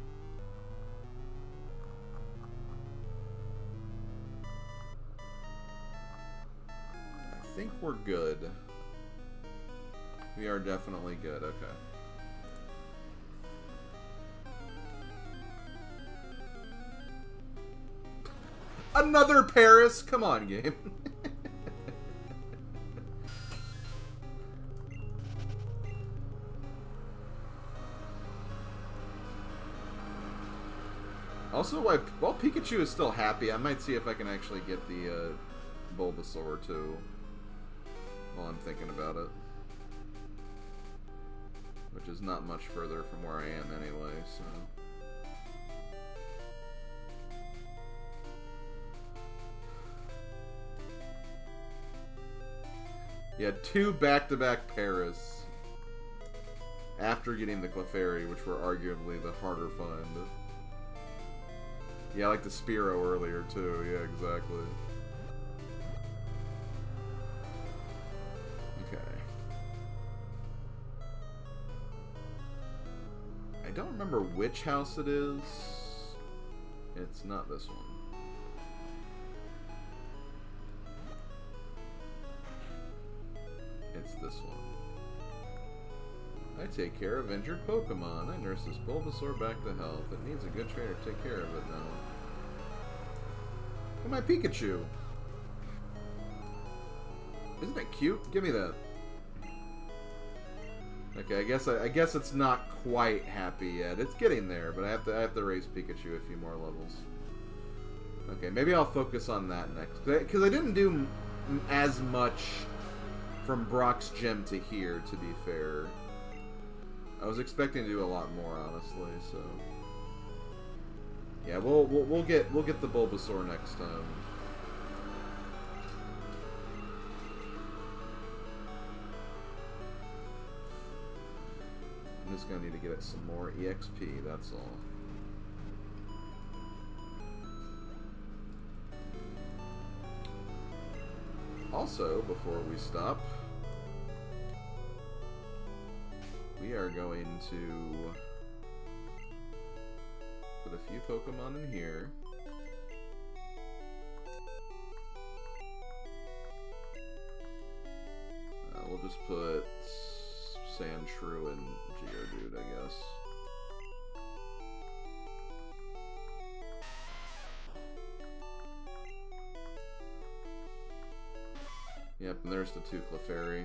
I think we're good. We are definitely good, okay. Another Paris? Come on, game. Also, while Pikachu is still happy, I might see if I can actually get the Bulbasaur too. While I'm thinking about it. Which is not much further from where I am anyway, so... Yeah, 2 back-to-back Paris. After getting the Clefairy, which were arguably the harder find. Yeah, like the Spearow earlier, too. Yeah, exactly. Okay. I don't remember which house it is. It's not this one. It's this one. I take care of injured Pokemon. I nurse this Bulbasaur back to health. It needs a good trainer to take care of it now. Look at my Pikachu. Isn't it cute? Give me that. Okay, I guess it's not quite happy yet. It's getting there, but I have to raise Pikachu a few more levels. Okay, maybe I'll focus on that next, because I didn't do as much from Brock's gym to here, to be fair. I was expecting to do a lot more, honestly, so... Yeah, we'll get the Bulbasaur next time. I'm just gonna need to get it some more EXP, that's all. Also, before we stop, we are going to put a few Pokemon in here. we'll just put Sandshrew and Geodude, I guess. Yep, and there's the 2 Clefairy.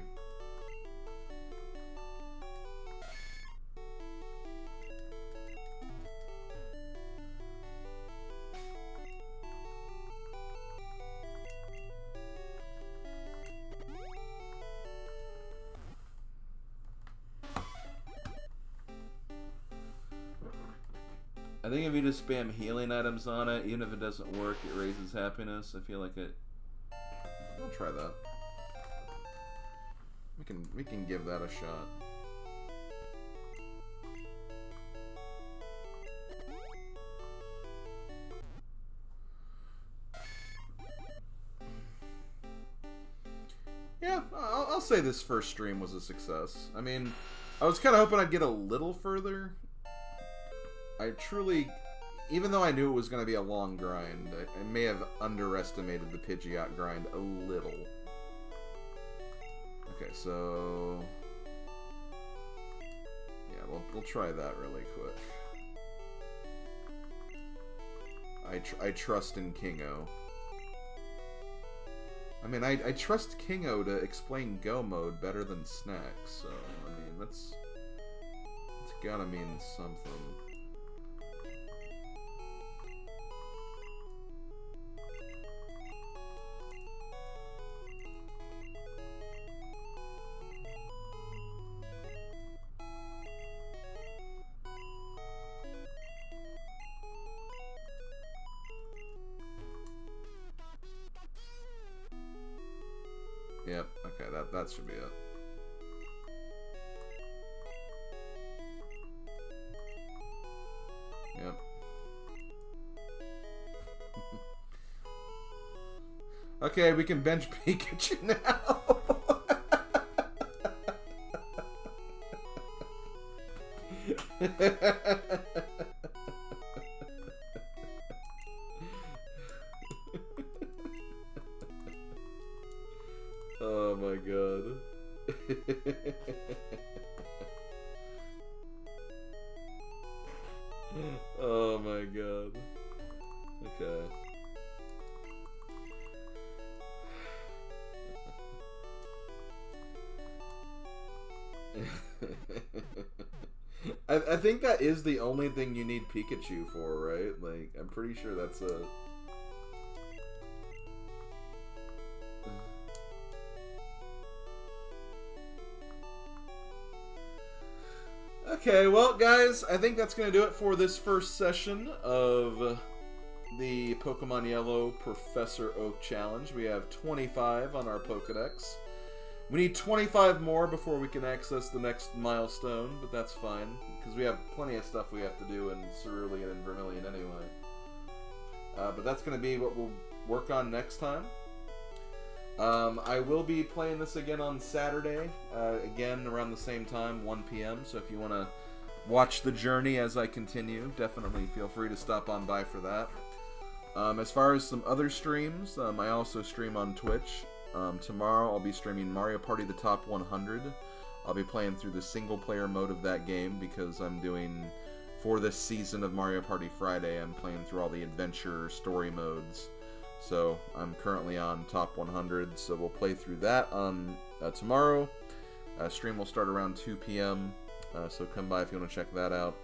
I think if you just spam healing items on it, even if it doesn't work, it raises happiness. I feel like it... I'll try that. We can give that a shot. Yeah, I'll say this first stream was a success. I mean, I was kind of hoping I'd get a little further. I truly, even though I knew it was going to be a long grind, I may have underestimated the Pidgeot grind a little. Okay, so... yeah, we'll try that really quick. I trust in Kingo. I mean, I trust Kingo to explain Go mode better than Snack, so, I mean, that's gotta mean something. Yep, okay, that should be it. Yep. Okay, we can bench Pikachu now. Oh my god. Oh my god. Okay. I think that is the only thing you need Pikachu for, right? Like, I'm pretty sure that's a... Okay, well, guys, I think that's going to do it for this first session of the Pokemon Yellow Professor Oak Challenge. We have 25 on our Pokédex. We need 25 more before we can access the next milestone, but that's fine, because we have plenty of stuff we have to do in Cerulean and Vermilion anyway. But that's going to be what we'll work on next time. I will be playing this again on Saturday, again around the same time, 1 p.m., so if you want to watch the journey as I continue, definitely feel free to stop on by for that. As far as some other streams, I also stream on Twitch. Tomorrow I'll be streaming Mario Party The Top 100. I'll be playing through the single-player mode of that game because I'm doing, for this season of Mario Party Friday, I'm playing through all the adventure story modes. So I'm currently on Top 100, so we'll play through that on tomorrow. Stream will start around 2 p.m., so come by if you want to check that out.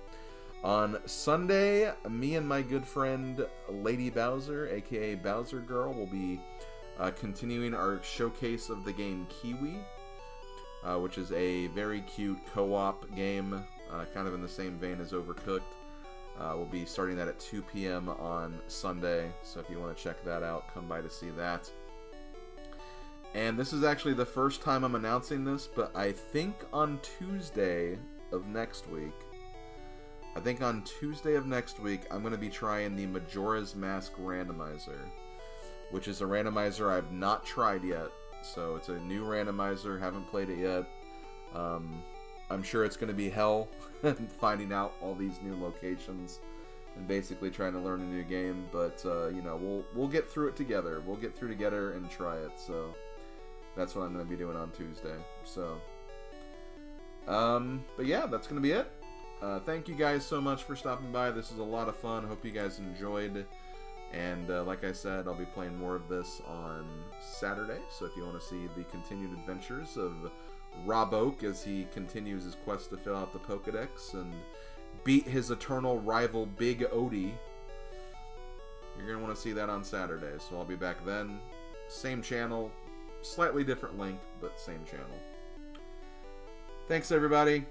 On Sunday, me and my good friend Lady Bowser, aka Bowser Girl, will be continuing our showcase of the game Kiwi, which is a very cute co-op game, kind of in the same vein as Overcooked. We'll be starting that at 2 p.m. on Sunday, so if you want to check that out, come by to see that. And this is actually the first time I'm announcing this, but I think on Tuesday of next week, I'm going to be trying the Majora's Mask randomizer, which is a randomizer I've not tried yet. So it's a new randomizer, haven't played it yet. I'm sure it's going to be hell finding out all these new locations and basically trying to learn a new game, but you know, we'll get through it together. We'll get through together and try it. So That's what I'm going to be doing on Tuesday. So, but yeah, that's going to be it. Thank you guys so much for stopping by. This is a lot of fun. Hope you guys enjoyed. And like I said, I'll be playing more of this on Saturday. So if you want to see the continued adventures of Rob Oak as he continues his quest to fill out the Pokédex and beat his eternal rival Big Odie, you're going to want to see that on Saturday. So I'll be back then. Same channel, slightly different link, but same channel. Thanks, everybody.